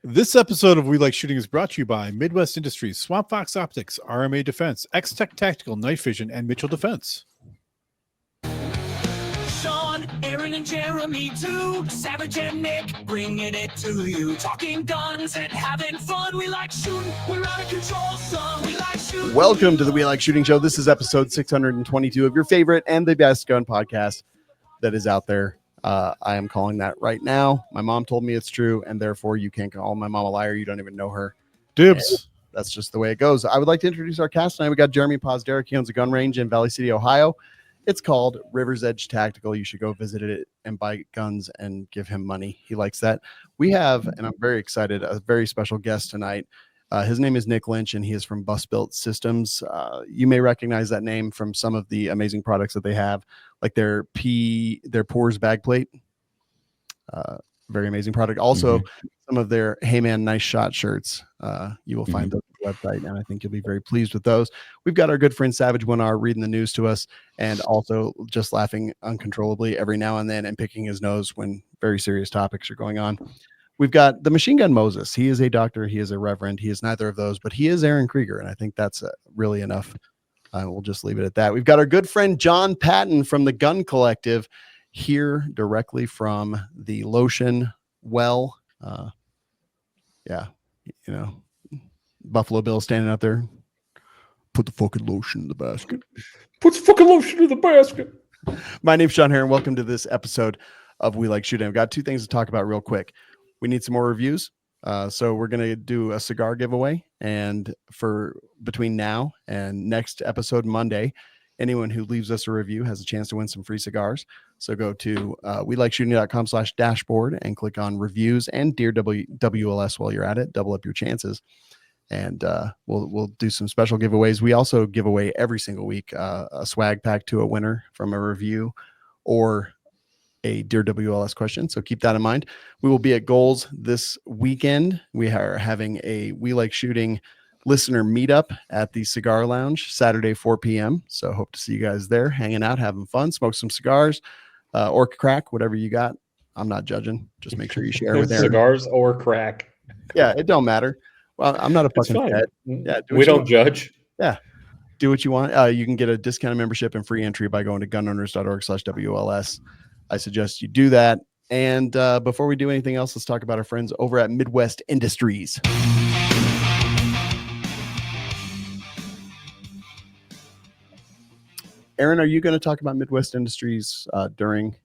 This episode of We Like Shooting is brought to you by Midwest Industries, Swamp Fox Optics, RMA Defense, X-Tech Tactical, Night Vision, and Mitchell Defense. Sean, Aaron, and Jeremy too. Savage and Nick, bringing it to you. Talking guns and having fun. We like shooting. We're out of control, son. We like shooting. Welcome to the We Like Shooting Show. This is episode 622 of your favorite and the best gun podcast that is out there. I am calling that right now. My mom told me it's true, and therefore you can't call my mom a liar. You don't even know her. Dibs. And that's just the way it goes. I would like to introduce our cast tonight. We got Jeremy Posderick. He owns a gun range in Valley City, Ohio. It's called River's Edge Tactical. You should go visit it and buy guns and give him money. He likes that. We have, and I'm very excited, a very special guest tonight. His name is Nick Lynch, and he is from Bus Built Systems. You may recognize that name from some of the amazing products that they have, like their Pours bag plate. Very amazing product. Also, some of their Hey Man Nice Shot shirts. You will find those on the website, and I think you'll be very pleased with those. We've got our good friend Savage 1R reading the news to us, and also just laughing uncontrollably every now and then and picking his nose when very serious topics are going on. We've got the Machine Gun Moses. He is a doctor. He is a reverend. He is neither of those, but he is Aaron Krieger, and I think that's really enough. We'll just leave it at that. We've got our good friend John Patton from the Gun Collective here directly from the lotion well. Buffalo Bill standing out there. Put the fucking lotion in the basket. Put the fucking lotion in the basket. My name's Sean Heron. Welcome to this episode of We Like Shooting. I've got two things to talk about real quick. We need some more reviews. So we're going to do a cigar giveaway. And for between now and next episode, Monday, anyone who leaves us a review has a chance to win some free cigars. So go to welikeshooting.com/dashboard and click on reviews and Dear WLS while you're at it. Double up your chances. And we'll do some special giveaways. We also give away every single week a swag pack to a winner from a review or a Dear WLS question. So keep that in mind. We will be at Goals this weekend. We are having a We Like Shooting listener meetup at the Cigar Lounge Saturday, 4 p.m. So hope to see you guys there, hanging out, having fun, smoke some cigars or crack, whatever you got. I'm not judging. Just make sure you share with Aaron. Cigars or crack. Yeah, it don't matter. Well, I'm not a fucking pet. Yeah, we don't judge. Yeah. Do what you want. You can get a discounted membership and free entry by going to gunowners.org/WLS. I suggest you do that. And before we do anything else, let's talk about our friends over at Midwest Industries. Aaron, are you going to talk about Midwest Industries Nick, during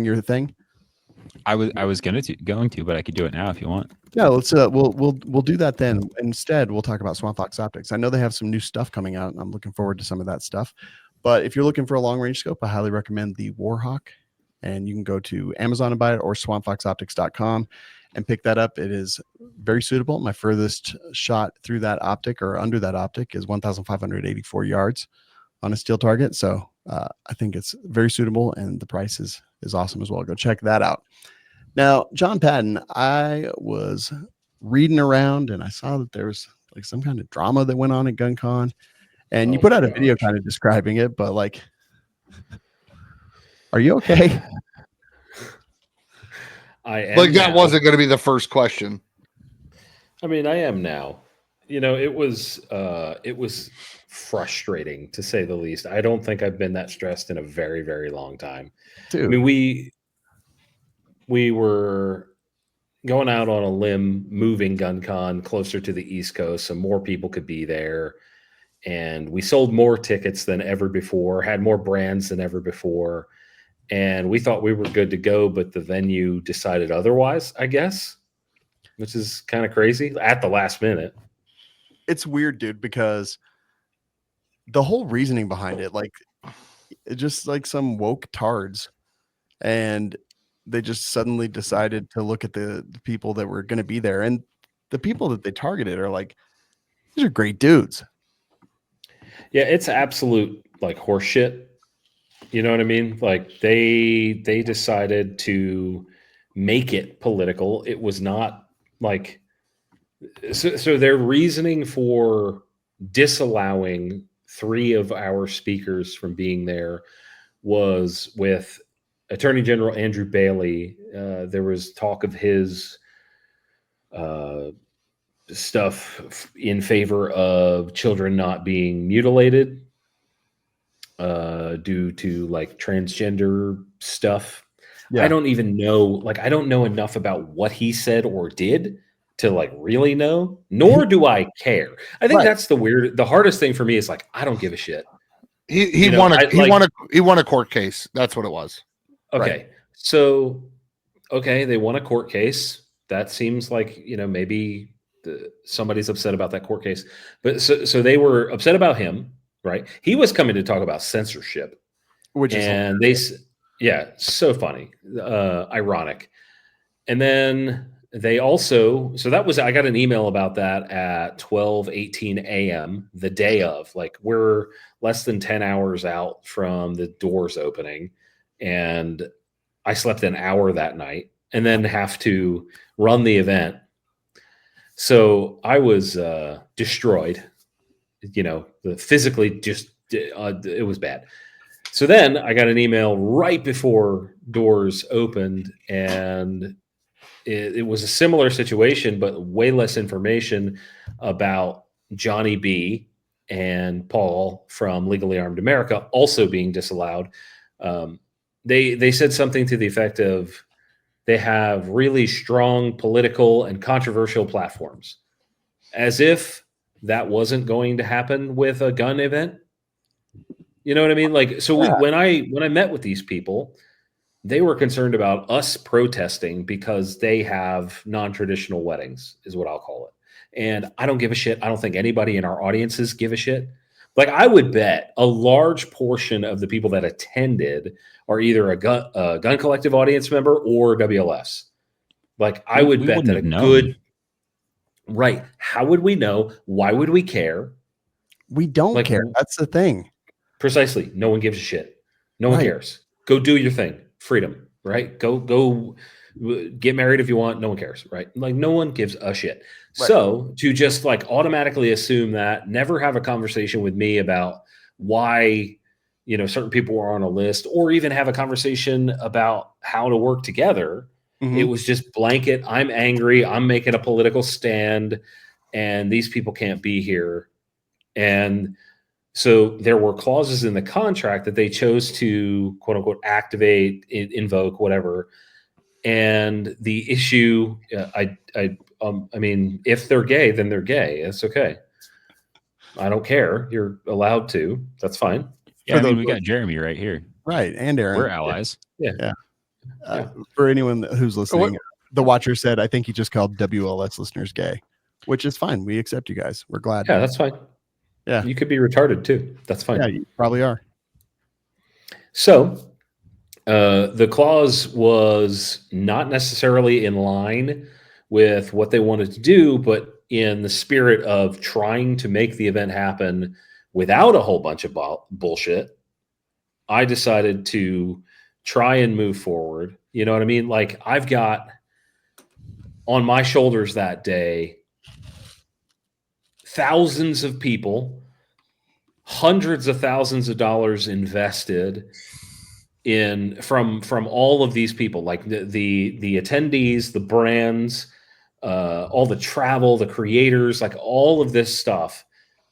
your thing? I was going to, but I could do it now if you want. Yeah, let's we'll do that then. Instead, we'll talk about Swamp Fox Optics. I know they have some new stuff coming out, and I'm looking forward to some of that stuff. But if you're looking for a long range scope, I highly recommend the Warhawk, and you can go to Amazon and buy it or swampfoxoptics.com and pick that up. It is very suitable. My furthest shot through that optic or under that optic is 1,584 yards on a steel target. So I think it's very suitable, and the price is awesome as well. Go check that out. Now, John Patton, I was reading around and I saw that there was like some kind of drama that went on at GunCon, and you put out a video kind of describing it, but like, are you okay? I am. Like that wasn't going to be the first question. I mean, I am now. You know, it was frustrating to say the least. I don't think I've been that stressed in a very, very long time. Dude. I mean, we were going out on a limb, moving GunCon closer to the East Coast so more people could be there. And we sold more tickets than ever before, had more brands than ever before. And we thought we were good to go, but the venue decided otherwise, I guess, which is kind of crazy at the last minute. It's weird, dude, because the whole reasoning behind it, like, it's just like some woke tards, and they just suddenly decided to look at the people that were going to be there. And the people that they targeted are like, these are great dudes. Yeah, it's absolute like horseshit. You know what I mean? Like they decided to make it political. It was not like so their reasoning for disallowing 3 of our speakers from being there was with Attorney General Andrew Bailey, there was talk of his stuff in favor of children not being mutilated due to like transgender stuff. Yeah. I don't even know, like, I don't know enough about what he said or did to like really know, nor do I care. I think Right. that's the hardest thing for me is like, I don't give a shit. He You know, won a I- he like- won a he won a court case. That's what it was. Okay. Right. So, okay, they won a court case. That seems like, maybe somebody's upset about that court case. But so they were upset about him, right? He was coming to talk about censorship. Which is And so funny, ironic. And then they also, I got an email about that at 12:18 a.m. the day of, like, we're less than 10 hours out from the doors opening. And I slept an hour that night and then have to run the event. So I was destroyed, physically just, it was bad. So then I got an email right before doors opened, and it was a similar situation, but way less information about Johnny B and Paul from Legally Armed America also being disallowed. They said something to the effect of they have really strong political and controversial platforms, as if that wasn't going to happen with a gun event. You know what I mean? Like, so Yeah. when I met with these people, they were concerned about us protesting because they have non-traditional weddings, is what I'll call it. And I don't give a shit. I don't think anybody in our audiences give a shit. Like, I would bet a large portion of the people that attended are either a gun collective audience member or WLS. Like, I would We bet wouldn't that a have known. good, right. How would we know? Why would we care? we don't Like, care. That's the thing. Precisely. No one gives a shit. No one Right. cares. Go do your thing. Freedom, right? Go get married if you want. No one cares, right? Like, no one gives a shit. Right. So to just like automatically assume that, never have a conversation with me about why, certain people are on a list, or even have a conversation about how to work together. Mhm. It was just blanket. I'm angry. I'm making a political stand, and these people can't be here. And so there were clauses in the contract that they chose to, quote unquote, activate, invoke, whatever. And the issue, I mean, if they're gay, then they're gay. It's okay. I don't care. You're allowed to. That's fine. Yeah, I For mean, those- we got Jeremy right here. Right. And Aaron. We're allies. For anyone who's listening, the watcher said, I think he just called WLS listeners gay, which is fine. We accept you guys. We're glad. Yeah, that's fine. Yeah. You could be retarded too. That's fine. Yeah, you probably are. So the clause was not necessarily in line with what they wanted to do, but in the spirit of trying to make the event happen without a whole bunch of bullshit, I decided to try and move forward. You know what I mean? Like, I've got on my shoulders that day thousands of people, hundreds of thousands of dollars invested in from all of these people, like the attendees, the brands, all the travel, the creators, like all of this stuff.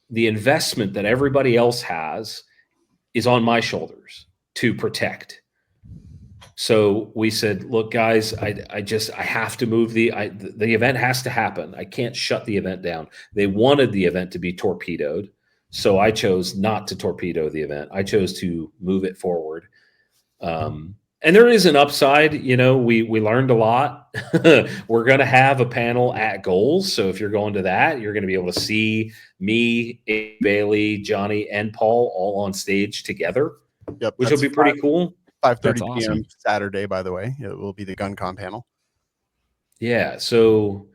The investment that everybody else has is on my shoulders to protect. So we said, look, guys, I have to move the event has to happen. I can't shut the event down. They wanted the event to be torpedoed. So I chose not to torpedo the event. I chose to move it forward. And there is an upside, we learned a lot. We're going to have a panel at Goals. So if you're going to that, you're going to be able to see me, Bailey, Johnny, and Paul all on stage together, Yep. which will be pretty cool. 5:30 That's p.m. awesome. Saturday, by the way. It will be the GunCon panel. Yeah. So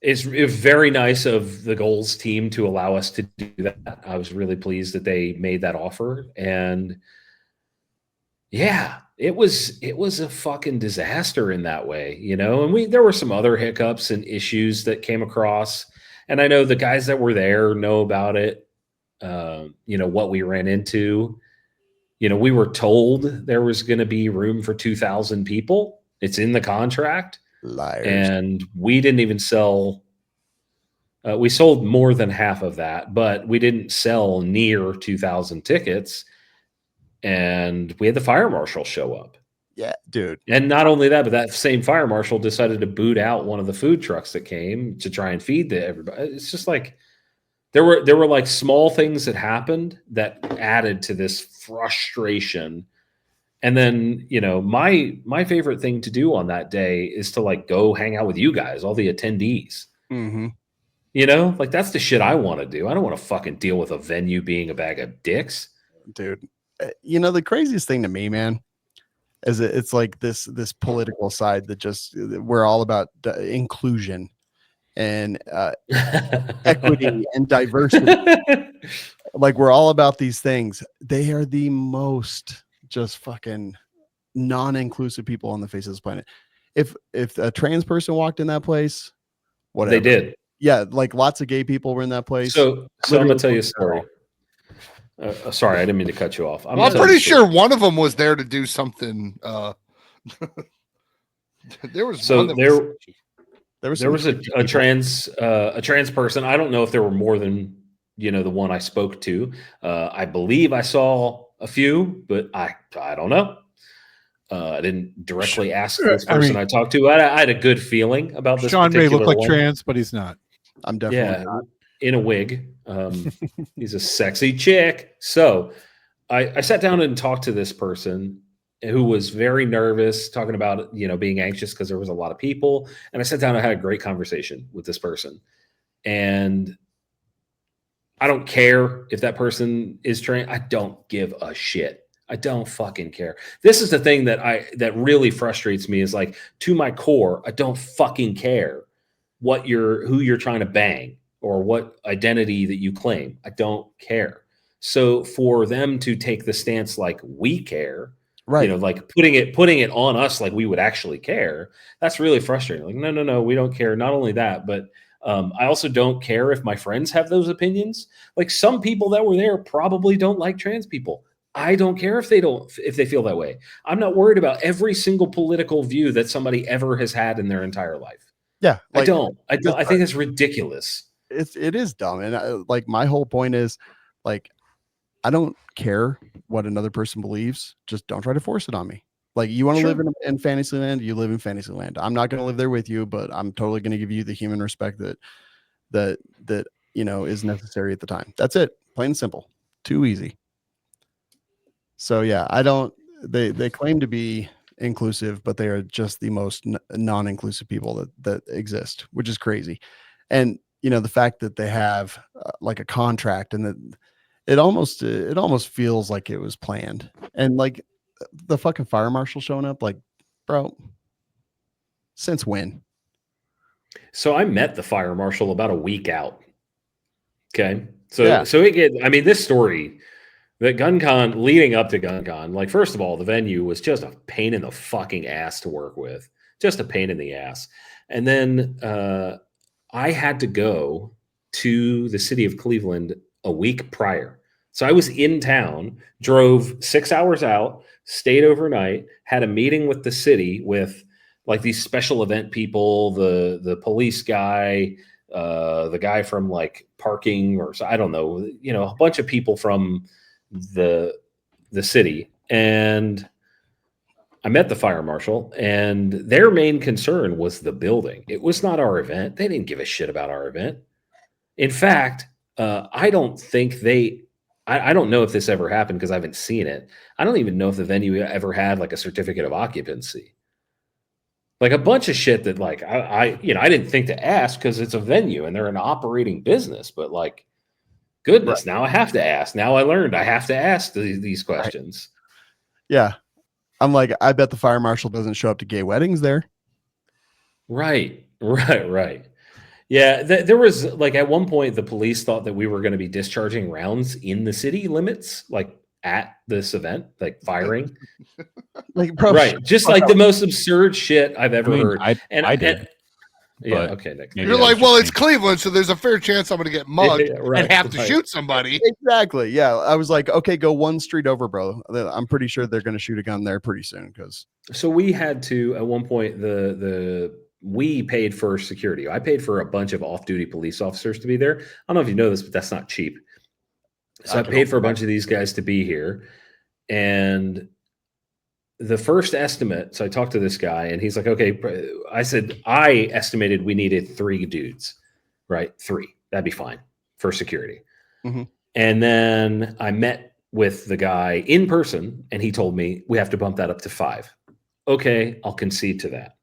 it's very nice of the Goals team to allow us to do that. I was really pleased that they made that offer. And yeah, it was a fucking disaster in that way, and there were some other hiccups and issues that came across. And I know the guys that were there know about it, what we ran into. we were told there was going to be room for 2,000 people. It's in the contract. Liars. And we didn't even sell. We sold more than half of that, but we didn't sell near 2,000 tickets. And we had the fire marshal show up. Yeah, dude. And not only that, but that same fire marshal decided to boot out one of the food trucks that came to try and feed everybody. It's just like there were like small things that happened that added to this frustration. And then, my favorite thing to do on that day is to like go hang out with you guys, all the attendees. Mm-hmm. Like that's the shit I want to do. I don't want to fucking deal with a venue being a bag of dicks. Dude. The craziest thing to me, man, is it's like this political side that just we're all about inclusion and equity and diversity. Like we're all about these things. They are the most just fucking non-inclusive people on the face of this planet. If a trans person walked in that place, whatever. They did. Yeah, like lots of gay people were in that place. So I'm gonna tell you a story. Sorry, I didn't mean to cut you off. I'm pretty sure one of them was there to do something. There was so one that there was a trans person. I don't know if there were more than the one I spoke to. I believe I saw a few, but I don't know. I didn't directly ask this person I talked to. I had a good feeling about this. Sean may look like one. trans, but he's not. I'm definitely not. In a wig. He's a sexy chick. So I sat down and talked to this person who was very nervous, talking about being anxious because there was a lot of people. And I sat down and had a great conversation with this person. And I don't care if that person is trans. I don't give a shit. I don't fucking care. This is the thing that really frustrates me is like, to my core, I don't fucking care who you're trying to bang or what identity that you claim. I don't care. So for them to take the stance like we care, right? Like putting it on us like we would actually care. That's really frustrating. Like, no, we don't care. Not only that, but I also don't care if my friends have those opinions. Like some people that were there probably don't like trans people. I don't care if they feel that way. I'm not worried about every single political view that somebody ever has had in their entire life. Yeah, I don't. I think it's ridiculous. It is dumb, and like my whole point is, like, I don't care what another person believes. Just don't try to force it on me. Like, you want to live in Fantasyland, you live in Fantasyland. I'm not going to live there with you, but I'm totally going to give you the human respect that is necessary at the time. That's it. Plain and simple. Too easy. So yeah, I don't. They claim to be inclusive, but they are just the most non-inclusive people that exist, which is crazy. And the fact that they have like a contract and that it almost feels like it was planned. And like the fucking fire marshal showing up, like, bro, since when? So I met the fire marshal about a week out. Okay, so this story. The GunCon, leading up to GunCon, like, first of all, the venue was just a pain in the fucking ass to work with. Just a pain in the ass. And then I had to go to the city of Cleveland a week prior. So I was in town, drove 6 hours out, stayed overnight, had a meeting with the city with, like, these special event people, the police guy, the guy from, like, parking, or I don't know, a bunch of people from the city. And I met the fire marshal, and their main concern was the building. It was not our event. They didn't give a shit about our event. In fact, I don't think I don't know if this ever happened because I haven't seen it. I don't even know if the venue ever had like a certificate of occupancy. Like a bunch of shit that like I didn't think to ask because it's a venue and they're an operating business, but like, goodness, now I have to ask. Now I learned I have to ask these questions. Right. Yeah. I'm like, I bet the fire marshal doesn't show up to gay weddings there. Right. Yeah. There was like at one point the police thought that we were going to be discharging rounds in the city limits, like at this event, like firing. Like, bro, right. Just like the most absurd shit I've ever heard. I did. Yeah. But Okay, Nick. maybe You're that was like, well, just it's me. Cleveland, so there's a fair chance I'm going to get mugged Yeah, right, and have to right. shoot somebody. Exactly. Yeah. I was like, okay, go one street over, bro. I'm pretty sure they're going to shoot a gun there pretty soon because So we had to at one point we paid for security. I paid for a bunch of off-duty police officers to be there. I don't know if you know this, but that's not cheap. So I can paid for a only bunch of these guys to be here, and the first estimate. So I talked to this guy, and he's like, "Okay." I said I estimated we needed 3 dudes, right? 3. That'd be fine for security. Mhm. And then I met with the guy in person, and he told me we have to bump that up to 5. Okay, I'll concede to that.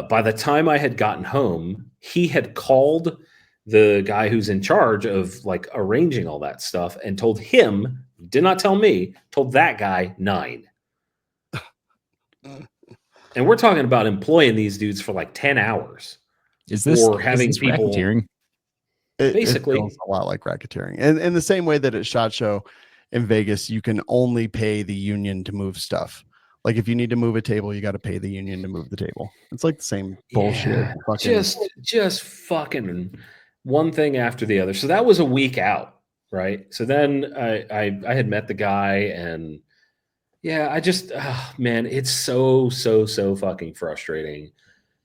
By the time I had gotten home, he had called the guy who's in charge of like arranging all that stuff and told him, did not tell me, told that guy 9. And we're talking about employing these dudes for like 10 hours. Is this or having is this people- racketeering? Basically. it feels a lot like racketeering. And in the same way that at SHOT Show in Vegas, you can only pay the union to move stuff. Like if you need to move a table, you got to pay the union to move the table. It's like the same bullshit. Yeah, fucking- just fucking one thing after the other. So that was a week out, right? So then I had met the guy, and yeah, I just man, it's so fucking frustrating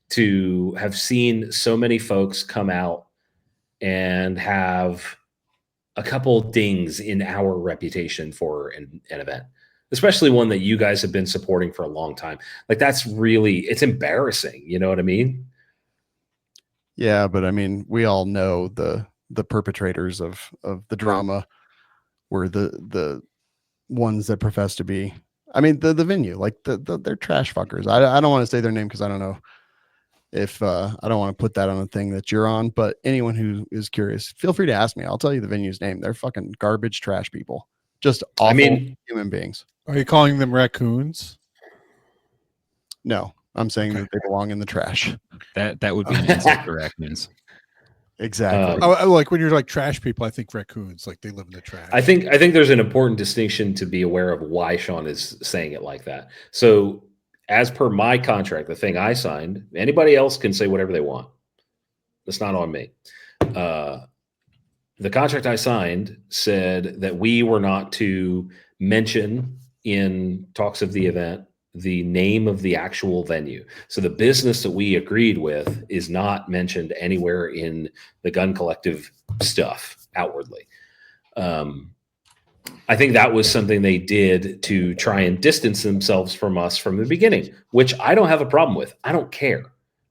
to have seen so many folks come out and have a couple dings in our reputation for an event, especially one that you guys have been supporting for a long time. Like that's really, it's embarrassing. You know what I mean? Yeah, but I mean, we all know the perpetrators of the drama were the ones that profess to be. I mean, the venue, like they're trash fuckers. I don't want to say their name because I don't know if I don't want to put that on a thing that you're on. But anyone who is curious, feel free to ask me. I'll tell you the venue's name. They're fucking garbage trash people. Just awful human beings. Are you calling them raccoons? No, I'm saying that they belong in the trash. That would be an insult for raccoons. Exactly. I like when you're like trash people, I think raccoons, like they live in the trash. I think there's an important distinction to be aware of why Sean is saying it like that. So as per my contract, the thing I signed, anybody else can say whatever they want. It's not on me. The contract I signed said that we were not to mention in talks of the event the name of the actual venue. So the business that we agreed with is not mentioned anywhere in the Gun Collective stuff outwardly. I think that was something they did to try and distance themselves from us from the beginning, which I don't have a problem with. I don't care.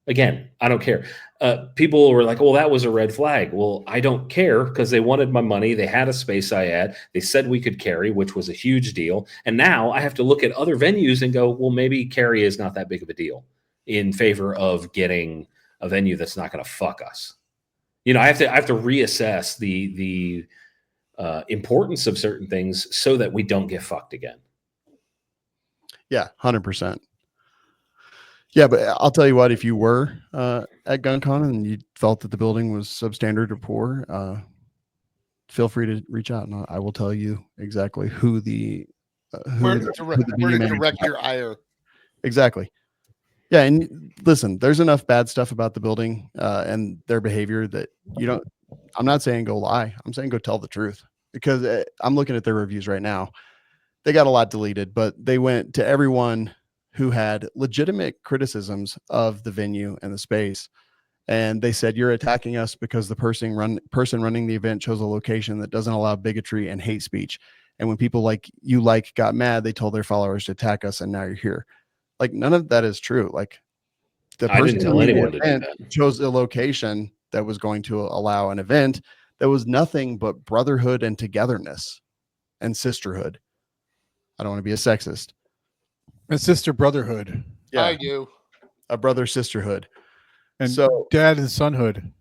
Again, I don't care. People were like, well, that was a red flag. Well, I don't care because they wanted my money. They had a space I had. They said we could carry, which was a huge deal. And now I have to look at other venues and go, well, maybe carry is not that big of a deal in favor of getting a venue that's not going to fuck us. You know, I have to reassess the importance of certain things so that we don't get fucked again. Yeah, 100%. Yeah, but I'll tell you what, if you were at GunCon and you felt that the building was substandard or poor, feel free to reach out and I will tell you exactly who the Where to direct your ire. Exactly. Yeah, and listen, there's enough bad stuff about the building and their behavior that you don't. I'm not saying go lie. I'm saying go tell the truth because I'm looking at their reviews right now. They got a lot deleted, but they went to everyone who had legitimate criticisms of the venue and the space. And they said, you're attacking us because the person running the event chose a location that doesn't allow bigotry and hate speech. And when people like you got mad, they told their followers to attack us. And now you're here. Like none of that is true. Like the I person didn't tell running the anyone to do event that. chose a location that was going to allow an event that was nothing but brotherhood and togetherness and sisterhood. I don't want to be a sexist. A sister brotherhood I do. A brother sisterhood. and So dad and sonhood.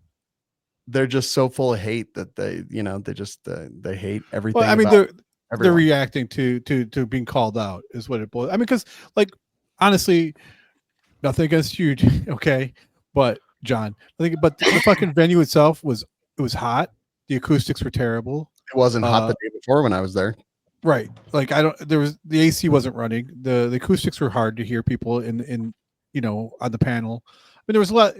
they're just so full of hate that they hate everything. Well, I mean, about they're everyone. reacting to being called out is what it boils. I mean, because like honestly, nothing against you, okay, but John, I think, but the fucking venue itself was hot. The acoustics were terrible. It wasn't hot the day before when I was there. Right. Like the AC wasn't running. The acoustics were hard to hear people in on the panel. mean, there was a lot,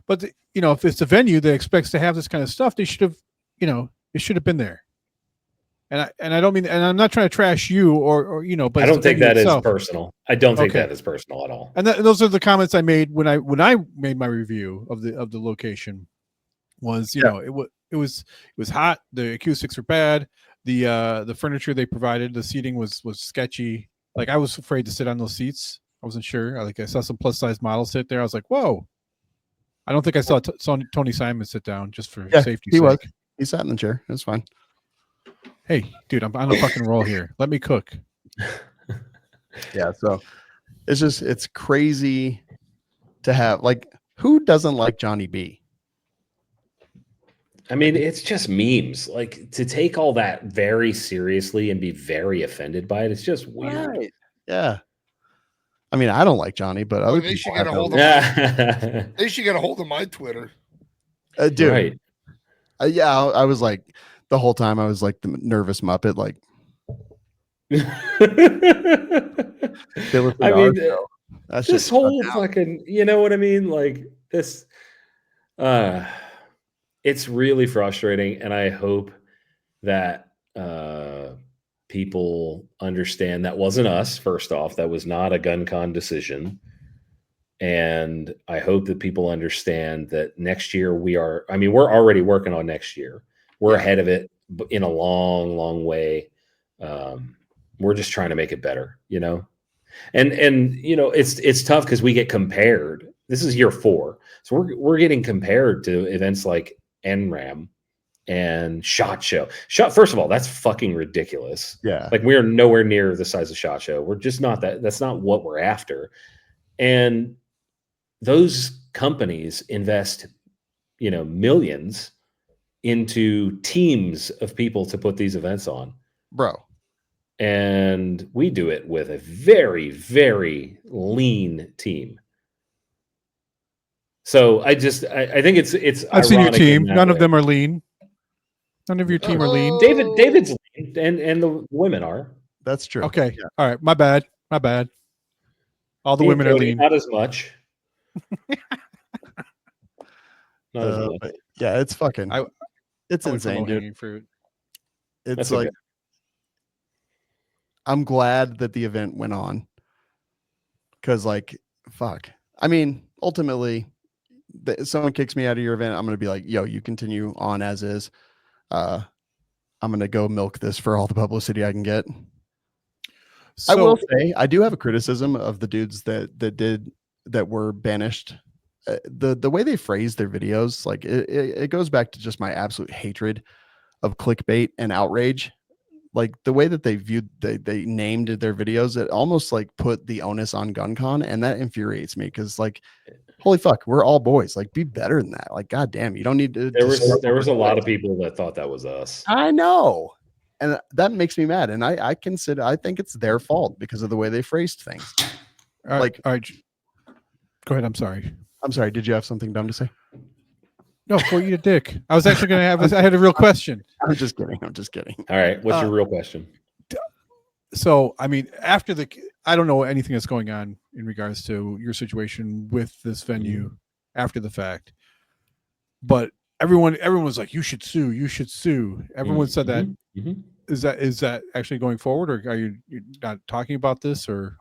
but you know, if it's a venue that expects to have this kind of stuff, they should have, you know, it should have been there. And I don't mean, and I'm not trying to trash you or you know, but I it's don't the take venue that as itself. personal. I don't take Okay. that as personal at all. And those are the comments I made when I made my review of the location. Was you know it was hot. The acoustics were bad. The furniture they provided, the seating was sketchy. Like I was afraid to sit on those seats. I wasn't sure. Like I saw some plus size models sit there. I was like, whoa. I don't think I saw Tony Simon sit down just for safety's he sake. was. He sat in the chair. It was fine. Hey, dude, I'm on a fucking roll here. Let me cook. Yeah, so it's crazy to have, like, who doesn't like Johnny B? I mean, it's just memes. Like, to take all that very seriously and be very offended by it, it's just weird. Right. Yeah. I mean, I don't like Johnny, but other they should people get a have hold no- of Yeah. They should get a hold of my Twitter. dude. Right. Yeah, I was like, the whole time I was like the nervous Muppet, like they listen I to our mean, show. That's this just whole out. fucking, you know what I mean? Like this, it's really frustrating. And I hope that people understand that wasn't us. First off, that was not a GunCon decision. And I hope that people understand that next year we're already working on next year. We're ahead of it in a long, long way. We're just trying to make it better, you know? And you know, it's tough because we get compared. This is year 4. So we're getting compared to events like NRAM and SHOT Show. First of all, that's fucking ridiculous. Yeah. Like we're nowhere near the size of SHOT Show. We're just not that's not what we're after. And those companies invest, you know, millions into teams of people to put these events on. Bro. And we do it with a very, very lean team. So I think it's I've seen your ironic in team. that None of way. them are lean. None of your team are lean. David's lean, and the women are. That's true. Okay. Yeah. All right. My bad. All the Me and women are Cody, lean. not as much. Not as much. But yeah, it's fucking it's I went for insane, dude. low-hanging fruit. It's That's like okay. I'm glad that the event went on. Cause like fuck. I mean, ultimately, someone kicks me out of your event, I'm gonna be like, yo, you continue on as is. I'm gonna go milk this for all the publicity I can get. I will say I do have a criticism of the dudes that were banished. The way they phrase their videos, like it goes back to just my absolute hatred of clickbait and outrage. Like the way that they named their videos, it almost like put the onus on GunCon, and that infuriates me because like, holy fuck, we're all boys. Like, be better than that. Like, goddamn, you don't need to. There was a lot of people that thought that was us. I know, and that makes me mad. And I think it's their fault because of the way they phrased things. All like- right. Go ahead. I'm sorry. I'm sorry. Did you have something dumb to say? No, go eat a dick. I was actually going to have this. I had a real question. I'm just kidding. I'm just kidding. All right. What's your real question? So, I mean, I don't know anything that's going on in regards to your situation with this venue after the fact, but everyone was like, you should sue. Everyone said that. Mhm. Is that actually going forward, or are you're not talking about this, or?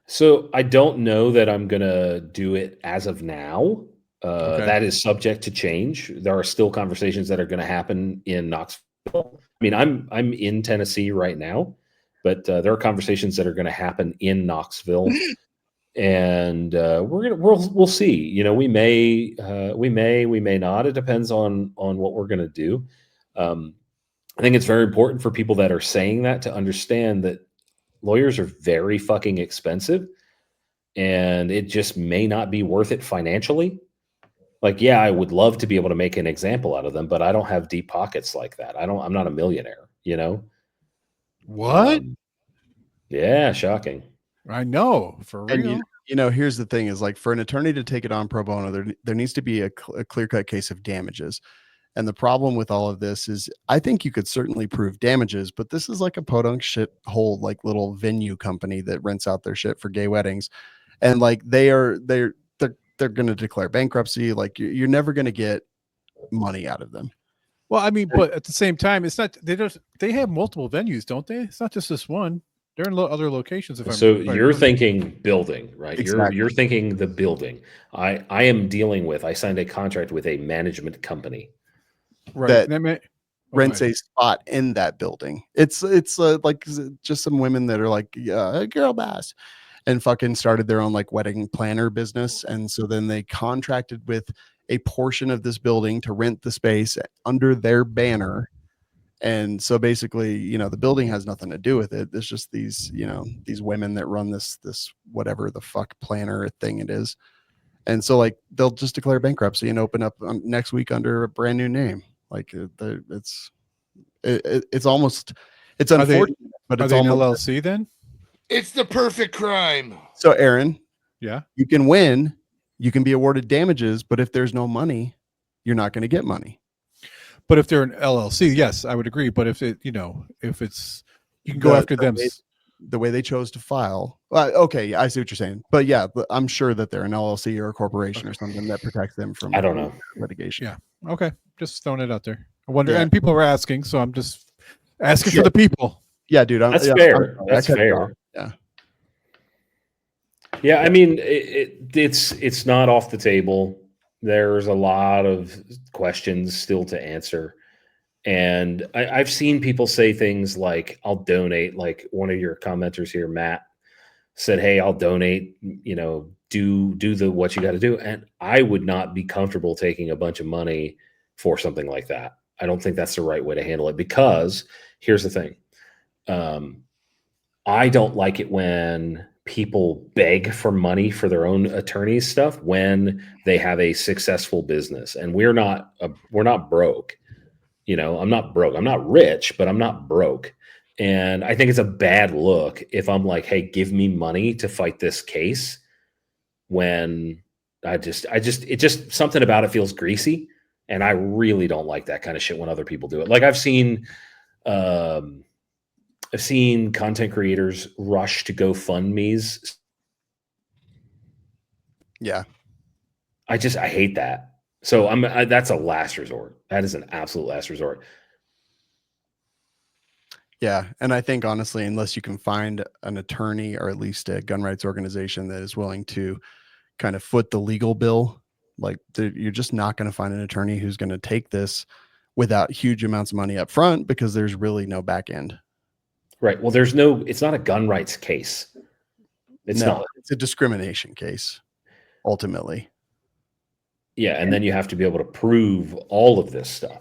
So I don't know that I'm gonna do it as of now. Okay. That is subject to change. There are still conversations that are going to happen in Knoxville. I mean, I'm in Tennessee right now, but there are conversations that are going to happen in Knoxville, and we'll see. You know, we may not. It depends on what we're going to do. I think it's very important for people that are saying that to understand that lawyers are very fucking expensive, and it just may not be worth it financially. Like, yeah, I would love to be able to make an example out of them, but I don't have deep pockets like that. I'm not a millionaire, you know? What? Yeah, shocking. I know, for real. And you know, here's the thing: is like for an attorney to take it on pro bono, there needs to be a clear-cut case of damages. And the problem with all of this is, I think you could certainly prove damages, but this is like a podunk shithole, like little venue company that rents out their shit for gay weddings, and like they're they're going to declare bankruptcy. Like you're never going to get money out of them. Well, I mean, but at the same time, it's not. They have multiple venues, don't they? It's not just this one. They're in other locations. So you're thinking building, right? Exactly. You're thinking the building. I am dealing with. I signed a contract with a management company. right. Rents a spot in that building. It's like just some women that are like, yeah, girl boss, and fucking started their own like wedding planner business. And so then they contracted with a portion of this building to rent the space under their banner. And so basically, you know, the building has nothing to do with it. There's just these, you know, these women that run this whatever the fuck planner thing it is. And so like they'll just declare bankruptcy and open up next week under a brand new name. Like it's almost, it's unfortunate, but it's an almost LLC then. It's the perfect crime. So Aaron, Yeah. you can win, you can be awarded damages, but if there's no money, you're not going to get money. But if they're an LLC, yes, I would agree. But if it, you know, if it's, you can go after them. The way they chose to file. Okay, I see what you're saying. But yeah, I'm sure that they're an LLC or a corporation or something that protects them from I don't know. litigation. Yeah. Okay, just throwing it out there. I wonder, Yeah. and people are asking, so I'm just asking Yeah. for the people. Yeah, dude. That's yeah, fair. sorry. That's I cut you fair. off. Yeah. Yeah, I mean, it's not off the table. There's a lot of questions still to answer. And I've seen people say things like, I'll donate, like one of your commenters here, Matt, said, hey, I'll donate, you know, do what you got to do. And I would not be comfortable taking a bunch of money for something like that. I don't think that's the right way to handle it, because here's the thing. I don't like it when people beg for money for their own attorney's stuff when they have a successful business, and we're not broke. You know, I'm not broke. I'm not rich, but I'm not broke. And I think it's a bad look if I'm like, hey, give me money to fight this case, when it just something about it feels greasy. And I really don't like that kind of shit when other people do it. Like I've seen content creators rush to GoFundMe's. Yeah. I hate that. So that's a last resort. That is an absolute last resort. Yeah. And I think honestly, unless you can find an attorney or at least a gun rights organization that is willing to kind of foot the legal bill, like you're just not going to find an attorney who's going to take this without huge amounts of money up front, because there's really no back end. Right. Well, it's not a gun rights case. It's a discrimination case ultimately. Yeah. And then you have to be able to prove all of this stuff.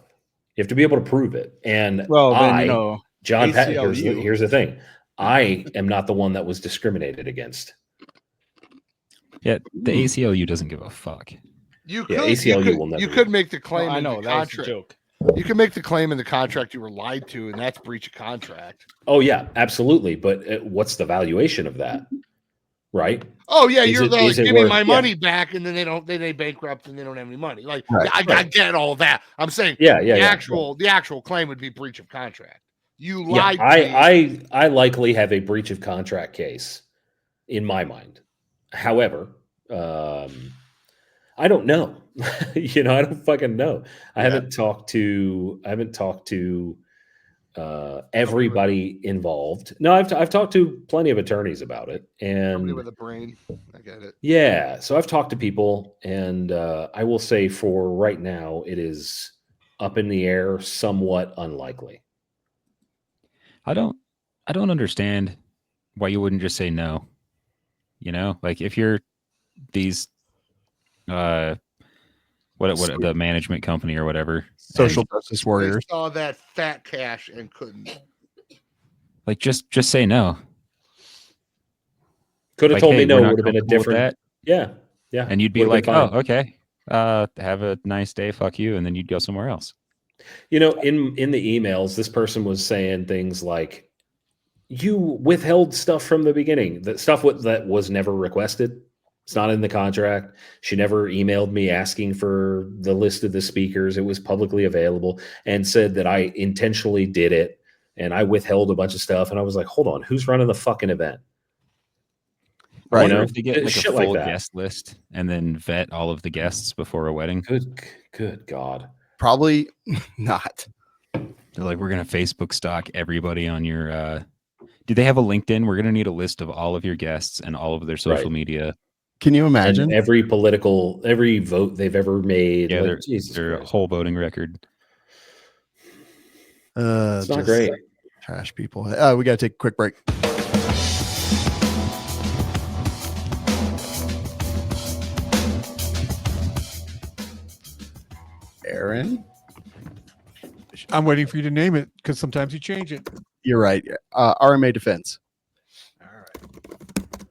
You have to be able to prove it. And Well, then, you know, John Pat, ACLU. here's the thing. I am not the one that was discriminated against. Yeah, the ACLU doesn't give a fuck. You Yeah, could, ACLU will never. you could make the claim. I in know the that was a contract. joke. You can make the claim in the contract you were lied to, and that's breach of contract. Oh yeah, absolutely. But what's the valuation of that? Right. Oh yeah, Is you're it- like, is it give me worth- my yeah. money back, and then they bankrupt and they don't have any money. Like Right. I get all that. I'm saying Yeah. the actual claim would be breach of contract. You Yeah, lied to me. I likely have a breach of contract case in my mind. However, I don't know. You know, I don't fucking know. I haven't talked to everybody involved. No, I've talked to plenty of attorneys about it, Somebody and with a brain. I get it. yeah, so I've talked to people, and I will say for right now, it is up in the air, somewhat unlikely. I don't understand why you wouldn't just say no. You know, like if you're these what the management company or whatever, Social and, justice They warriors. saw that fat cash and couldn't. like just say no. Could have Like, told hey, me no. we're not Would have been a comfortable with different. that. Yeah. And you'd be Would've like, been oh, fine. okay. Have a nice day. Fuck you. And then you'd go somewhere else. You know, in the emails, this person was saying things like, "You withheld stuff from the beginning. That stuff that was never requested. It's not in the contract. She never emailed me asking for the list of the speakers. It was publicly available, and said that I intentionally did it, and I withheld a bunch of stuff." And I was like, "Hold on, who's running the fucking event?" I Right. wonder know? if they get like a Shit like full that. guest list and then vet all of the guests before a wedding. Good God. Probably not. They're like, we're gonna Facebook stalk everybody on your. Do they have a LinkedIn? We're gonna need a list of all of your guests and all of their social Right. media. Can you imagine? And every vote they've ever made. Yeah, like, Jesus their Christ. whole voting record. It's not Just great. trash people. We got to take a quick break. Aaron, I'm waiting for you to name it because sometimes you change it. you're right. RMA Defense. All right.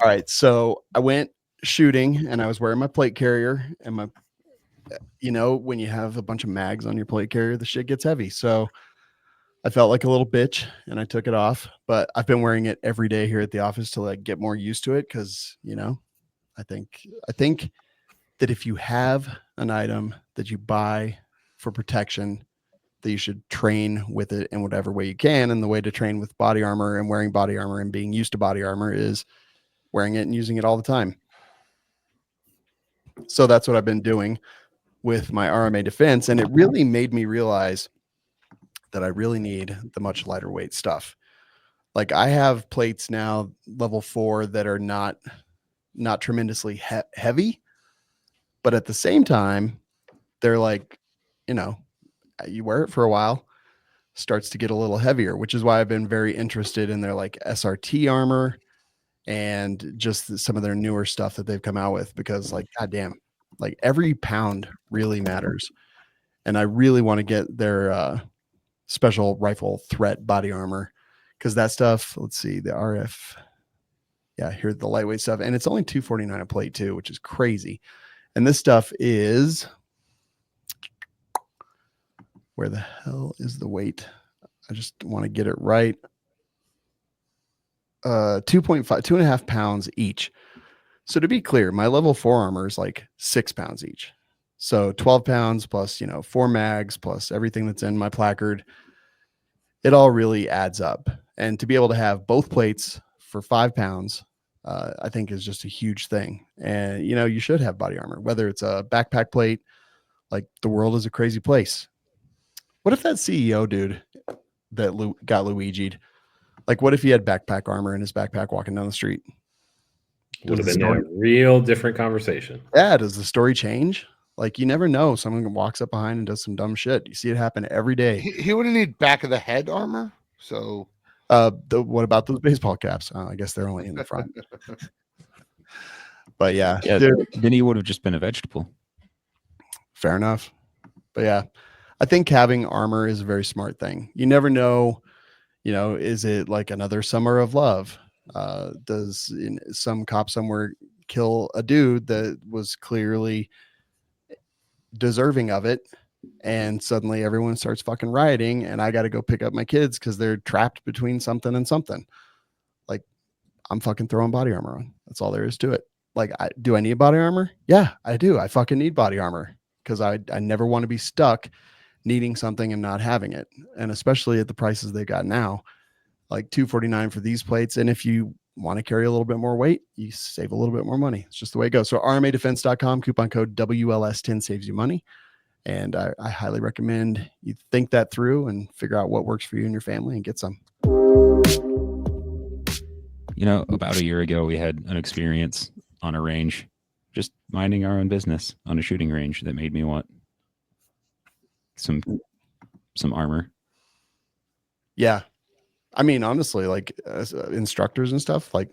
All right. So I went shooting and I was wearing my plate carrier and my, when you have a bunch of mags on your plate carrier, the shit gets heavy. So I felt like a little bitch and I took it off, but I've been wearing it every day here at the office to like get more used to it. Cause I think that if you have an item that you buy for protection, that you should train with it in whatever way you can. And the way to train with body armor and wearing body armor and being used to body armor is wearing it and using it all the time. So that's what I've been doing with my RMA Defense. And it really made me realize that I really need the much lighter weight stuff. Like I have plates now, level 4, that are not tremendously heavy, but at the same time, they're like, you wear it for a while, starts to get a little heavier, which is why I've been very interested in their like SRT armor and just some of their newer stuff that they've come out with, because like, goddamn, like every pound really matters. And I really want to get their special rifle threat body armor, because that stuff, let's see, the RF, yeah, here's the lightweight stuff, and it's only $249 a plate too, which is crazy. And this stuff is, where the hell is the weight? I just want to get it right. 2.5 pounds each. So to be clear, my level 4 armor is like 6 pounds each. So 12 pounds plus, 4 mags plus everything that's in my placard. It all really adds up. And to be able to have both plates for 5 pounds, I think is just a huge thing. And, you should have body armor, whether it's a backpack plate. Like, the world is a crazy place. What if that CEO dude that got Luigi'd, like, what if he had backpack armor in his backpack walking down the street? Would have been a real different conversation. Yeah. Does the story change? Like, you never know. Someone walks up behind and does some dumb shit. You see it happen every day. He wouldn't need back of the head armor. So what about those baseball caps? I guess they're only in the front. But yeah, dude, then he would have just been a vegetable. fair enough. But yeah, I think having armor is a very smart thing. You never know, is it like another Summer of Love? Does some cop somewhere kill a dude that was clearly deserving of it, and suddenly everyone starts fucking rioting, and I got to go pick up my kids because they're trapped between something and something? Like, I'm fucking throwing body armor on. That's all there is to it. Like, do I need body armor? Yeah, I do. I fucking need body armor because I never want to be stuck needing something and not having it. And especially at the prices they got now, like $249 for these plates. And if you want to carry a little bit more weight, you save a little bit more money. It's just the way it goes. So RMAdefense.com, coupon code WLS10 saves you money. And I highly recommend you think that through and figure out what works for you and your family and get some. About a year ago, we had an experience on a range, just minding our own business on a shooting range, that made me want some armor. Yeah. I mean, honestly, like as instructors and stuff, like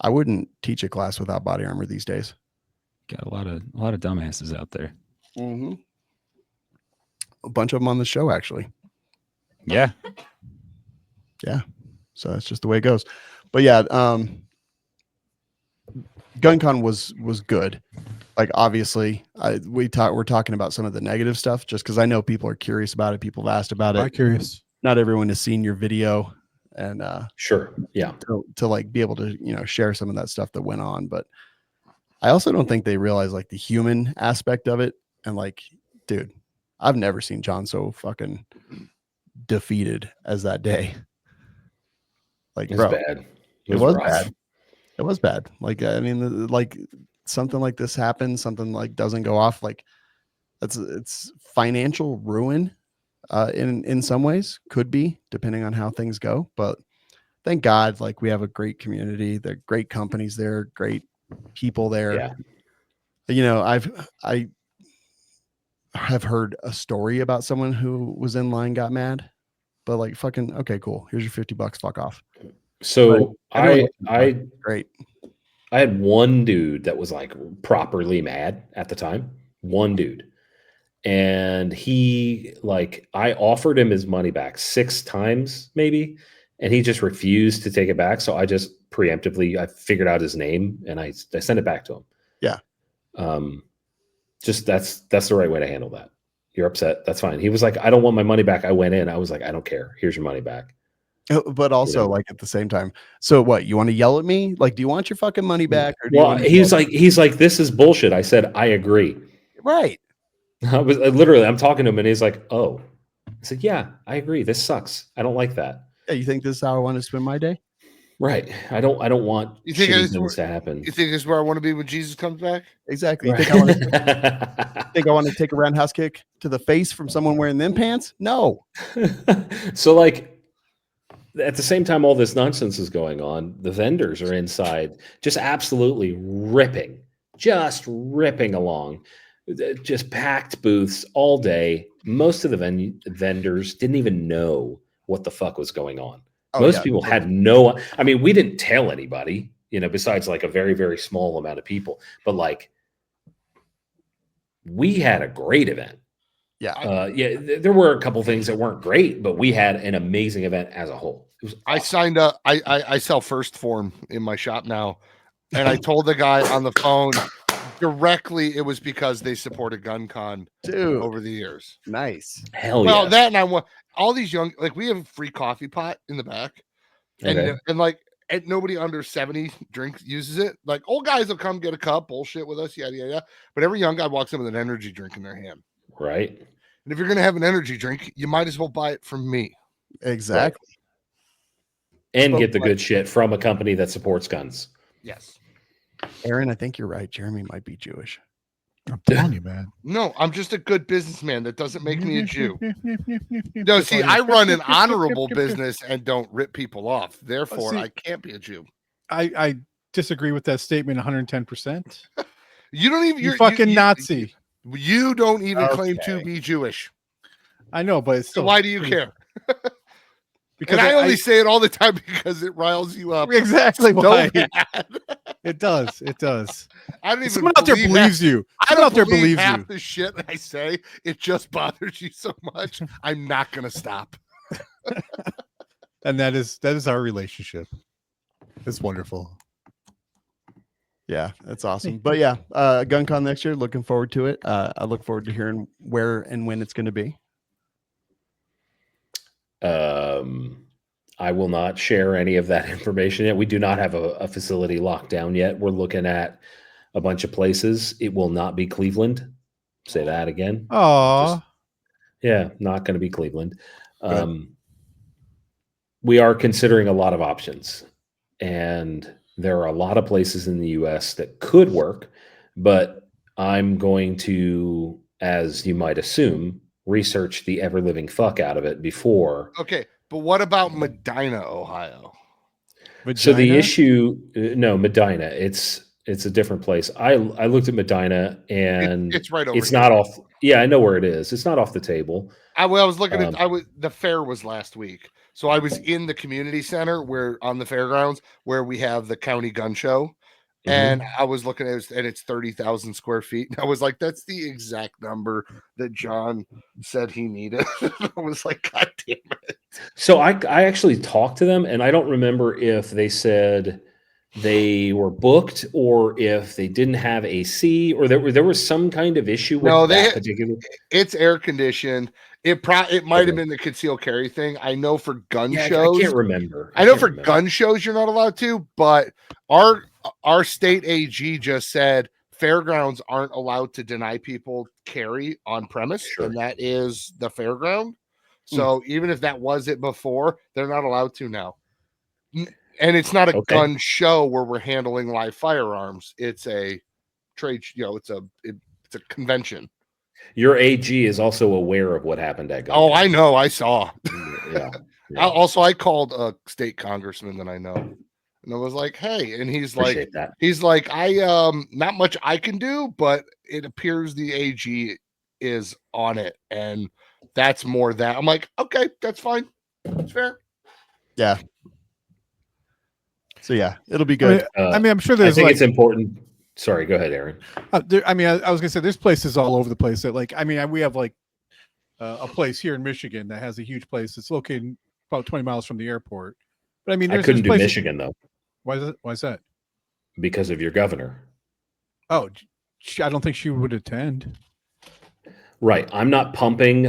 I wouldn't teach a class without body armor these days. Got a lot of dumbasses out there. Mm-hmm. A bunch of them on the show, actually. Yeah. So that's just the way it goes. But yeah, GunCon was good. Like, obviously, we're talking about some of the negative stuff just because I know people are curious about it. People have asked about I'm it. curious. Not everyone has seen your video, and Sure. Yeah. to like be able to share some of that stuff that went on. But I also don't think they realize like the human aspect of it. And like, dude, I've never seen John so fucking defeated as that day. Like, It was bro, bad. it was rough. bad. It was bad. Like, I mean, like something like this happens, something like doesn't go off. Like it's financial ruin. In some ways, could be depending on how things go. But thank God, like we have a great community. There are great companies there, great people there. Yeah. You know, I have heard a story about someone who was in line, got mad, but like fucking okay, cool. Here's your $50. Fuck off. So Everyone I great. I had one dude that was like properly mad at the time. One dude. And he like I offered him his money back 6 times maybe, and he just refused to take it back. So I just preemptively I figured out his name and I sent it back to him. Yeah. Just that's the right way to handle that. You're upset. That's fine. He was like, I don't want my money back. I went in. I was like, I don't care. Here's your money back. But also, like at the same time, so what? You want to yell at me? Like, do you want your fucking money back? Or do you Well, want to he's like, this is bullshit. I said, I agree. right. I was literally, I'm talking to him and he's like, oh. I said, yeah, I agree. This sucks. I don't like that. Yeah, you think this is how I want to spend my day? Right. I don't want You think shitty this is things to happen. You think this is where I want to be when Jesus comes back? Exactly. You Right. think I want to take a roundhouse kick to the face from someone wearing them pants? No. So like at the same time all this nonsense is going on, the vendors are inside just absolutely ripping along, just packed booths all day. Most of the vendors didn't even know what the fuck was going on. Oh, Most yeah. people had no, I mean, we didn't tell anybody, you know, besides like a very, very small amount of people, but like we had a great event. Yeah. There were a couple things that weren't great, but we had an amazing event as a whole. It was I awesome. signed up. I sell First Form in my shop now, and I told the guy on the phone directly it was because they supported GunCon Dude. over the years. Nice. Hell Well, yeah. that and I want all these young, like we have a free coffee pot in the back, Okay. and like and nobody under 70 uses it. Like old guys will come get a cup, bullshit with us, yada yada. But every young guy walks in with an energy drink in their hand. Right. And if you're gonna have an energy drink, you might as well buy it from me. Exactly. And Spoke get the like- good shit from a company that supports guns. Yes. Aaron, I think you're right. Jeremy might be Jewish. I'm telling you, man. No, I'm just a good businessman. That doesn't make me a Jew. No, see, I run an honorable business and don't rip people off. Therefore, see- I can't be a Jew. I disagree with that statement 110%. You don't even. You fucking Nazi. You don't even claim to Okay. be Jewish. I know, but it's So still why do you pretty- care? Because And I only say it all the time because it riles you up. exactly So why bad. it does. It does. I don't even. Someone out there believe believes you. I Someone don't out there believe believes half you. the shit I say. It just bothers you so much. I'm not gonna stop. And that is our relationship. It's wonderful. Yeah, that's awesome. But yeah, GunCon next year. Looking forward to it. I look forward to hearing where and when it's going to be. I will not share any of that information yet. We do not have a facility locked down yet. We're looking at a bunch of places. It will not be Cleveland. Say that again. Oh, Yeah, not going to be Cleveland. We are considering a lot of options, and there are a lot of places in the US that could work, but I'm going to, as you might assume, research the ever living fuck out of it before. Okay, but what about Medina, Ohio? So the vagina? issue, no, Medina, it's a different place. I looked at Medina and It's right over. it's here. not off. Yeah, I know where it is. It's not off the table. I was looking at. Um, The fair was last week, so I was in the community center where on the fairgrounds where we have the county gun show, Mhm. and I was looking at it, and it's 30,000 square feet. And I was like, that's the exact number that John said he needed. I was like, God damn it! So I actually talked to them, and I don't remember if they said they were booked or if they didn't have AC or there was some kind of issue with No, that they- particular. It's air conditioned. It might have Okay. been the concealed carry thing. I know for gun Yeah, shows. I can't remember. I know can't for remember. gun shows you're not allowed to, but our state AG just said fairgrounds aren't allowed to deny people carry on premise, Sure. and that is the fairground. So even if that was it before, they're not allowed to now. And it's not a Okay. gun show where we're handling live firearms. It's a trade, it's a convention. Your AG is also aware of what happened at Oh, GunCon. I know. I saw. Yeah. Also, I called a state congressman that I know, and I was like, "Hey," and he's like, Appreciate that. "I not much I can do, but it appears the AG is on it, and that's more that." I'm like, "Okay, that's fine, that's fair." Yeah. So yeah, it'll be I good. mean, I'm sure I there's think like, it's important. Sorry, go ahead, Aaron. I mean, I was gonna say there's places all over the place that, like, I mean, we have like a place here in Michigan that has a huge place. It's located about 20 miles from the airport. But I mean, I there's couldn't do places- Michigan though Why is that? Why is that? because of your governor. Oh, I don't think she would attend. Right. I'm not pumping,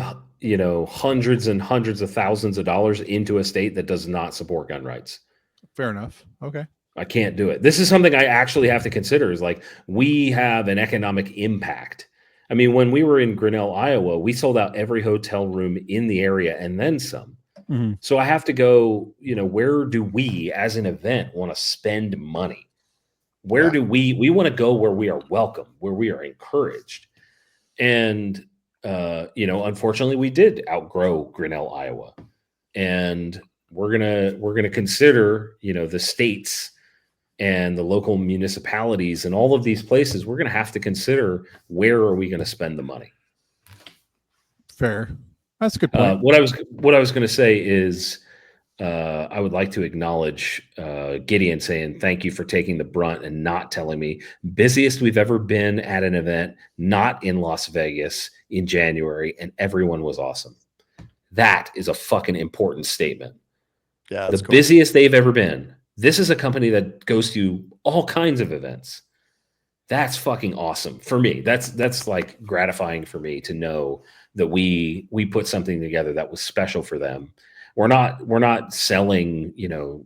hundreds and hundreds of thousands of dollars into a state that does not support gun rights. Fair enough. Okay. I can't do it. This is something I actually have to consider is like we have an economic impact. I mean, when we were in Grinnell, Iowa, we sold out every hotel room in the area and then some. Mhm. So I have to go, where do we as an event want to spend money? Where Yeah. do we want to go where we are welcome, where we are encouraged? And, unfortunately we did outgrow Grinnell, Iowa. And we're going to consider, the states and the local municipalities and all of these places, we're going to have to consider where are we going to spend the money. Fair. That's a good point. What I was going to say is I would like to acknowledge Gideon saying thank you for taking the brunt and not telling me. Busiest we've ever been at an event, not in Las Vegas in January, and everyone was awesome. That is a fucking important statement. Yeah, The that's cool. busiest they've ever been. This is a company that goes to all kinds of events. That's fucking awesome for me. That's like gratifying for me to know that we put something together that was special for them. We're not selling, a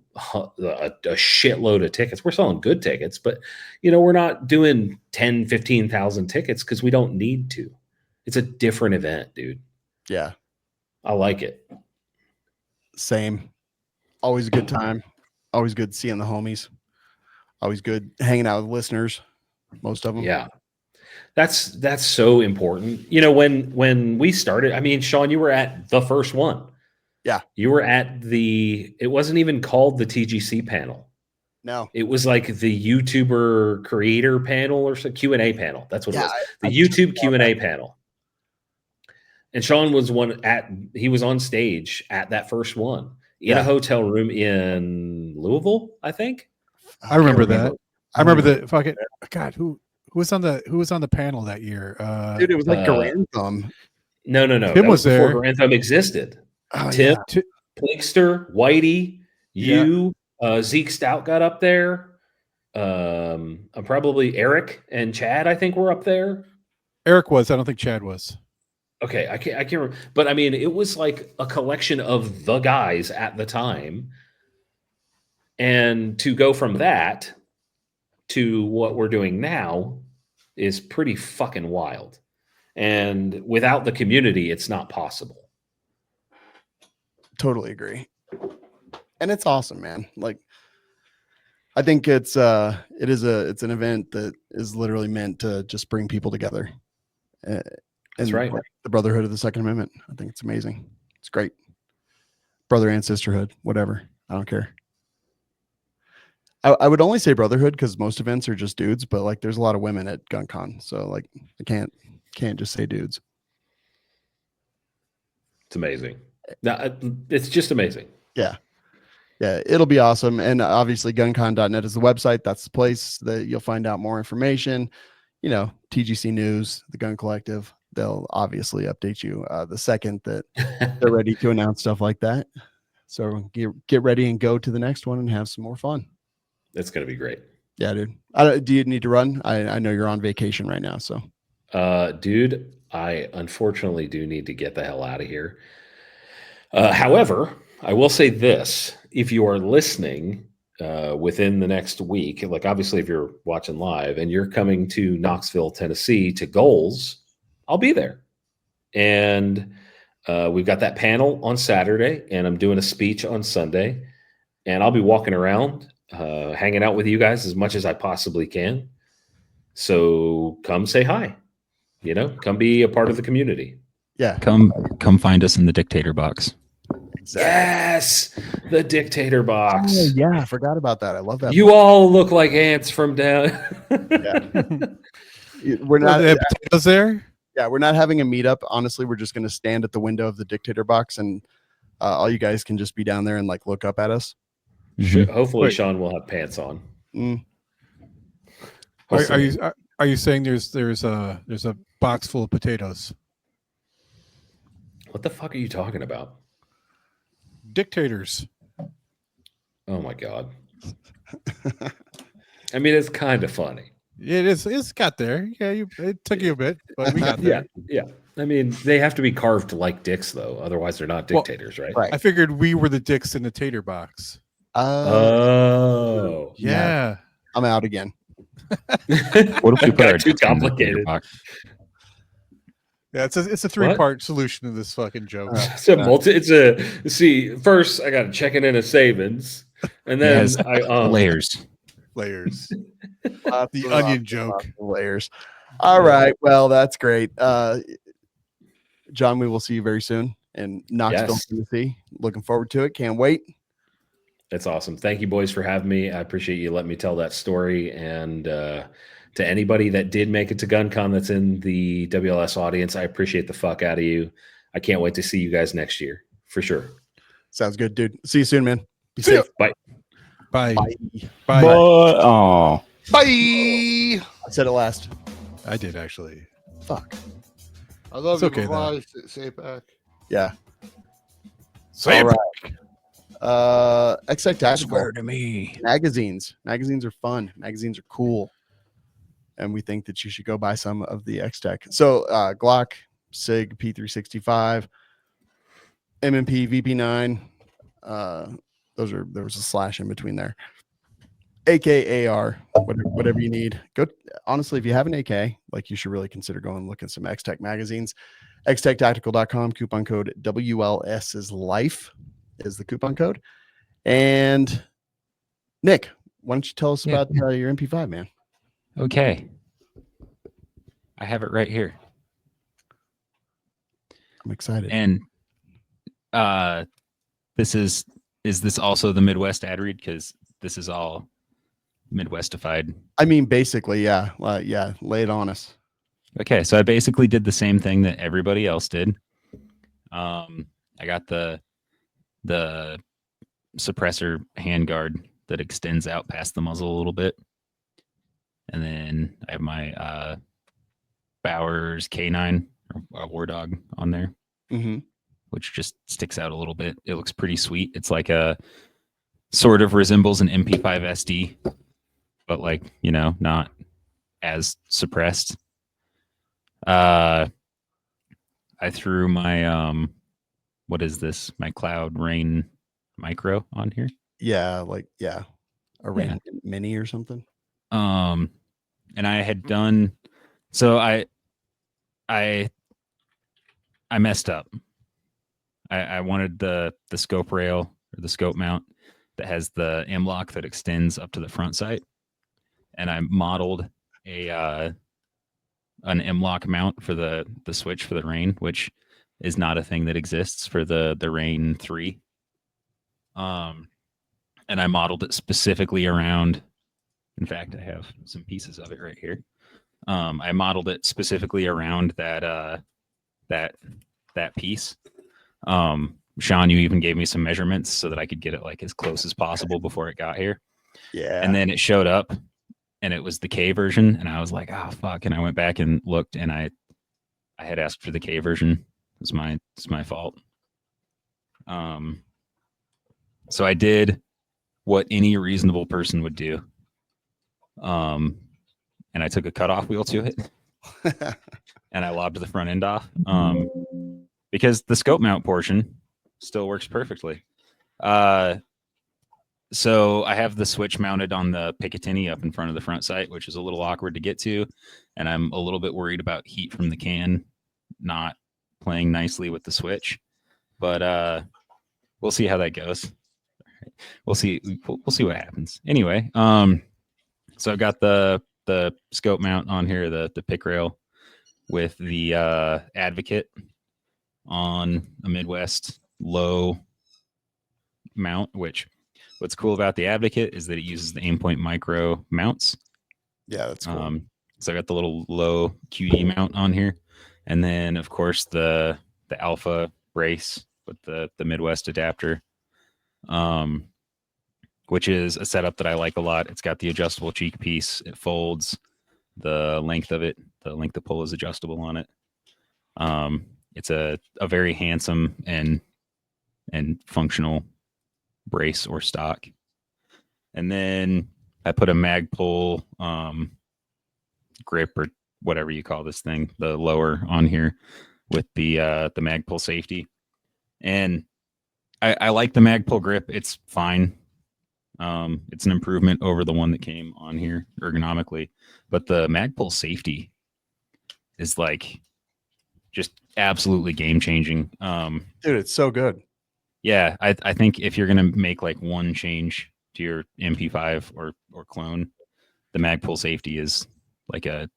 shitload of tickets. We're selling good tickets, but we're not doing 10, 15,000 tickets because we don't need to. It's a different event, dude. Yeah, I like it. same. Always a good time. Always good seeing the homies. Always good hanging out with listeners. Most of them. Yeah. That's so important. When we started, I mean, Sean, you were at the first one. Yeah. You were at it wasn't even called the TGC panel. No. It was like the YouTuber creator panel or Q&A panel. That's what it Yeah, was. I The YouTube Q&A panel. And Sean was he was on stage at that first one in Yeah. a hotel room in Louisville, I think. I remember can't that. I remember the fucking God. Who was on the panel that year? Dude, it was like Garantham. No. Tim That was there. before Anthem existed. Oh, Tim, yeah. Plinkster, Whitey, Yeah. you, Zeke Stout got up there. Probably Eric and Chad, I think, were up there. Eric was. I don't think Chad was. Okay, I can't remember. But I mean, it was like a collection of the guys at the time. And to go from that to what we're doing now is pretty fucking wild. And without the community, it's not possible. Totally agree. And it's awesome, man. Like, I think it's an event that is literally meant to just bring people together. That's right. Like, the brotherhood of the Second Amendment. I think it's amazing. It's great. Brother and sisterhood, whatever. I don't care. I would only say brotherhood because most events are just dudes, but like there's a lot of women at GunCon, so like I can't just say dudes. It's amazing. It's just amazing. Yeah, it'll be awesome. And obviously guncon.net is the website. That's the place that you'll find out more information. TGC News, the Gun Collective, they'll obviously update you the second that they're ready to announce stuff like that. So get ready and go to the next one and have some more fun. It's going to be great. Yeah, dude. Do you need to run? I know you're on vacation right now, so. Dude, I unfortunately do need to get the hell out of here. However, I will say this. If you are listening within the next week, like obviously if you're watching live and you're coming to Knoxville, Tennessee to Goals, I'll be there. And we've got that panel on Saturday and I'm doing a speech on Sunday. and I'll be walking around, hanging out with you guys as much as I possibly can. So come say hi. Come be a part of the community. Yeah, Come find us in the dictator box. exactly. Yes, the dictator box. Oh, yeah, I forgot about that. I love that. You all look like ants from down. We're not. They have potatoes there. Yeah, we're not having a meetup. Honestly, we're just going to stand at the window of the dictator box, and all you guys can just be down there and like look up at us. Mhm. Hopefully, Wait. Sean will have pants on. Mm. Are you saying there's a box full of potatoes? What the fuck are you talking about? Dictators. Oh my god. I mean, it's kind of funny. It is. It's got there. Yeah, it took you a bit, but we got Yeah, there. yeah. I mean, they have to be carved like dicks, though. Otherwise, they're not Well, dictators, right? Right. I figured we were the dicks in the tater box. Oh. Yeah. I'm out again. What if we put Got our too dicks in the dictator complicated. box? Yeah, it's a 3-part solution to this fucking joke. See, first I got to check it in a savings, and It then has I layers. Layers. Lots The of- onion lots joke. of layers. All right. Well, that's great. John, we will see you very soon in Knoxville, Yes. Tennessee. Looking forward to it. Can't wait. That's awesome. Thank you, boys, for having me. I appreciate you letting me tell that story. And to anybody that did make it to GunCon that's in the WLS audience, I appreciate the fuck out of you. I can't wait to see you guys next year for sure. Sounds good, dude. See you soon, man. Be See ya. safe. Bye. Bye. Bye. Bye. Oh, Bye. I said it last. I did actually. Fuck. I love It's you. okay, Bye. Say it back. Yeah. Say All it. right. X-Tech Tactical. Swear to me. Magazines. Magazines are fun. Magazines are cool. And we think that you should go buy some of the X-Tech. So Glock, SIG, P365, M&P, VP9. There was a slash in between there. AKAR, whatever you need. Go. Honestly, if you have an AK, like you should really consider going and looking at some X-Tech magazines. xtechtactical.com, coupon code WLS is life is the coupon code. And Nick, why don't you tell us Yeah. about your MP5, man? okay. I have it right here. I'm excited. And this is this also the Midwest ad read? Because this is all Midwestified. I mean, basically, yeah. Yeah, lay it on us. Okay, so I basically did the same thing that everybody else did. I got the suppressor handguard that extends out past the muzzle a little bit. And then I have my Bowers K9 or War Dog on there, Mm-hmm. which just sticks out a little bit. It looks pretty sweet. It's like a sort of resembles an MP5 SD, but like, not as suppressed. I threw my what is this? My Cloud Rain Micro on here. Yeah, a Rain Mini or something. And I had done so I messed up. I wanted the scope rail or the scope mount that has the M-lock that extends up to the front sight, and I modeled an M-lock mount for the switch for the Rain, which is not a thing that exists for the Rain 3. And I modeled it specifically around. In fact, I have some pieces of it right here. I modeled it specifically around that piece. Sean, you even gave me some measurements so that I could get it like as close as possible before it got here. Yeah. And then it showed up and it was the K version. And I was like, oh, fuck. And I went back and looked and I had asked for the K version. It's my fault. So I did what any reasonable person would do. And I took a cutoff wheel to it and I lobbed the front end off. Because the scope mount portion still works perfectly. So I have the switch mounted on the Picatinny up in front of the front sight, which is a little awkward to get to. And I'm a little bit worried about heat from the can not playing nicely with the switch. But we'll see how that goes. we'll see. We'll see what happens. Anyway, so I've got the scope mount on here, the pick rail with the Advocate on a Midwest low mount. Which what's cool about the Advocate is that it uses the Aimpoint Micro mounts. Yeah, that's cool. So I got the little low QD mount on here, and then of course the Alpha brace with the Midwest adapter, which is a setup that I like a lot. It's got the adjustable cheek piece. It folds. The length of pull is adjustable on it. It's a very handsome and functional brace or stock. And then I put a Magpul grip or whatever you call this thing, the lower on here with the Magpul safety. And I like the Magpul grip. It's fine. It's an improvement over the one that came on here ergonomically, but the Magpul safety is like just absolutely game changing. Dude, it's so good. Yeah, I think if you're gonna make like one change to your MP5 or clone, the Magpul safety is like an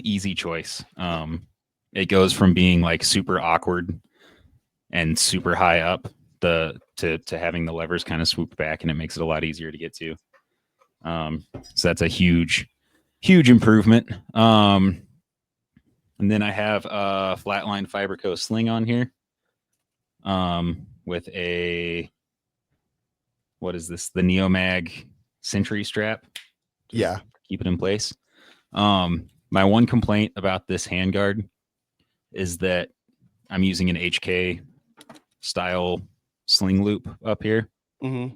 easy choice. It goes from being like super awkward and super high up to having the levers kind of swoop back, and it makes it a lot easier to get to. So that's a huge improvement. And then I have a Flatline Fiberco sling on here, with what is this? The Neomag Century strap. Yeah. Keep it in place. My one complaint about this handguard is that I'm using an HK style sling loop up here. Mm-hmm.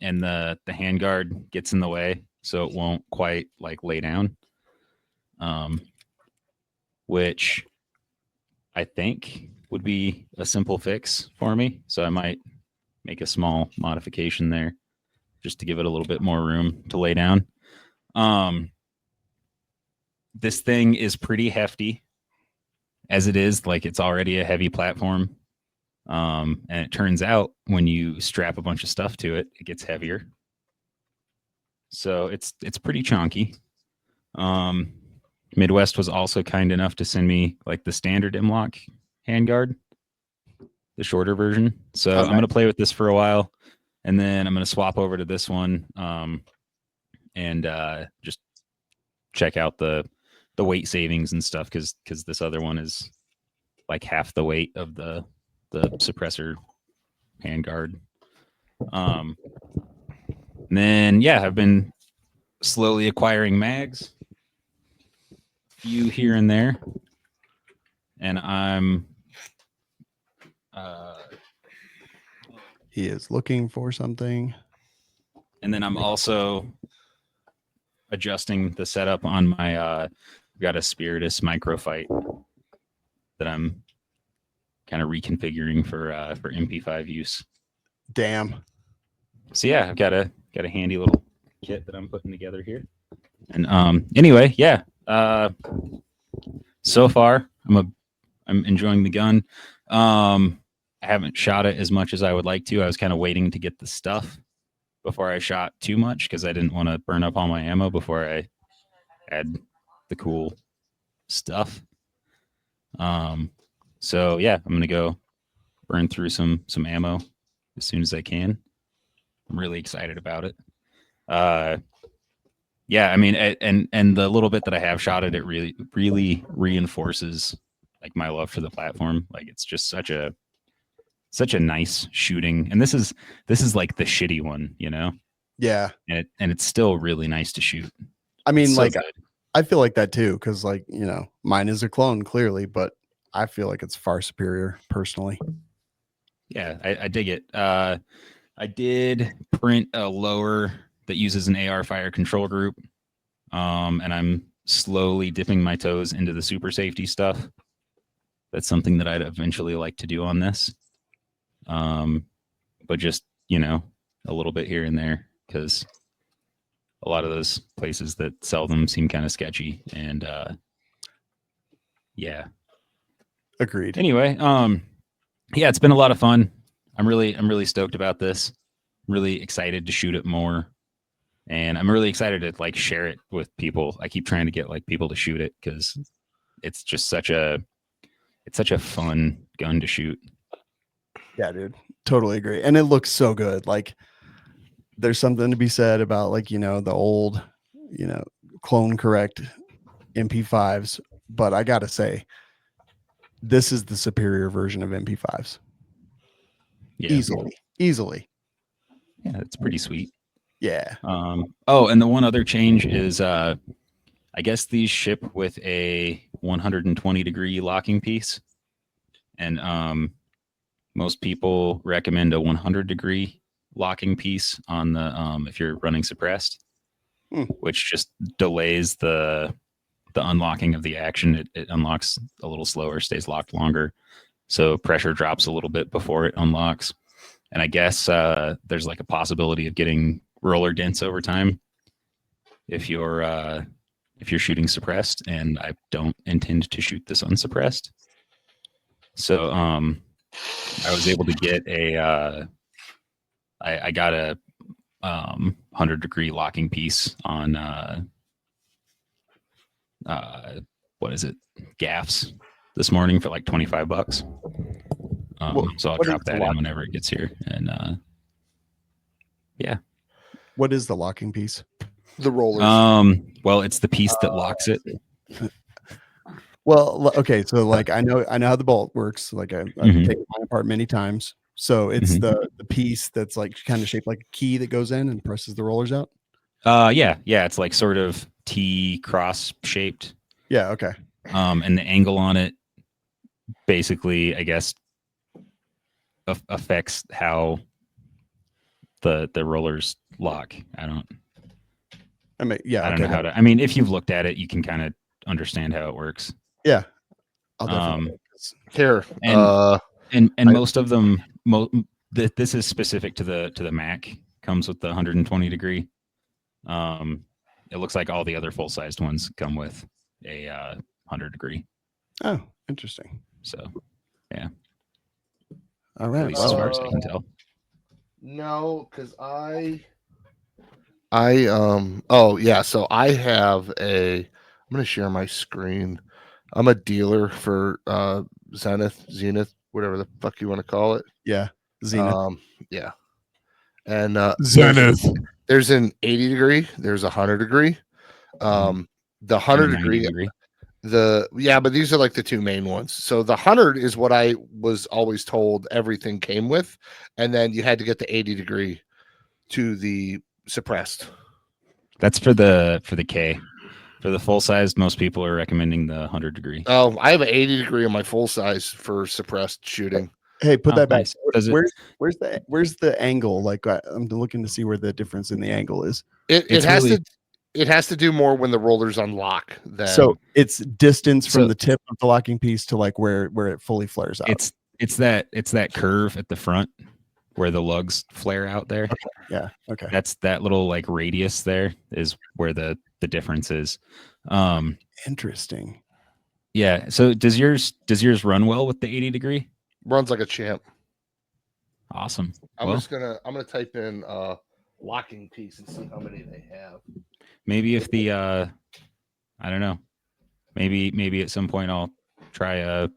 And the handguard gets in the way, so it won't quite like lay down. Which I think would be a simple fix for me. So I might make a small modification there just to give it a little bit more room to lay down. This thing is pretty hefty as it is. Like, it's already a heavy platform. And it turns out when you strap a bunch of stuff to it, it gets heavier. So it's pretty chunky. Midwest was also kind enough to send me like the standard M-LOK handguard, the shorter version. So Okay. I'm going to play with this for a while, and then I'm going to swap over to this one, and just check out the weight savings and stuff, because this other one is like half the weight of the suppressor handguard. And then I've been slowly acquiring mags, few here and there, and I'm He is looking for something. and then I'm also adjusting the setup on my I've got a Spiritus Microfight that I'm kind of reconfiguring for MP5 use. Damn. So I've got a handy little kit that I'm putting together here. And anyway, so far I'm enjoying the gun. I haven't shot it as much as I would like to. I was kind of waiting to get the stuff before I shot too much, because I didn't want to burn up all my ammo before I had the cool stuff. So I'm gonna go burn through some ammo as soon as I can. I'm really excited about it. I mean, and the little bit that I have shot it really reinforces like my love for the platform. Like, it's just such a nice shooting, and this is like the shitty one, you know. Yeah. And it's still really nice to shoot. I mean, So like, good. I feel like that too, because, like, you know, mine is a clone clearly, but I feel like it's far superior personally. Yeah, I dig it. I did print a lower that uses an AR fire control group, and I'm slowly dipping my toes into the super safety stuff. That's something that I'd eventually like to do on this, but just, you know, a little bit here and there, because a lot of those places that sell them seem kind of sketchy. And Agreed. anyway, it's been a lot of fun. I'm really stoked about this. I'm really excited to shoot it more. And I'm really excited to like share it with people. I keep trying to get like people to shoot it because it's just such a fun gun to shoot. Yeah, dude. Totally agree. And it looks so good. Like there's something to be said about like, you know, the old, you know, clone correct MP5s, but I got to say this is the superior version of MP5s. Yeah. Easily. Yeah, it's pretty sweet. Yeah. Oh, and the one other change is I guess these ship with a 120-degree locking piece. And most people recommend a 100-degree locking piece on the if you're running suppressed, which just delays the unlocking of the action. It unlocks a little slower, stays locked longer, so pressure drops a little bit before it unlocks. And I guess there's like a possibility of getting roller dents over time if you're shooting suppressed, and I don't intend to shoot this unsuppressed. So I was able to get I got a 100-degree locking piece on what is it, Gaffs this morning for like $25. So I'll drop that in whenever it gets here. And yeah. What is the locking piece? The rollers. Well, it's the piece that locks it. Well, okay, so like I know how the bolt works. Like I've taken mine apart many times. So it's the piece that's like kind of shaped like a key that goes in and presses the rollers out. Yeah, it's like sort of T cross shaped. Yeah, okay. And the angle on it basically, I guess, affects how the rollers lock. I don't know how to. I mean, if you've looked at it, you can kind of understand how it works. Yeah, I'll definitely here. And most of them, this is specific to the Mac. Comes with the 120-degree. It looks like all the other full-sized ones come with a 100-degree. Oh, interesting. So, yeah. All right. At least as far as I can tell. No, because oh yeah, so I have I'm gonna share my screen. I'm a dealer for Zenith, whatever the fuck you want to call it. Yeah. Zenith. Yeah. And Zenith. there's an 80-degree, there's a 100-degree. The 100-degree, but these are like the two main ones. So the 100 is what I was always told everything came with, and then you had to get the 80-degree to the suppressed. That's for the K. For the full size, most people are recommending the 100-degree. Oh, I have an 80-degree on my full size for suppressed shooting. Hey, put that back. Nice. Where's the angle? Like I'm looking to see where the difference in the angle is. It has to do more when the rollers unlock. So it's distance from the tip of the locking piece to like where it fully flares out. It's that curve at the front where the lugs flare out there. Yeah. Okay. That's that little like radius there is where the difference is. Interesting. Yeah. So does yours run well with the 80-degree? Runs like a champ. Awesome. I'm gonna type in locking piece and see how many they have. Maybe if the I don't know. Maybe at some point I'll try a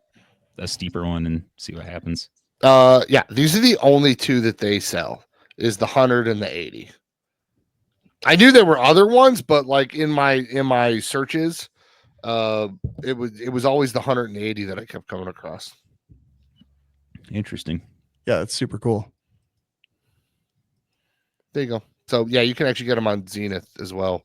steeper one and see what happens. Yeah, these are the only two that they sell, is the 100 and the 80. I knew there were other ones, but like in my searches, it was always the 180 that I kept coming across. Interesting. Yeah, that's super cool. There you go. So yeah, you can actually get them on Zenith as well.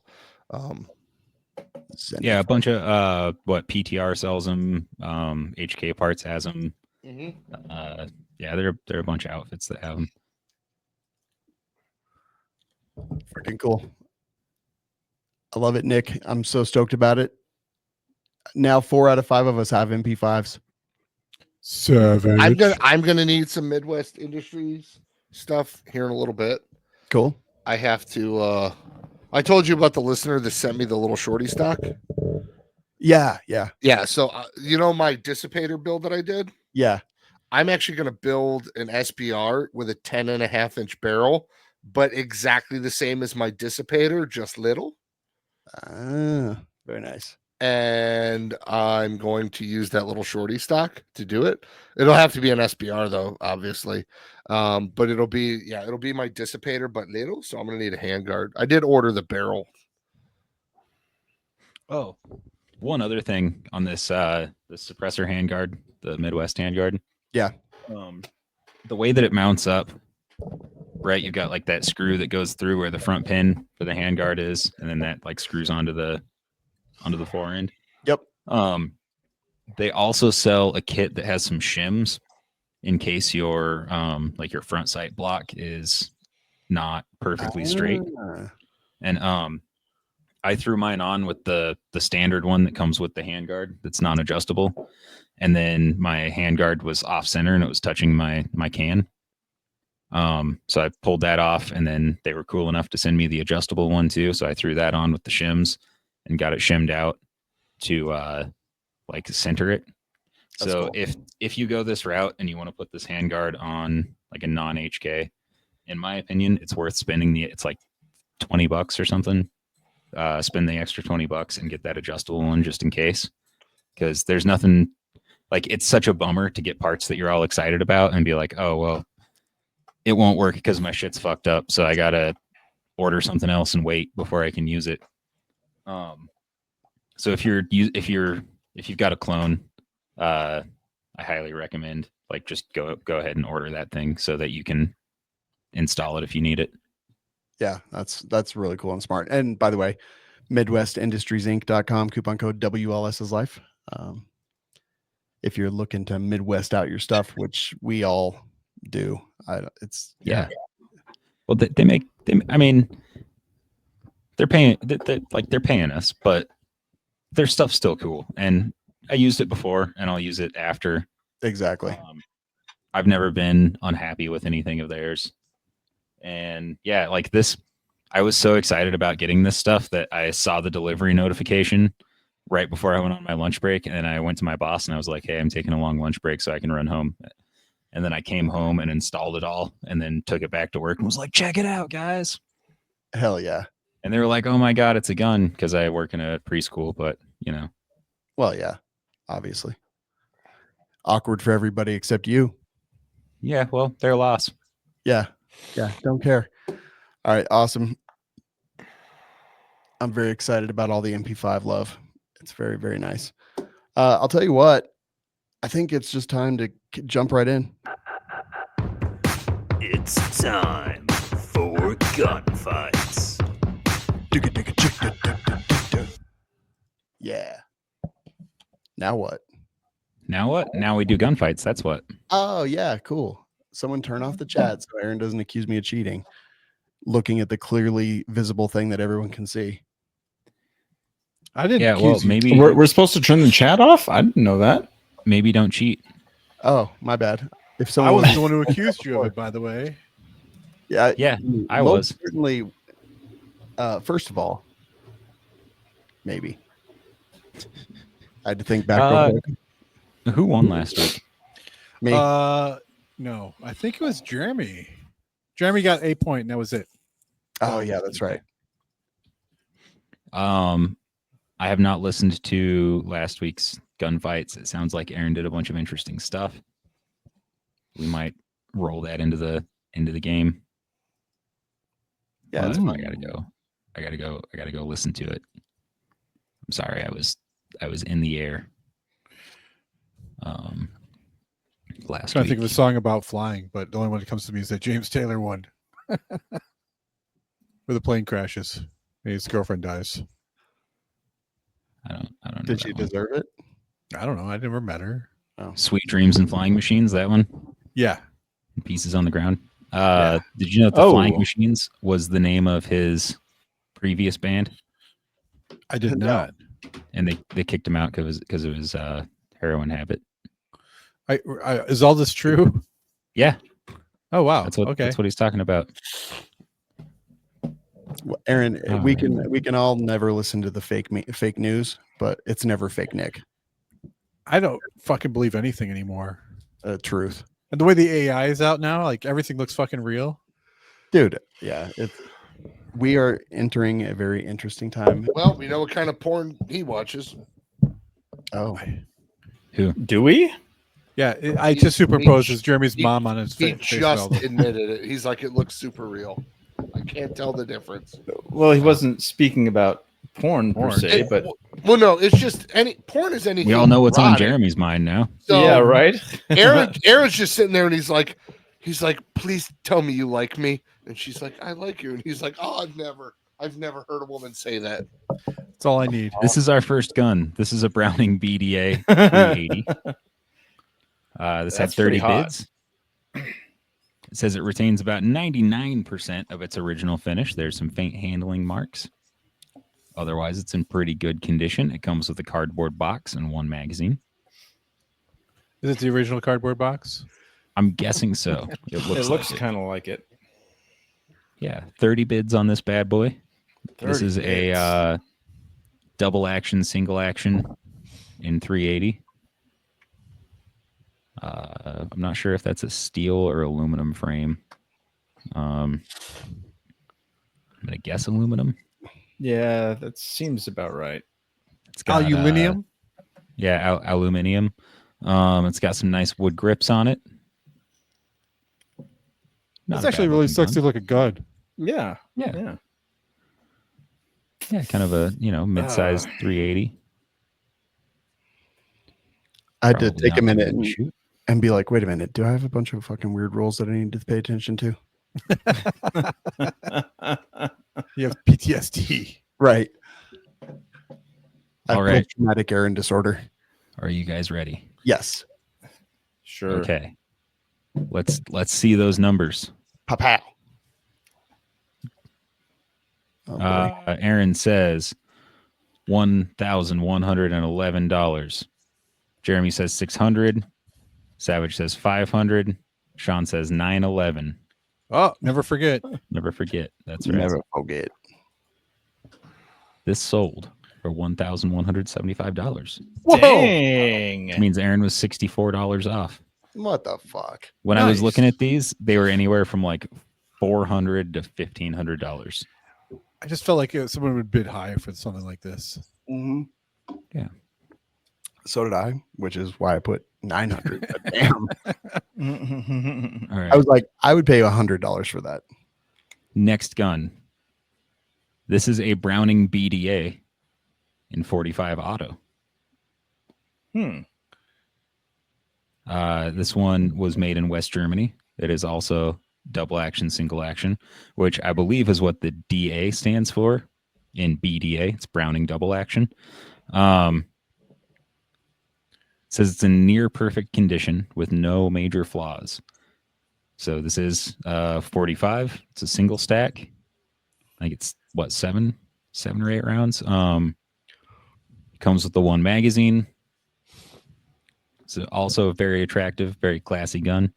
Yeah, a bunch of PTR sells them. HK Parts has them. Yeah, there are a bunch of outfits that have them. Freaking cool. I love it, Nick. I'm so stoked about it. Now 4 out of 5 of us have MP5s. Savage. I'm gonna need some Midwest Industries stuff here in a little bit. Cool. I have to. I told you about the listener that sent me the little shorty stock. Yeah. So you know my dissipator build that I did. Yeah. I'm actually going to build an SBR with a 10.5-inch barrel, but exactly the same as my dissipator, just little. Very nice. And I'm going to use that little shorty stock to do it. It'll have to be an SBR though, obviously. But it'll be my dissipator, but little. So I'm gonna need a handguard. I did order the barrel. Oh, one other thing on this the suppressor handguard, the Midwest handguard. Yeah. The way that it mounts up, right? You've got like that screw that goes through where the front pin for the handguard is, and then that like screws onto the fore end. Yep. They also sell a kit that has some shims in case your like your front sight block is not perfectly straight. And I threw mine on with the standard one that comes with the handguard that's non-adjustable, and then my handguard was off center and it was touching my can. So I pulled that off, and then they were cool enough to send me the adjustable one too. So I threw that on with the shims and got it shimmed out to like center it. That's So cool. if you go this route and you want to put this handguard on like a non-HK, in my opinion, it's worth spending it's like $20 or something. Spend the extra $20 and get that adjustable one just in case, because there's nothing like, it's such a bummer to get parts that you're all excited about and be like, oh well, it won't work because my shit's fucked up, so I gotta order something else and wait before I can use it. So if you've got a clone, I highly recommend like just go ahead and order that thing so that you can install it if you need it. Yeah, that's really cool and smart. And by the way, MidwestIndustriesInc.com, coupon code WLS is life. If you're looking to Midwest out your stuff, which we all do, Yeah. Well, I mean, they're paying us, but their stuff's still cool. And I used it before and I'll use it after. Exactly. I've never been unhappy with anything of theirs. And yeah, like this, I was so excited about getting this stuff that I saw the delivery notification right before I went on my lunch break. And then I went to my boss and I was like, hey, I'm taking a long lunch break so I can run home. And then I came home and installed it all and then took it back to work and was like, check it out, guys. Hell yeah. And they were like, oh my God, it's a gun, because I work in a preschool, but you know. Well, yeah, obviously. Awkward for everybody except you. Yeah, well, their loss. Yeah. Yeah. Don't care. All right. Awesome. I'm very excited about all the MP5 love. It's very, very nice. I'll tell you what, I think it's just time to jump right in. It's time for gunfights. Yeah. Now what? Now what? Now we do gunfights. That's what. Oh, yeah. Cool. Someone turn off the chat so Aaron doesn't accuse me of cheating. Looking at the clearly visible thing that everyone can see. I didn't. Yeah, well, accuse you. maybe We're supposed to turn the chat off? I didn't know that. maybe don't cheat. Oh, my bad. If I someone was the one who accused you of it, by the way. yeah, Yeah, I most was. certainly. First of all, maybe I had to think back. real quick. Who won last week? Me. No, I think it was Jeremy. Jeremy got 8 point, and that was it. Oh yeah, that's right. I have not listened to last week's gunfights. It sounds like Aaron did a bunch of interesting stuff. We might roll that into the game. Yeah, But it's I gotta go listen to it. I'm sorry, I was in the air. Last trying week. to think of a song about flying, but the only one that comes to me is that James Taylor one, where the plane crashes and his girlfriend dies. I don't know. Did that she one. deserve it? I don't know. I never met her. Sweet Dreams and Flying Machines, that one? Yeah, Pieces on the Ground. Did you know that the Flying Oh. Machines was the name of his previous band? I did No. not. And they kicked him out because of his heroin habit. Is all this true? Yeah, Oh wow. that's what okay. that's what he's talking about. Well, Aaron, Oh, we man. can all never listen to the fake news, but it's never fake Nick. I don't fucking believe anything anymore. truth, And the way the AI is out now, like everything looks fucking real. dude. Yeah, we are entering a very interesting time. Well, we know what kind of porn he watches. Oh, Do we? Yeah, I just superimposed Jeremy's he- mom on his He face. just valve. admitted it. He's like, it looks super real. I can't tell the difference. Well, he wasn't speaking about porn per Porn. se, but Well, no, it's just porn is anything. We all know what's on erotic. Jeremy's mind now. So yeah, right. Aaron's just sitting there and he's like, please tell me you like me. And she's like, I like you. And he's like, oh, I've never heard a woman say that. That's all I need. This is our first gun. This is a Browning BDA 380. This had That's pretty 30 hot. bids. It says it retains about 99% of its original finish. There's some faint handling marks. Otherwise, it's in pretty good condition. It comes with a cardboard box and one magazine. Is it the original cardboard box? I'm guessing so. It looks, It looks like it. kind of like it. Yeah, 30 bids on this bad boy. This 30 is bids. a double action, single action in 380. I'm not sure if that's a steel or aluminum frame. I'm gonna guess aluminum. Yeah, that seems about right. It's got Aluminium? aluminium. It's got some nice wood grips on it. Not That's a actually bad really looking sexy gun. looking gun. Yeah, Yeah, yeah. yeah, kind of a mid-sized 380. I had to Probably take a not minute gonna and, shoot. and be like, wait a minute, do I have a bunch of fucking weird rules that I need to pay attention to? You have PTSD. Right. All right. Traumatic Aaron disorder. Are you guys ready? Yes. Sure. Okay. Let's see those numbers. Pow. Oh, boy. Aaron says $1,111. Jeremy says 600. Savage says 500. Sean says 911. Oh, never forget. Never forget. That's right. Never forget. This sold for $1,175. Whoa! Dang. Which means Aaron was $64 off. What the fuck? When I was Nice. looking at these, they were anywhere from like $400 to $1,500. I just felt like someone would bid high for something like this. Mm-hmm. Yeah. So did I, which is why I put 900. But damn. All right. I was like, I would pay $100 for that. Next gun. This is a Browning BDA in 45 auto. This one was made in West Germany. It is also double action, single action, which I believe is what the DA stands for in BDA. It's Browning double action. It says it's in near perfect condition with no major flaws. So this is 45. It's a single stack. I think it's what, seven or 8 rounds. Comes with the one magazine. It's also a very attractive, very classy gun.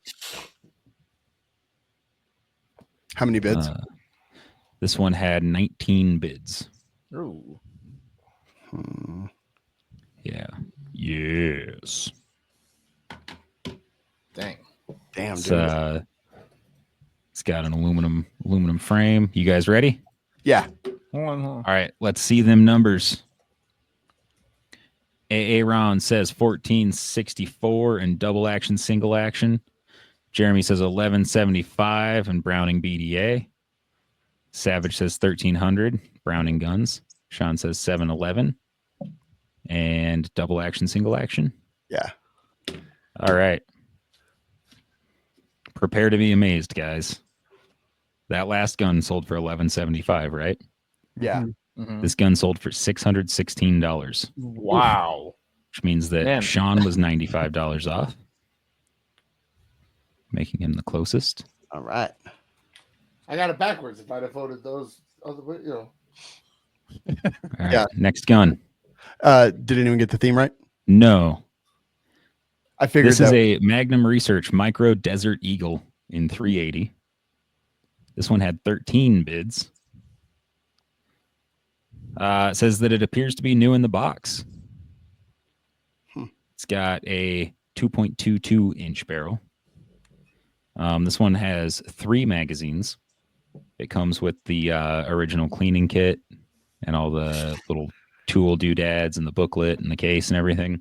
How many bids? This one had 19 bids. Ooh. Yeah. Yes. Dang. Damn, It's, dude. it's got an aluminum frame. You guys ready? Yeah. Hold on. All right, let's see them numbers. AA Round says 1464 and double action, single action. Jeremy says 1175 and Browning BDA. Savage says 1300 Browning guns. Sean says 711 and double action, single action. Yeah. All right. Prepare to be amazed, guys. That last gun sold for 1175, right? Yeah. Mhm. This gun sold for $616, Wow. which means that Man. Sean was $95 off, making him the closest. All right. I got it backwards. If I'd have voted those other way, All right, Yeah. next gun. Did anyone get the theme right? No, I figured this is that. a Magnum Research Micro Desert Eagle in 380. This one had 13 bids. It says that it appears to be new in the box. It's got a 2.22 inch barrel. This one has 3 magazines. It comes with the original cleaning kit and all the little tool doodads and the booklet and the case and everything.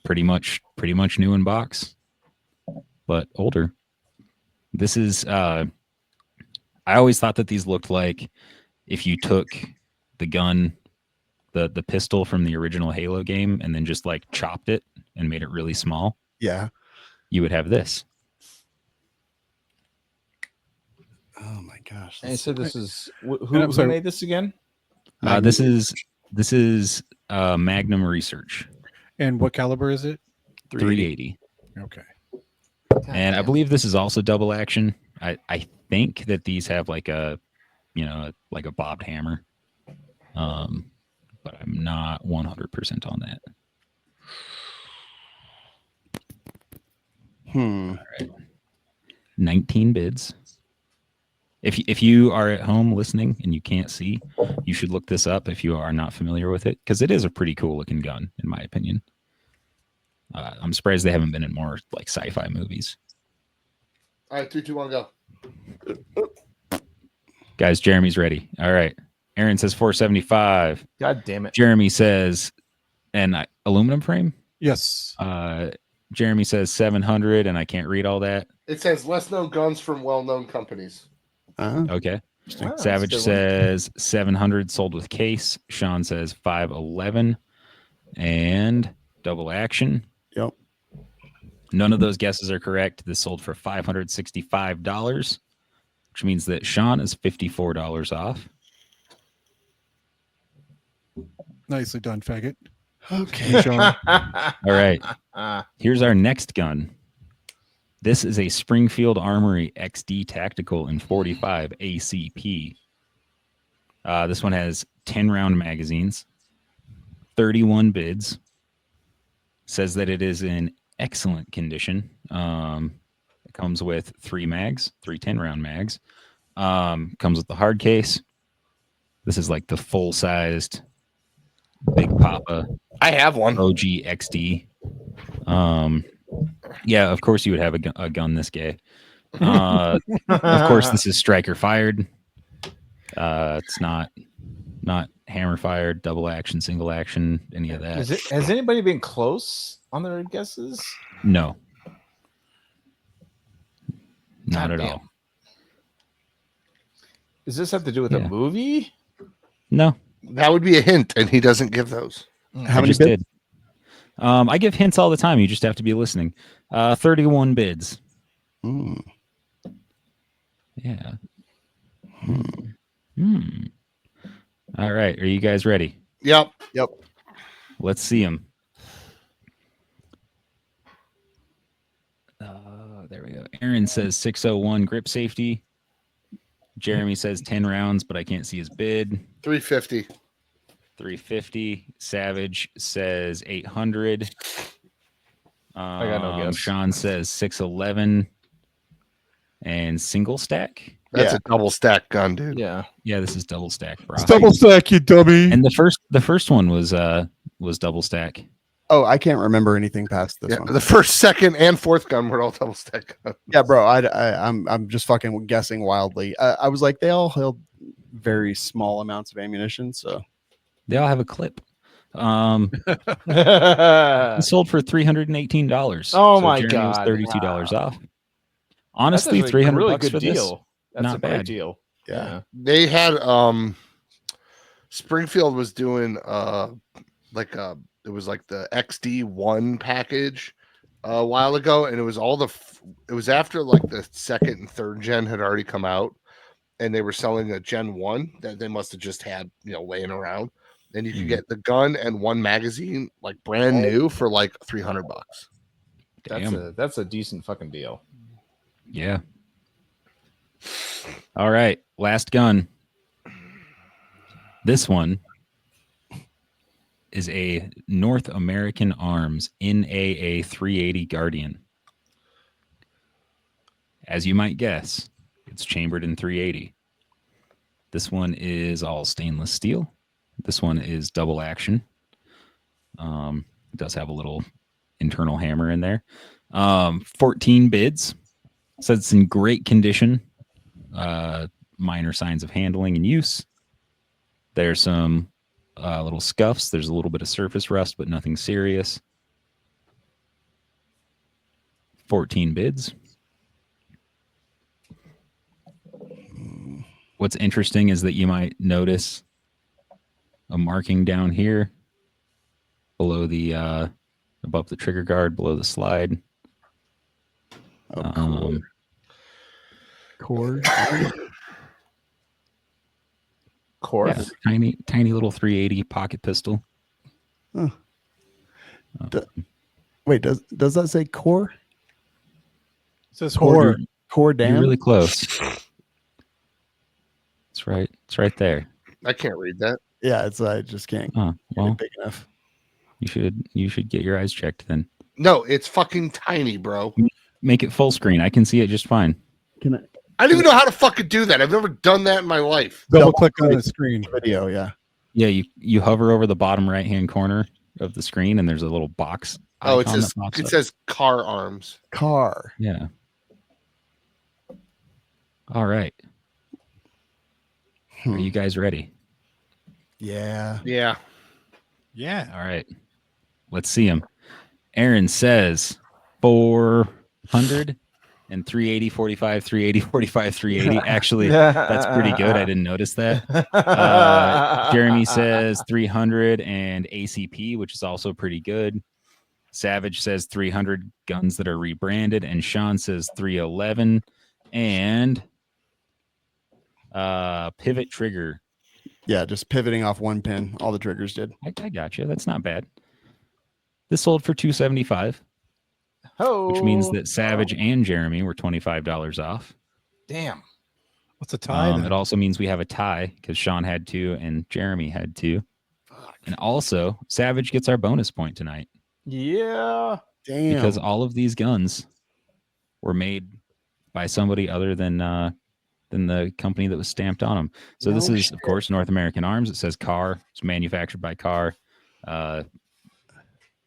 Pretty much new in box, but older. This is I always thought that these looked like if you took the gun, the pistol from the original Halo game and then just like chopped it and made it really small, Yeah. you would have this. Oh my gosh. And you said this is who I'm sorry. made this again? This is Magnum Research And what caliber is it? 380. Okay. And I believe this is also double action. I think that these have like a, like a bobbed hammer. But I'm not 100% on that. 19 bids. If you are at home listening and you can't see, you should look this up if you are not familiar with it, because it is a pretty cool looking gun, in my opinion. I'm surprised they haven't been in more like sci-fi movies. All right, 3, 2, 1, go. Guys, Jeremy's ready. All right. Aaron says 475. God damn it. Jeremy says, and aluminum frame? Yes. Jeremy says 700, and I can't read all that. It says less known guns from well-known companies. Okay. Wow, that's a Savage good one. says 700 sold with case. Sean says 511 and double action. Yep. None of those guesses are correct. This sold for $565, which means that Sean is $54 off. Nicely done, faggot. Okay. Sean. All right. Here's our next gun. This is a Springfield Armory XD Tactical in 45 ACP. This one has 10 round magazines, 31 bids. Says that it is in excellent condition. It comes with 3 mags, 3 10-round mags. Comes with the hard case. This is like the full-sized Big Papa I have one. OG XD. Yeah, of course you would have a gun this gay. Of course, this is striker fired. It's not hammer fired, double action, single action, any of that. Has anybody been close on their guesses? No, not at Goddamn. all. Does this have to do with Yeah. a movie? No, That would be a hint, and he doesn't give those. How I many just bids? did. I give hints all the time. You just have to be listening. 31 bids. Mm. Yeah. All right. Are you guys ready? Yep. Let's see them. There we go. Aaron says 601 grip safety. Jeremy says 10 rounds, but I can't see his bid. 350. 350. Savage says 800. I got no guess. Sean says 611. And single stack. That's Yeah. a double stack gun, dude. Yeah. Yeah, this is double stack, bro. It's double stack, you dummy. And the first one was double stack. Oh, I can't remember anything past this Yeah, one. the first, second, and fourth gun were all double stack guns. Yeah, bro. I'm just fucking guessing wildly. I was like, they all held very small amounts of ammunition. So They all have a clip. It That's sold for $318. Oh my Jeremy was God. $32 off. Honestly, actually a $300 really bucks good for this. deal. That's Not a great bad. deal. yeah. They had Springfield was doing it was like the XD1 package a while ago, and it was it was after like the second and third gen had already come out, and they were selling a Gen 1 that they must have just had laying around, and you could get the gun and 1 magazine like brand new for like $300. Damn. That's a decent fucking deal. Yeah. All right. Last gun. This one is a North American Arms NAA 380 Guardian. As you might guess, it's chambered in 380. This one is all stainless steel. This one is double action. It does have a little internal hammer in there. 14 bids. Says it's in great condition. Minor signs of handling and use. There's some little scuffs. There's a little bit of surface rust, but nothing serious. 14 bids. What's interesting is that you might notice a marking down here below the above the trigger guard, below the slide. Core. Core. Yeah, tiny little 380 pocket pistol. Wait, does that say core? It says Core. core. Core You're dam? really close. It's right. It's right there. I can't read that. Yeah, it's I just can't Oh, get well, it big enough. you should get your eyes checked then. No, it's fucking tiny, bro. Make it full screen. I can see it just fine. Can I I don't even know how to fucking do that. I've never done that in my life. Double click on the screen. video? Yeah. Yeah, you hover over the bottom right hand corner of the screen, and there's a little box. Oh, it icon says that pops it up. says car arms. Car. Yeah. All right. Are you guys ready? Yeah. Yeah. Yeah. All right. Let's see them. Aaron says 400 and 380, 45, 380, 45, 380. Actually, that's pretty good. I didn't notice that. Jeremy says 300 and ACP, which is also pretty good. Savage says 300 guns that are rebranded, and Sean says 311 and pivot trigger. Yeah, just pivoting off one pin. All the triggers did. I got you. That's not bad. This sold for 275, Oh, which means that Savage and Jeremy were $25 off. damn. What's a tie? then? It also means we have a tie because Sean had 2 and Jeremy had 2. And also, Savage gets our bonus point tonight Yeah. Damn. because all of these guns were made by somebody other than the company that was stamped on them. So this No is, shit. of course, North American Arms. It says Car. It's manufactured by Car,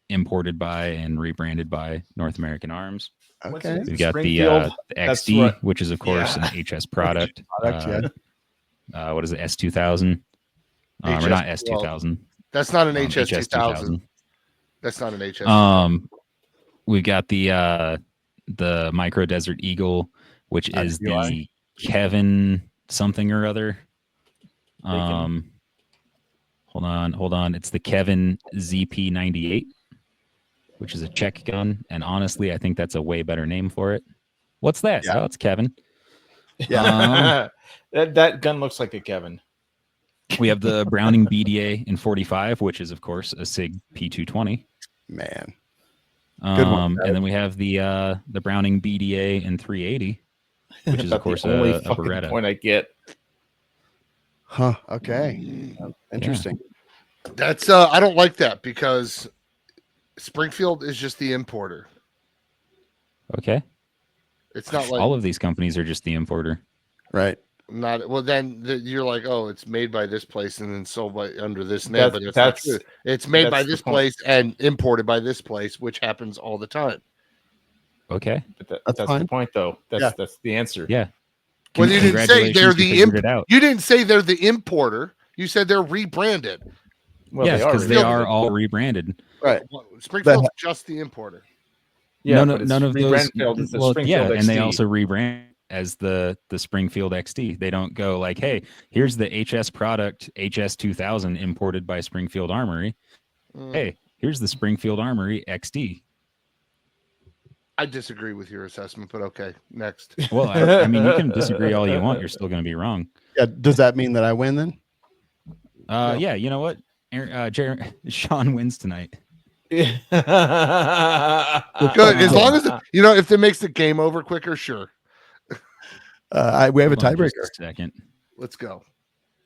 imported by and rebranded by North American Arms. Okay. We've got the Springfield. That's XD, right. which is of course Yeah. an HS product. Product, What is it? S2000. Or not S2000. That's not an um, HS 2000. That's not an HS. We've got the Micro Desert Eagle, which is the Kevin something or other. Hold on. It's the Kevin ZP98, which is a Czech gun, and honestly, I think that's a way better name for it. What's that? Yeah. Oh, it's Kevin. Yeah. that gun looks like a Kevin. We have the Browning BDA in 45, which is of course a SIG P220. Man. Good one, And then we have the Browning BDA in 380, which is of About course the only a fucking Beretta. point I get. Huh. Okay. Interesting. That's I don't like that because Springfield is just the importer. Okay. It's not like All of these companies are just the importer. Right. not well. Then you're like, oh, it's made by this place and then sold by under this name. But it's not That's true. It's made by that's the this point. place and imported by this place, which happens all the time. Okay. but That's that's fine. the point, though. Yeah. That's the answer. Yeah. Well, you didn't say they're Congratulations, you the figured it out. You didn't say they're the importer. You said they're rebranded. Well, Yes, because they rebranded. are all rebranded. Right. Springfield's just the importer. Yeah, none but it's of those. Springfield is the Well, Springfield yeah, and they XD. also rebrand as the Springfield XD. They don't go like, hey, here's the HS product HS 2000 imported by Springfield Armory. Mm, Hey, here's the Springfield Armory XD. I disagree with your assessment, but okay. Next. Well, I mean, you can disagree all you want. You're still going to be wrong. Yeah. Does that mean that I win then? Yeah, you know what? Sean wins tonight. Good. As long as if it makes the game over quicker, sure. We have a Hold on just tiebreaker. a second. Let's go,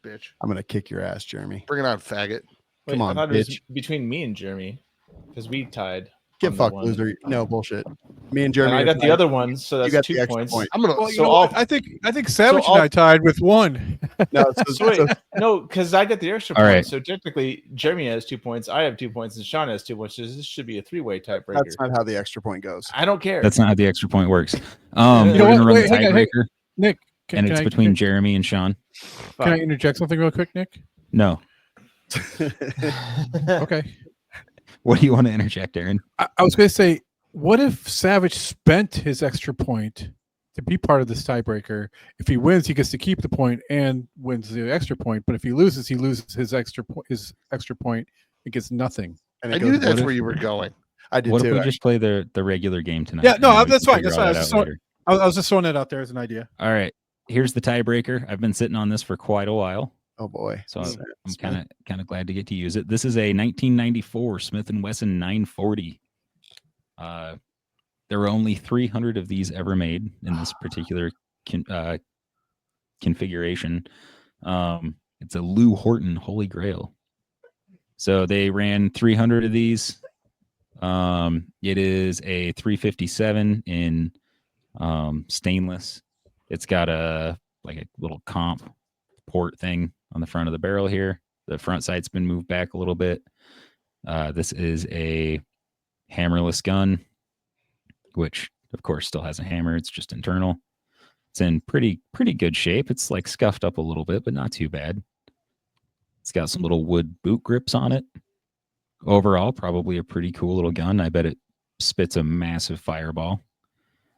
bitch. I'm gonna kick your ass, Jeremy. Bring it on, faggot. Come on, I thought it was bitch. between me and Jeremy because we tied. Get on that fucked, one. loser. No bullshit. Me and And Jeremy. I are got the tied. other one, so You that's got 2 the extra points. point. I'm gonna. Well, you So know I'll- what? I think Savage and I'll- I tied with 1. No, So wait, no, because I get the extra All point. right. So technically, Jeremy has 2 points, I have 2 points, and Sean has 2 points. So this should be a 3-way tiebreaker. that's not how the extra point goes. I don't care. That's not how the extra point works. You We're know gonna what? run Wait, the hang on, tiebreaker, Nick, and it's between Jeremy and Sean. Can I interject something real quick, Nick? No. Okay. What do you want to interject, Aaron? I was going to say, what if Savage spent his extra point to be part of this tiebreaker? If he wins, he gets to keep the point and wins the extra point. But if he loses his extra point and gets nothing. And I it knew goes- that's what where if- you were going. I did What too. if we just play the regular game tonight? Yeah, and no, then we that's can fine. That's figure all fine. that I was out just later? I was just throwing that out there as an idea. All right. Here's the tiebreaker. I've been sitting on this for quite a while, Oh boy. so Smith. I'm kind of glad to get to use it. This is a 1994 Smith & Wesson 940. There were only 300 of these ever made in this particular configuration. It's a Lou Horton Holy Grail. So they ran 300 of these. It is a 357 in stainless. It's got a little comp port thing on the front of the barrel here. The front sight's been moved back a little bit. This is a hammerless gun, which of course still has a hammer. It's just internal. It's in pretty good shape. It's like scuffed up a little bit, but not too bad. It's got some little wood boot grips on it. Overall, probably a pretty cool little gun. I bet it spits a massive fireball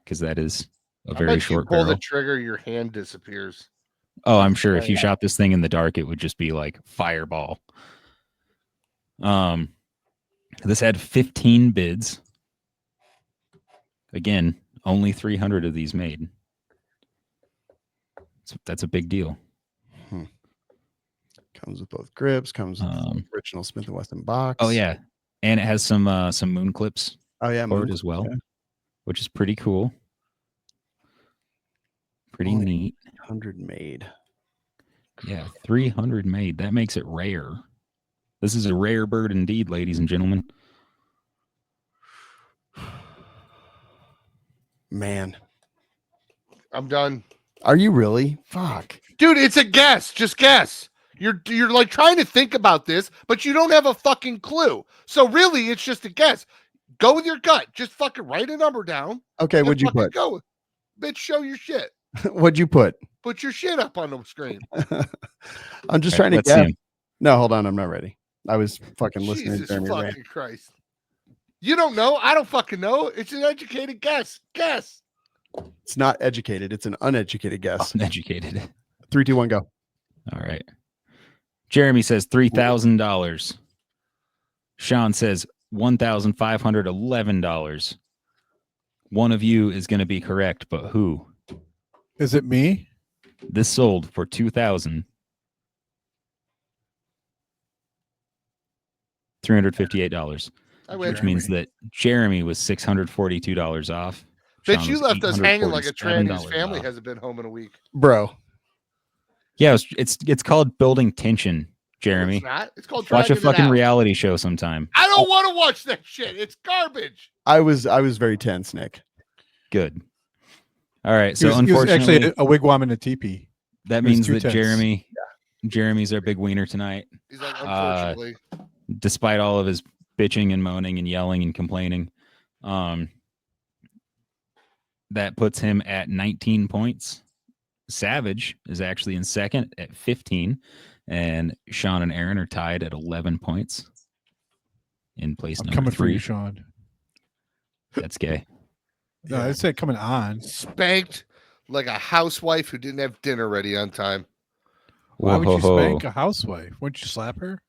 because that is a I very bet you short pull barrel. the trigger, your hand disappears. Oh, I'm sure if you yeah. shot this thing in the dark, it would just be like fireball. This had 15 bids. Again, only 300 of these made. So that's a big deal. Comes with both grips. Comes with the original Smith & Wesson box. Oh yeah, and it has some moon clips Oh yeah. for it moon- as well, okay. which is pretty cool. Pretty Only neat. 100 made. Yeah, 300 made. That makes it rare. This is a rare bird indeed, ladies and gentlemen. Man, I'm done. are you really? Fuck. Dude, it's a guess. Just guess. You're like trying to think about this, but you don't have a fucking clue. So really, it's just a guess. Go with your gut. Just fucking write a number down. Okay, and what'd you fucking put? Go. Bitch, show your shit. What'd you put? Put your shit up on the screen. I'm just All trying right, to let's see guess. 'em. No, hold on. I'm not ready. I was fucking listening to Jesus Jeremy fucking rant. Christ. You don't know. I don't fucking know. It's an educated guess. Guess. It's not educated. It's an uneducated guess. Uneducated. 3, 2, 1, go. All right. Jeremy says $3,000. Sean says $1,511. One of you is going to be correct, but who? Is it me? This sold for $2,358, I win. which means that Jeremy was $642 off. Bitch, Sean you was left us hanging like a train whose $847 family off. hasn't been home in a week. Bro. Yeah, it's called building tension, No, Jeremy. it's not. It's called Watch a Dragging It fucking Out. reality show sometime. I don't want to watch that shit. It's garbage. I was very tense, Nick. Good. All right. He So was unfortunately, actually a wigwam and a teepee. that was means too that tense. Jeremy's our big wiener tonight. He's like, unfortunately. Despite all of his bitching and moaning and yelling and complaining. That puts him at 19 points. Savage is actually in second at 15, and Sean and Aaron are tied at 11 points in place I'm number coming for 3. you, Sean. That's gay. No, I said coming on. Spanked like a housewife who didn't have dinner ready on time. Why would you Whoa. spank a housewife? Wouldn't you slap her?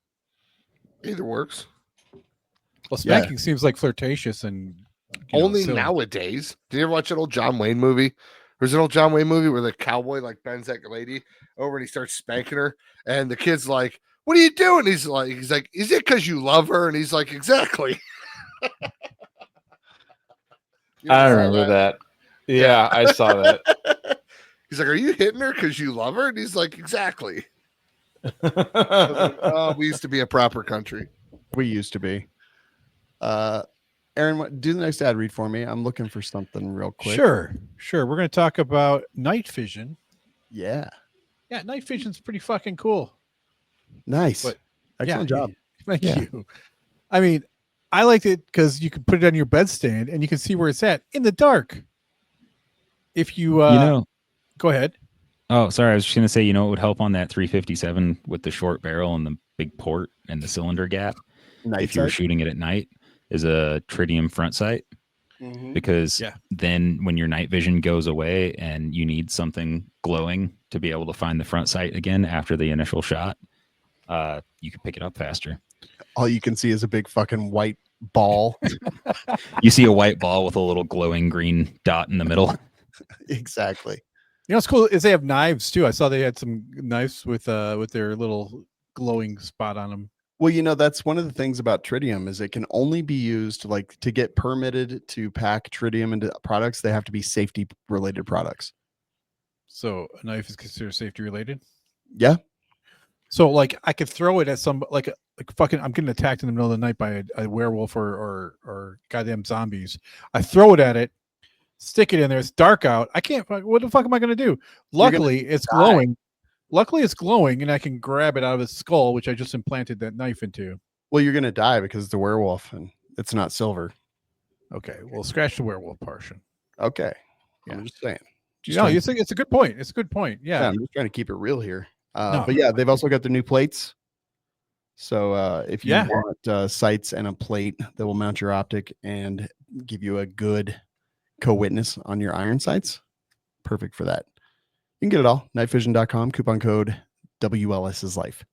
Either works. Well, Yeah. spanking seems like flirtatious and Only silly. nowadays. Did you ever watch that old John Wayne movie? There's an old John Wayne movie where the cowboy like bends that lady over and he starts spanking her, and the kid's like, "What are you doing?" He's like, "Is it because you love her?" And he's like, "Exactly." You I saw remember that. Yeah, I saw that. He's like, "Are you hitting her because you love her?" And he's like, "Exactly." I was like, oh, we used to be a proper country. We used to be. Aaron, do the next ad read for me. I'm looking for something real quick. Sure. We're going to talk about night vision. Yeah. Yeah, night vision's pretty fucking cool. Nice. But- Excellent yeah, job. Thank Yeah. you. I mean, I liked it because you could put it on your bedstand and you can see where it's at in the dark. If you, go ahead. Oh, sorry. I was just going to say, it would help on that 357 with the short barrel and the big port and the cylinder gap. Night If you were sight. shooting it at night, is a tritium front sight, Mhm. because Yeah. then when your night vision goes away and you need something glowing to be able to find the front sight again after the initial shot, you can pick it up faster. All you can see is a big fucking white ball. You see a white ball with a little glowing green dot in the middle. Exactly. You know what's cool is they have knives too. I saw they had some knives with their little glowing spot on them. Well, that's one of the things about tritium is it can only be used like to get permitted to pack tritium into products. They have to be safety related products. So a knife is considered safety related. Yeah. So like I could throw it at some like fucking I'm getting attacked in the middle of the night by a werewolf or goddamn zombies. I throw it at it, stick it in there. It's dark out. I can't. What the fuck am I gonna do? You're Luckily, it's glowing. Luckily, it's glowing, and I can grab it out of its skull, which I just implanted that knife into. Well, you're gonna die because it's a werewolf and it's not silver. Okay, well, scratch the werewolf portion. Okay. Yeah. I'm just saying. No, you think it's a good point. It's a good point. Yeah, Yeah. I'm just trying to keep it real here. No. But yeah, they've also got the new plates. So if you Yeah. want sights and a plate that will mount your optic and give you a good co-witness on your iron sights, perfect for that. You can get it all. Nightvision.com, coupon code WLS is life.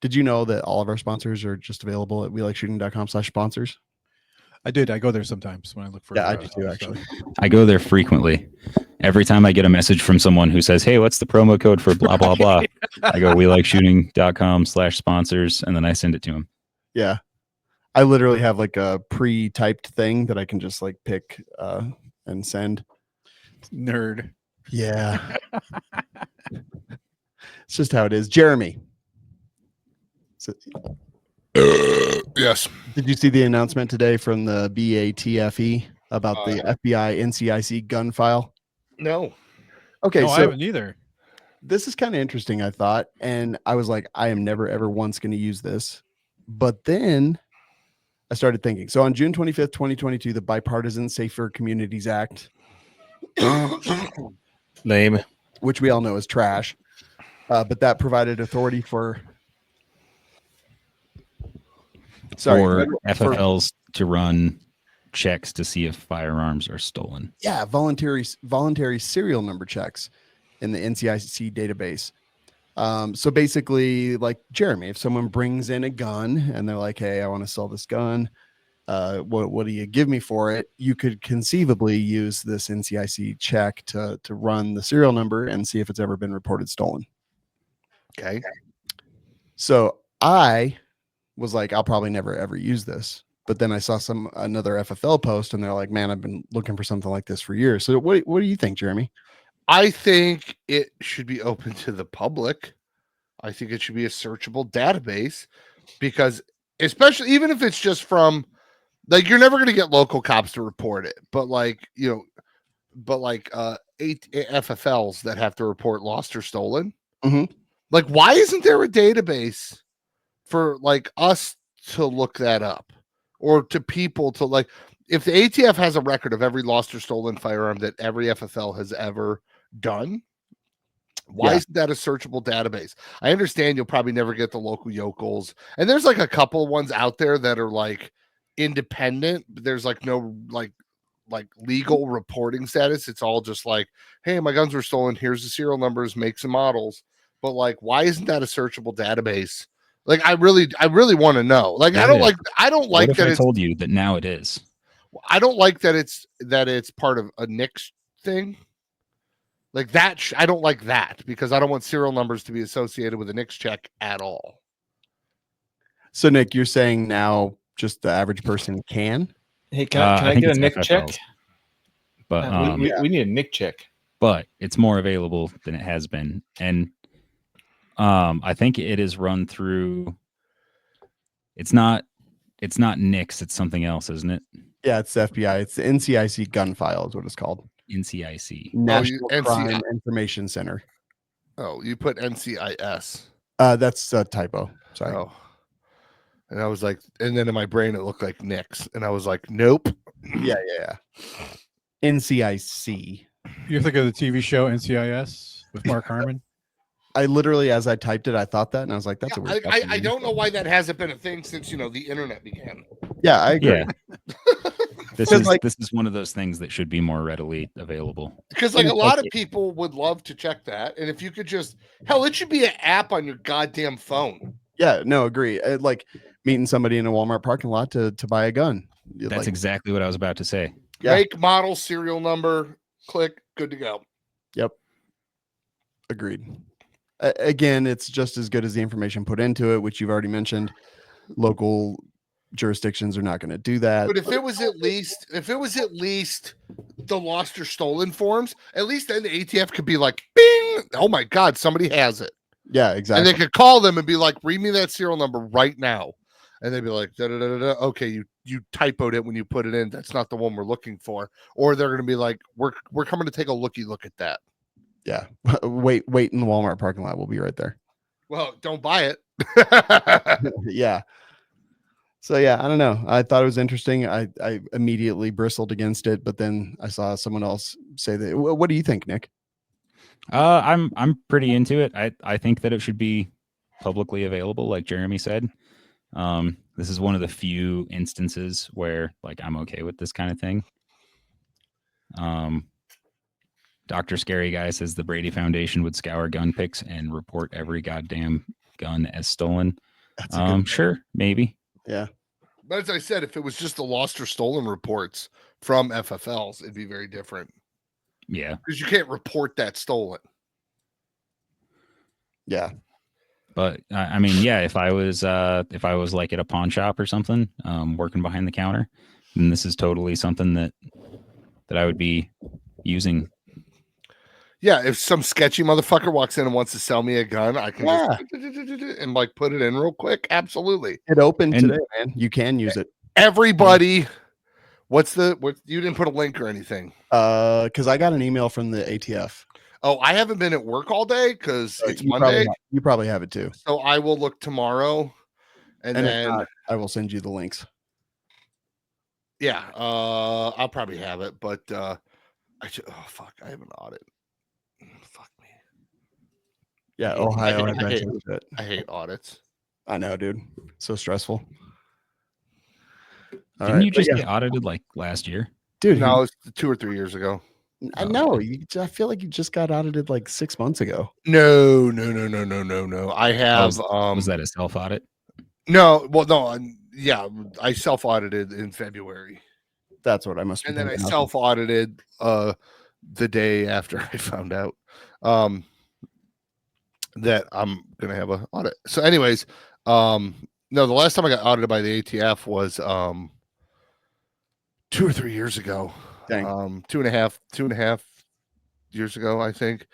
Did you know that all of our sponsors are just available at welikeshooting.com/sponsors? I did. I go there sometimes when I look for. Yeah, I do too, stuff. actually. I go there frequently. Every time I get a message from someone who says, "Hey, what's the promo code for blah blah blah?" I go welikeshooting.com/sponsors, and then I send it to him. Yeah. I literally have like a pre-typed thing that I can just like pick and send. Nerd. Yeah. It's just how it is. Jeremy. So, Yes. did you see the announcement today from the BATFE about the FBI NCIC gun file? No. Okay, No, I so haven't either. this is kind of interesting, I thought. And I was like, I am never, ever once going to use this. But then I started thinking. So on June 25th, 2022, the Bipartisan Safer Communities Act, Name. which we all know is trash, but that provided authority for Or FFLs to run checks to see if firearms are stolen. yeah, voluntary serial number checks in the NCIC database. So basically, like Jeremy, if someone brings in a gun and they're like, "Hey, I want to sell this gun. What do you give me for it?" You could conceivably use this NCIC check to run the serial number and see if it's ever been reported stolen. Okay. So I was like, I'll probably never ever use this. But then I saw another FFL post, and they're like, "Man, I've been looking for something like this for years." So what do you think, Jeremy? I think it should be open to the public. I think it should be a searchable database because, especially even if it's just from, like, you're never going to get local cops to report it, but like, eight FFLs that have to report lost or stolen. Mhm. Like, why isn't there a database for like us to look that up, or to people to like, if the ATF has a record of every lost or stolen firearm that every FFL has ever done, why Yeah. isn't that a searchable database? I understand you'll probably never get the local yokels, and there's like a couple ones out there that are like independent, but there's like no like legal reporting status. It's all just like, hey, my guns were stolen, here's the serial numbers, makes and models. But like, why isn't that a searchable database? Like, I really want to know. Like, I don't Yeah. like What if that I it's told you that now it is? I don't like that it's part of a NICS thing. Like that, I don't like that because I don't want serial numbers to be associated with a NICS check at all. So Nick, you're saying now just the average person can? Hey, can I think get a it's Nick check? FFLs. But We need a Nick check. but it's more available than it has been, and I think it is run through. It's not It's not NICS. It's something else, isn't it? Yeah, it's the FBI. It's the NCIC gun file is what it's called. NCIC. National NCI. Crime Information Center. Oh, you put NCIS. That's a typo. Sorry. Oh. And I was like, and then in my brain it looked like Nick's, and I was like, nope. Yeah. NCIC. You're thinking of the TV show NCIS with Mark Harmon? I literally, as I typed it, I thought that, and I was like, "That's a weird." I don't know why that hasn't been a thing since the internet began. Yeah, I agree. Yeah. This Because, is like- this is one of those things that should be more readily available. Because like a lot of people would love to check that, and if you could just it should be an app on your goddamn phone. Yeah, no, agree. Like meeting somebody in a Walmart parking lot to buy a gun. That's Like, exactly what I was about to say. Yeah. Make, model, serial number, click, good to go. agreed. Again, it's just as good as the information put into it, which you've already mentioned. Local jurisdictions are not going to do that. But if it was at least the lost or stolen forms, at least then the ATF could be like, bing, oh my god, somebody has it. Yeah, And exactly. they could call them and be like, read me that serial number right now. And they'd be like, da, da, da, da, da. Okay, you typoed it when you put it in. That's not the one we're looking for. Or they're gonna be like, we're coming to take a look at that. Yeah. wait in the Walmart parking lot. We'll be right there. Well, don't buy it. Yeah. So yeah, I don't know. I thought it was interesting. I immediately bristled against it, but then I saw someone else say that. What do you think, Nick? I'm pretty into it. I think that it should be publicly available, like Jeremy said. This is one of the few instances where like I'm okay with this kind of thing. Dr. Scary Guy says the Brady Foundation would scour gun picks and report every goddamn gun as stolen. That's a good Sure, maybe. Yeah. But as I said, if it was just the lost or stolen reports from FFLs, it'd be very different. Yeah. Because you can't report that stolen. Yeah. But I mean, yeah, if I was like at a pawn shop or something, working behind the counter, then this is totally something that I would be using. Yeah, if some sketchy motherfucker walks in and wants to sell me a gun, I can just and like put it in real quick. Absolutely. It opened And- today, man. You can use it. Everybody, what you didn't put a link or anything. Because I got an email from the ATF. Oh, I haven't been at work all day because it's You Monday. you probably have it too. So I will look tomorrow. And And if then not, I will send you the links. yeah, I'll probably have it, but oh fuck, I have an audit. Fuck me. Yeah, I Ohio. hate- had I hate- mentioned it. I hate audits. I know, dude. So stressful. All Didn't right, you but just yeah, get audited like last year? dude? No, it's 2 or 3 years ago. I know. I feel like you just got audited like 6 months ago. No. I have Was that a self audit? no, well, no, yeah, I self audited in February, That's what I must. Be and then I thinking of. self audited the day after I found out that I'm gonna have an audit. So, anyways, no, the last time I got audited by the ATF was 2 or 3 years ago. Dang. 2.5 years ago, I think.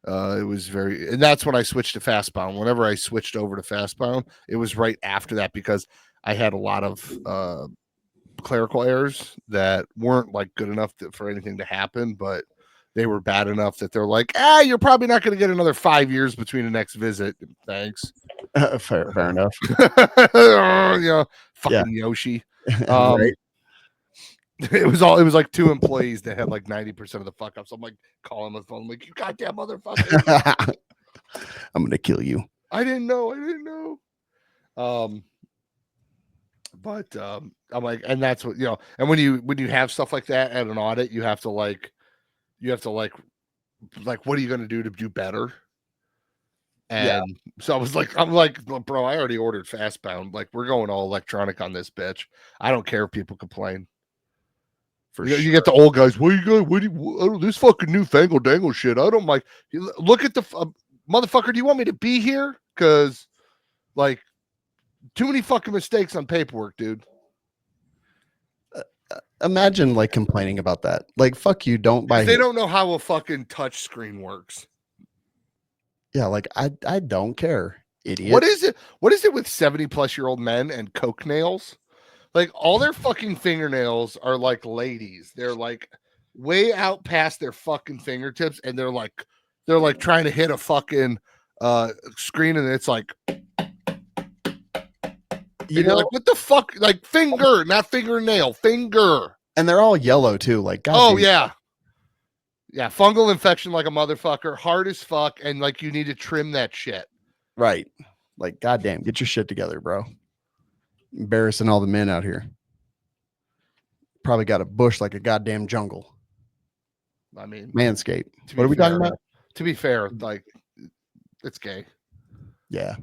It was and that's when I switched to Fastbound. Whenever I switched over to Fastbound, it was right after that because I had a lot of clerical errors that weren't like good enough for anything to happen, but they were bad enough that they're like, you're probably not going to get another 5 years between the next visit. Thanks. fair enough. Fucking Yoshi. Right. It was like 2 employees that had like 90% of the fuck ups. I'm like calling the phone, I'm like, you goddamn motherfucker. I'm gonna kill you. I didn't know. But I'm like, and that's what and when you have stuff like that at an audit, you have to like what are you gonna do to do better? And so I'm like, bro, I already ordered Fastbound. Like, we're going all electronic on this bitch. I don't care if people complain. You get the old guys. What do you this fucking newfangled dangle shit? I don't like. Look at the motherfucker. Do you want me to be here? Because like too many fucking mistakes on paperwork, dude. Imagine like complaining about that. Like, fuck you. Don't buy. They don't know how a fucking touch screen works. Yeah, like I don't care, idiot. What is it? What is it with 70+ year old men and coke nails? Like all their fucking fingernails are like ladies. They're like way out past their fucking fingertips, and they're like trying to hit a fucking screen, and it's like You you're know, like, what the fuck? Like finger, not fingernail, finger. and they're all yellow too. Like, God Oh damn. yeah. Yeah, fungal infection like a motherfucker, hard as fuck, and like you need to trim that shit. Right. Like, goddamn, get your shit together, bro. Embarrassing all the men out here. Probably got a bush like a goddamn jungle. I mean, Manscaped. to What are be we talking fair- about? To be fair, like it's gay. Yeah.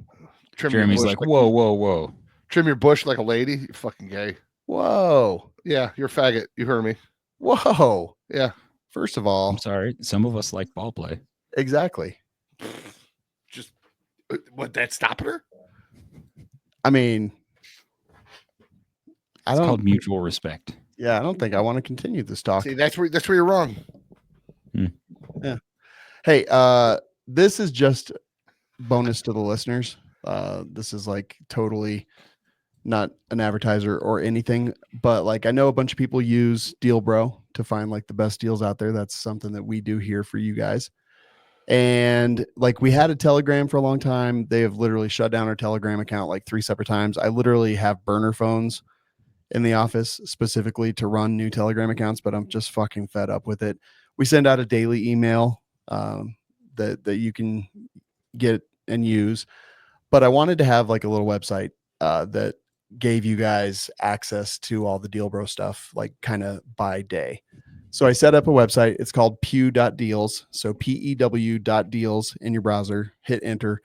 Trim your Jeremy's bush like, whoa, whoa, whoa. trim your bush like a lady. You're fucking gay. Whoa. Yeah, you're a faggot. You heard me. Whoa. Yeah. First of all, I'm sorry. Some of us like ball play. exactly. Just what that stopping her? I mean, I It's don't. called mutual respect. Yeah, I don't think I want to continue this talk. See, that's where you're wrong. Hey, this is just bonus to the listeners. This is like totally not an advertiser or anything, but like I know a bunch of people use Deal Bro to find like the best deals out there. That's something that we do here for you guys. And like we had a Telegram for a long time. They have literally shut down our Telegram account like 3 separate times. I literally have burner phones in the office specifically to run new Telegram accounts, but I'm just fucking fed up with it. We send out a daily email that you can get and use, but I wanted to have like a little website that gave you guys access to all the Deal Bro stuff, like kind of by day. So I set up a website. It's called pew.deals. So PEW.deals in your browser, hit enter,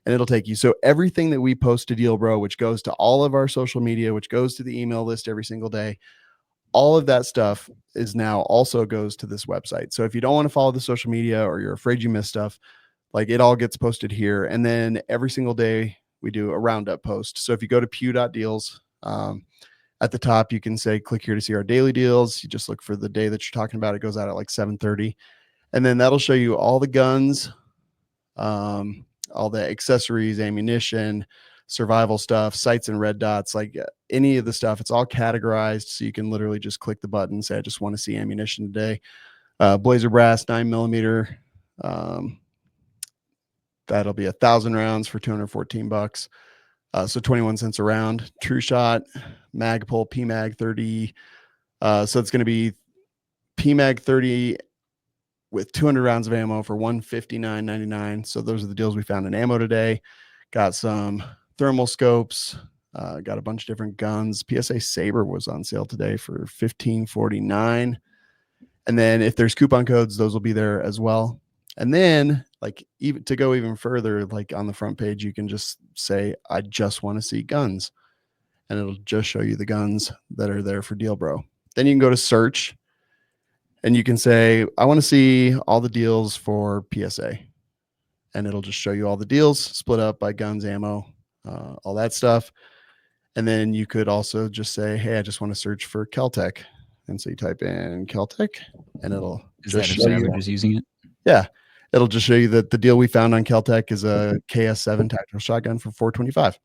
and it'll take you. So everything that we post to Deal Bro, which goes to all of our social media, which goes to the email list every single day, all of that stuff is now also goes to this website. So if you don't want to follow the social media or you're afraid you miss stuff, like it all gets posted here. And then every single day we do a roundup post. So if you go to pew.deals, at the top, you can say, click here to see our daily deals. You just look for the day that you're talking about. It goes out at like 7:30. And then that'll show you all the guns, all the accessories, ammunition, survival stuff, sights and red dots, like any of the stuff. It's all categorized. So you can literally just click the button and say, I just want to see ammunition today. Blazer Brass 9mm. That'll be 1,000 rounds for $214. So 21 cents a round. True Shot, Magpul, PMag 30. So it's going to be PMag 30 with 200 rounds of ammo for $159.99. So those are the deals we found in ammo today. Got some thermal scopes. Got a bunch of different guns. PSA Saber was on sale today for $15.49. And then if there's coupon codes, those will be there as well. And then like even to go even further, like on the front page, you can just say, I just want to see guns. And it'll just show you the guns that are there for Deal Bro. Then you can go to search and you can say, I want to see all the deals for PSA. And it'll just show you all the deals split up by guns, ammo, all that stuff. And then you could also just say, hey, I just want to search for Keltec. And so you type in Keltec and it'll Is just that if show you. Savage is using it? Yeah. It'll just show you that the deal we found on Keltec is a KS7 tactical shotgun for $425.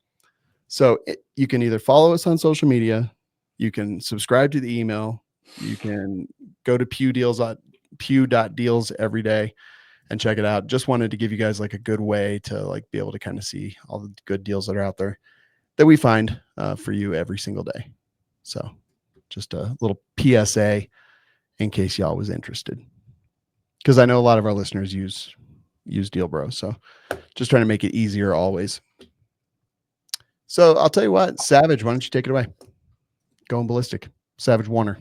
So you can either follow us on social media, you can subscribe to the email, you can go to pew.deals every day and check it out. Just wanted to give you guys like a good way to like be able to kind of see all the good deals that are out there that we find for you every single day. So just a little PSA in case y'all was interested. Because I know a lot of our listeners use Deal Bro. So just trying to make it easier always. So I'll tell you what, Savage, why don't you take it away? Going ballistic. Savage Warner.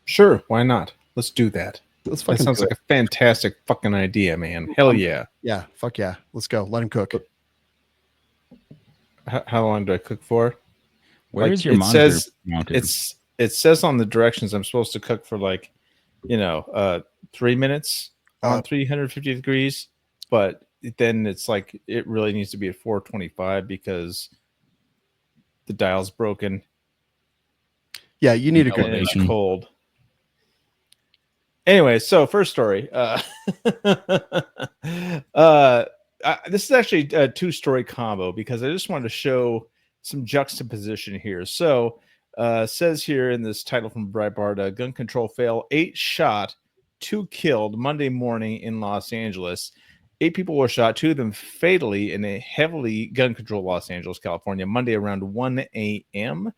Sure, why not? Let's do that. Let's That fucking sounds do like it. a fantastic fucking idea, man. Hell yeah. Yeah, fuck yeah. Let's go. Let him cook. How long do I cook for? Where Like, is your it monitor says- mounted? It says on the directions I'm supposed to cook for like, 3 minutes on 350 degrees, but then it's like it really needs to be at 425 because the dial's broken Yeah, you need a good and it's Elevation. cold. Anyway, so first story. This is actually a 2-story combo because I just wanted to show some juxtaposition here. So Says here in this title from Breitbart, gun control fail, 8 shot, 2 killed Monday morning in Los Angeles. 8 people were shot, 2 of them fatally in a heavily gun controlled Los Angeles, California, Monday around 1 a.m.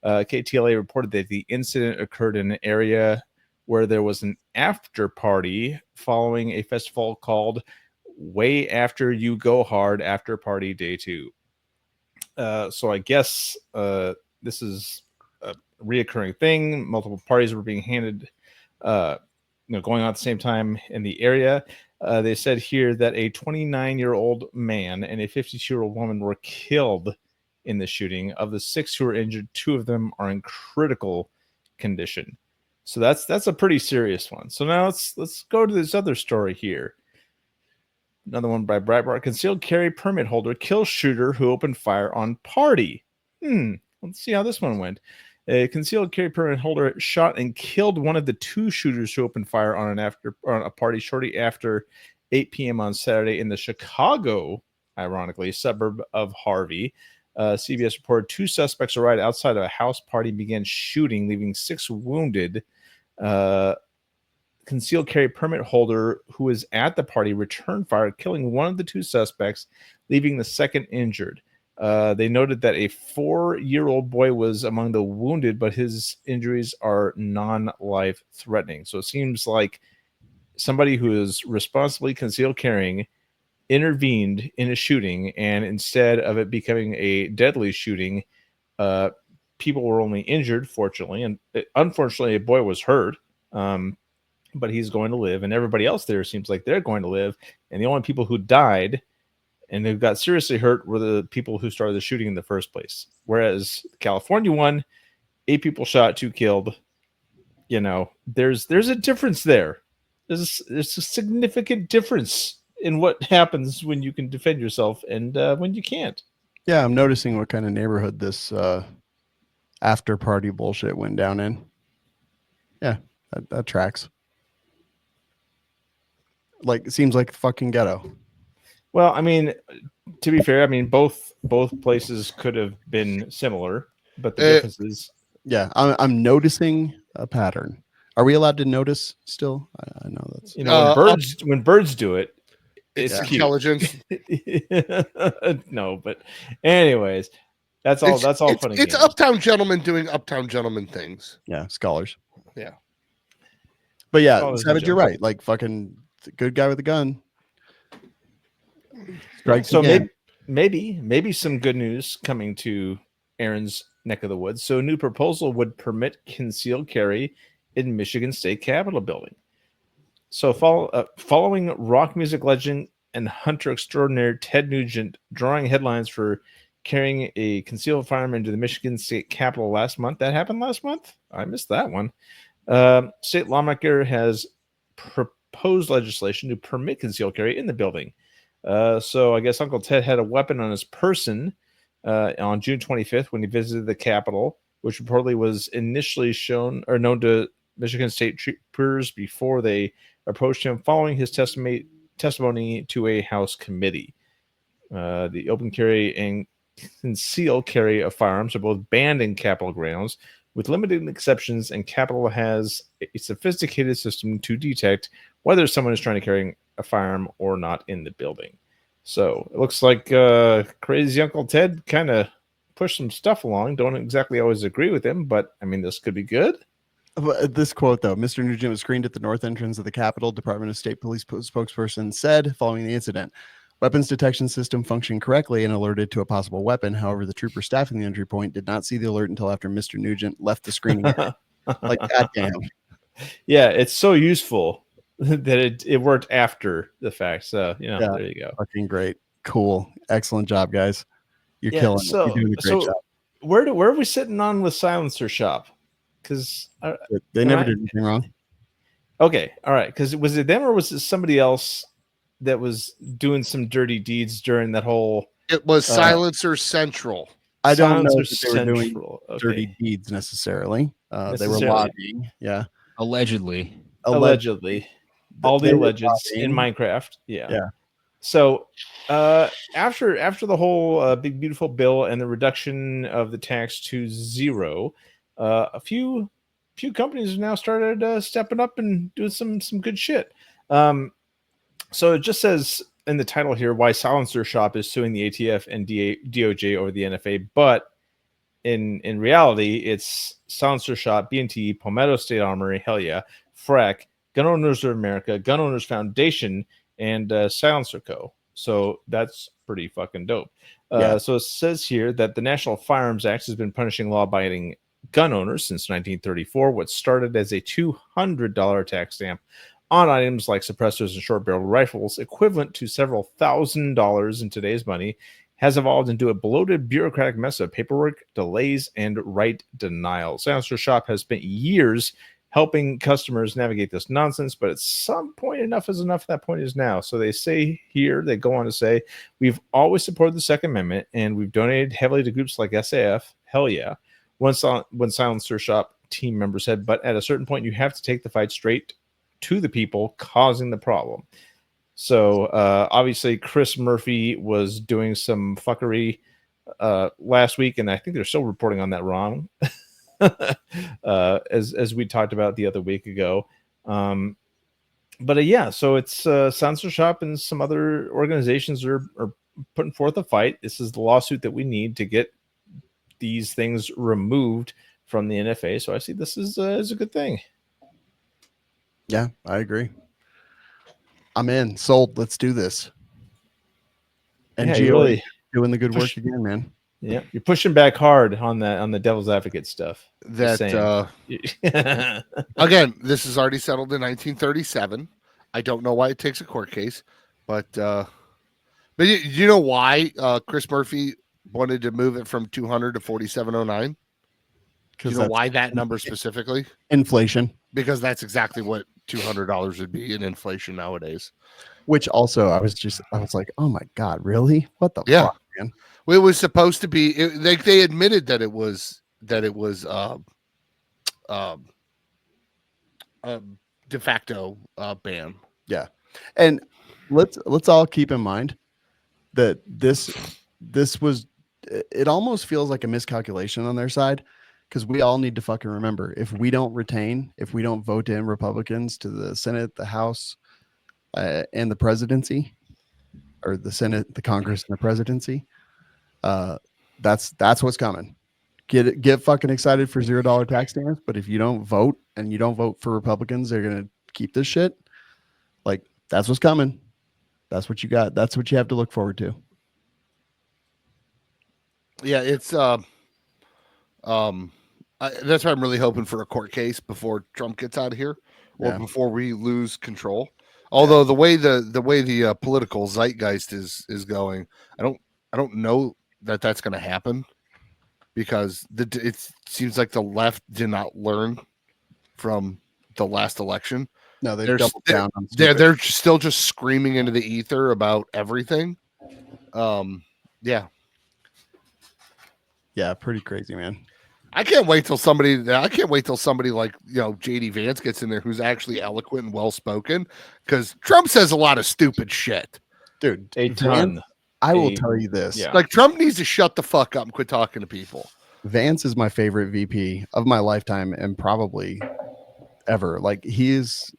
KTLA reported that the incident occurred in an area where there was an after party following a festival called Way After You Go Hard After Party Day 2. So I guess this is a reoccurring thing. Multiple parties were being handed, going on at the same time in the area. They said here that a 29-year-old man and a 52-year-old woman were killed in the shooting. Of the 6 who were injured, 2 of them are in critical condition. So that's a pretty serious one. So now let's go to this other story here. Another one by Breitbart. Concealed carry permit holder kills shooter who opened fire on party. Let's see how this one went. A concealed carry permit holder shot and killed one of the 2 shooters who opened fire on a party shortly after 8 p.m. on Saturday in the Chicago, ironically, suburb of Harvey. CBS reported 2 suspects arrived outside of a house party and began shooting, leaving 6 wounded. Concealed carry permit holder who was at the party returned fire, killing one of the 2 suspects, leaving the second injured. They noted that a 4-year-old boy was among the wounded, but his injuries are non-life threatening. So it seems like somebody who is responsibly concealed carrying intervened in a shooting, and instead of it becoming a deadly shooting, people were only injured, fortunately, and unfortunately a boy was hurt, but he's going to live, and everybody else there seems like they're going to live, and the only people who died and who got seriously hurt were the people who started the shooting in the first place. Whereas the California one, 8 people shot, 2 killed. There's a difference there. There's a significant difference in what happens when you can defend yourself and when you can't. Yeah, I'm noticing what kind of neighborhood this after party bullshit went down in. Yeah, that tracks. Like, it seems like fucking ghetto. Well, I mean, to be fair, I mean both places could have been similar, but the difference is. Yeah, I'm noticing a pattern. Are we allowed to notice still? I know that's when birds do it, it's cute. intelligence. No, but anyways, that's all. That's all funny. It's uptown gentlemen doing uptown gentleman things. Yeah, scholars. Yeah, but yeah, Savage, you're right. Like fucking good guy with a gun. So maybe some good news coming to Aaron's neck of the woods. So a new proposal would permit concealed carry in Michigan State Capitol building. So following rock music legend and hunter extraordinaire Ted Nugent drawing headlines for carrying a concealed firearm into the Michigan State Capitol last month. That happened last month? I missed that one. State lawmaker has proposed legislation to permit concealed carry in the building. So I guess Uncle Ted had a weapon on his person on June 25th when he visited the Capitol, which reportedly was initially known to Michigan State troopers before they approached him following his testimony to a House committee. The open carry and concealed carry of firearms are both banned in Capitol grounds, with limited exceptions, and Capitol has a sophisticated system to detect whether someone is trying to carry a firearm or not in the building. So it looks like crazy Uncle Ted kind of pushed some stuff along. Don't exactly always agree with him, but I mean, this could be good. This quote, though, Mr. Nugent was screened at the north entrance of the Capitol. Department of State Police spokesperson said following the incident, weapons detection system functioned correctly and alerted to a possible weapon. However, the trooper staffing the entry point did not see the alert until after Mr. Nugent left the screening area. Like, goddamn. Yeah, it's so useful that it worked after the fact. So, there you go. Fucking great. Cool. Excellent job, guys. You're killing it. You're doing a great job. Where are we sitting on with Silencer Shop? Because they never did anything wrong. Okay. All right. Because was it them or was it somebody else that was doing some dirty deeds during that whole? It was Silencer Central. I don't know if they were doing dirty deeds necessarily. They were lobbying. Yeah. Allegedly. All the allegeds in Minecraft. Yeah. So after the whole big beautiful bill and the reduction of the tax to 0, a few companies have now started stepping up and doing some good shit. So it just says in the title here why Silencer Shop is suing the ATF and DOJ over the NFA, but in reality, it's Silencer Shop, B&T, Palmetto State Armory, Hell Yeah, FREC, Gun Owners of America, Gun Owners Foundation, and Silencer Co. So that's pretty fucking dope. Yeah. So it says here that the National Firearms Act has been punishing law-abiding gun owners since 1934. What started as a $200 tax stamp on items like suppressors and short-barreled rifles, equivalent to several $1,000s in today's money, has evolved into a bloated bureaucratic mess of paperwork, delays, and right denial. Silencer Shop has spent years helping customers navigate this nonsense, but at some point, enough is enough. That point is now. So they say here, they go on to say, we've always supported the Second Amendment, and we've donated heavily to groups like SAF, Hell Yeah, when Silencer Shop team members said, but at a certain point, you have to take the fight straight to the people causing the problem. So obviously Chris Murphy was doing some fuckery last week, and I think they're still reporting on that wrong, as we talked about the other week ago. But yeah, so it's Silencer Shop and some other organizations are putting forth a fight. This is the lawsuit that we need to get these things removed from the NFA. So I see this is a good thing. Yeah, I agree. I'm in. Sold. Let's do this. And Yeah, Gio you really doing the good work again, man. Yeah, you're pushing back hard on the devil's advocate stuff. That again, this is already settled in 1937. I don't know why it takes a court case, but you know why Chris Murphy wanted to move it from 200 to 4709? You know why that number specifically? Inflation. Because that's exactly what $200 would be in inflation nowadays. Which also, I was like, oh my god, really? What the fuck, man? Well, it was supposed to be. They admitted that it was de facto ban. Yeah, and let's all keep in mind that this was. It almost feels like a miscalculation on their side. Because we all need to fucking remember, if we don't vote in Republicans to the Senate, the House, and the presidency, or the Senate, the Congress, and the presidency, that's what's coming. Get fucking excited for $0 tax stamps, but if you don't vote and you don't vote for Republicans, they're gonna keep this shit. Like, that's what's coming. That's what you got. That's what you have to look forward to. Yeah, it's that's why I'm really hoping for a court case before Trump gets out of here, or before we lose control. Although the way the political zeitgeist is going, I don't know that that's going to happen, because it seems like the left did not learn from the last election. No, they're doubled down. They're still just screaming into the ether about everything. Yeah, pretty crazy, man. I can't wait till somebody like, JD Vance gets in there, who's actually eloquent and well spoken, because Trump says a lot of stupid shit, dude. A ton. I will tell you this. Yeah. Like, Trump needs to shut the fuck up and quit talking to people. Vance is my favorite VP of my lifetime and probably ever. Like, he's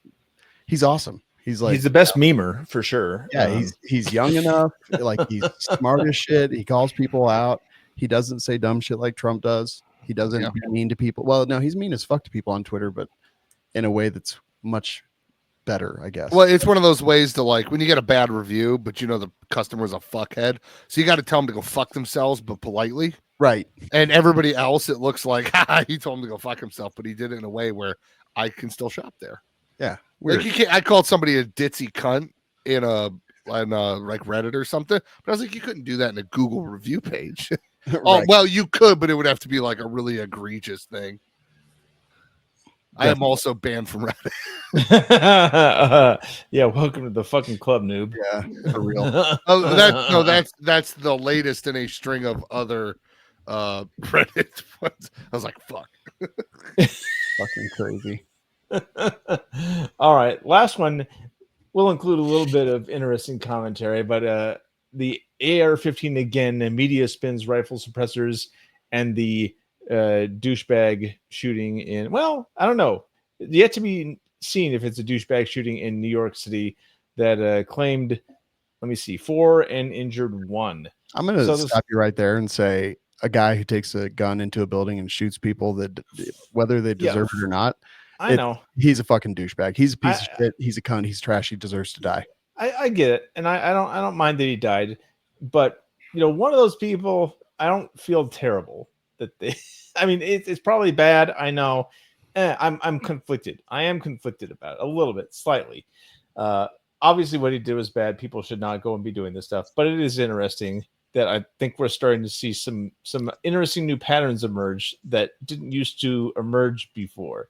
awesome. He's the best memer for sure. Yeah, he's young enough. Like, he's smart as shit. He calls people out. He doesn't say dumb shit like Trump does. He doesn't be mean to people. Well, no, he's mean as fuck to people on Twitter, but in a way that's much better, I guess. Well, it's one of those ways to, like, when you get a bad review, but you know the customer's a fuckhead, so you got to tell them to go fuck themselves, but politely. Right. And everybody else, it looks like he told him to go fuck himself, but he did it in a way where I can still shop there. Yeah. Weird. Like, I called somebody a ditzy cunt in like Reddit or something, but I was like, you couldn't do that in a Google review page. Oh, well, you could, but it would have to be like a really egregious thing. I am also banned from Reddit. Yeah, welcome to the fucking club, noob. Yeah, for real. That's the latest in a string of other Reddit ones. I was like, fuck. Fucking crazy. All right, last one. We'll include a little bit of interesting commentary, but the AR-15 again, media spins rifle suppressors, and the douchebag shooting in. Well, I don't know. Yet to be seen if it's a douchebag shooting in New York City that claimed, let me see, 4 and injured 1. I'm going to So this- stop you right there and say a guy who takes a gun into a building and shoots people, that whether they deserve it or not, I know. he's a fucking douchebag. He's a piece of I- shit. He's a cunt. He's trash. He deserves to die. I get it, and I don't mind that he died, but one of those people, I don't feel terrible that they. I mean, it's probably bad. I know. I'm conflicted. I am conflicted about it a little bit, slightly. Obviously, what he did was bad. People should not go and be doing this stuff. But it is interesting that I think we're starting to see some interesting new patterns emerge that didn't used to emerge before.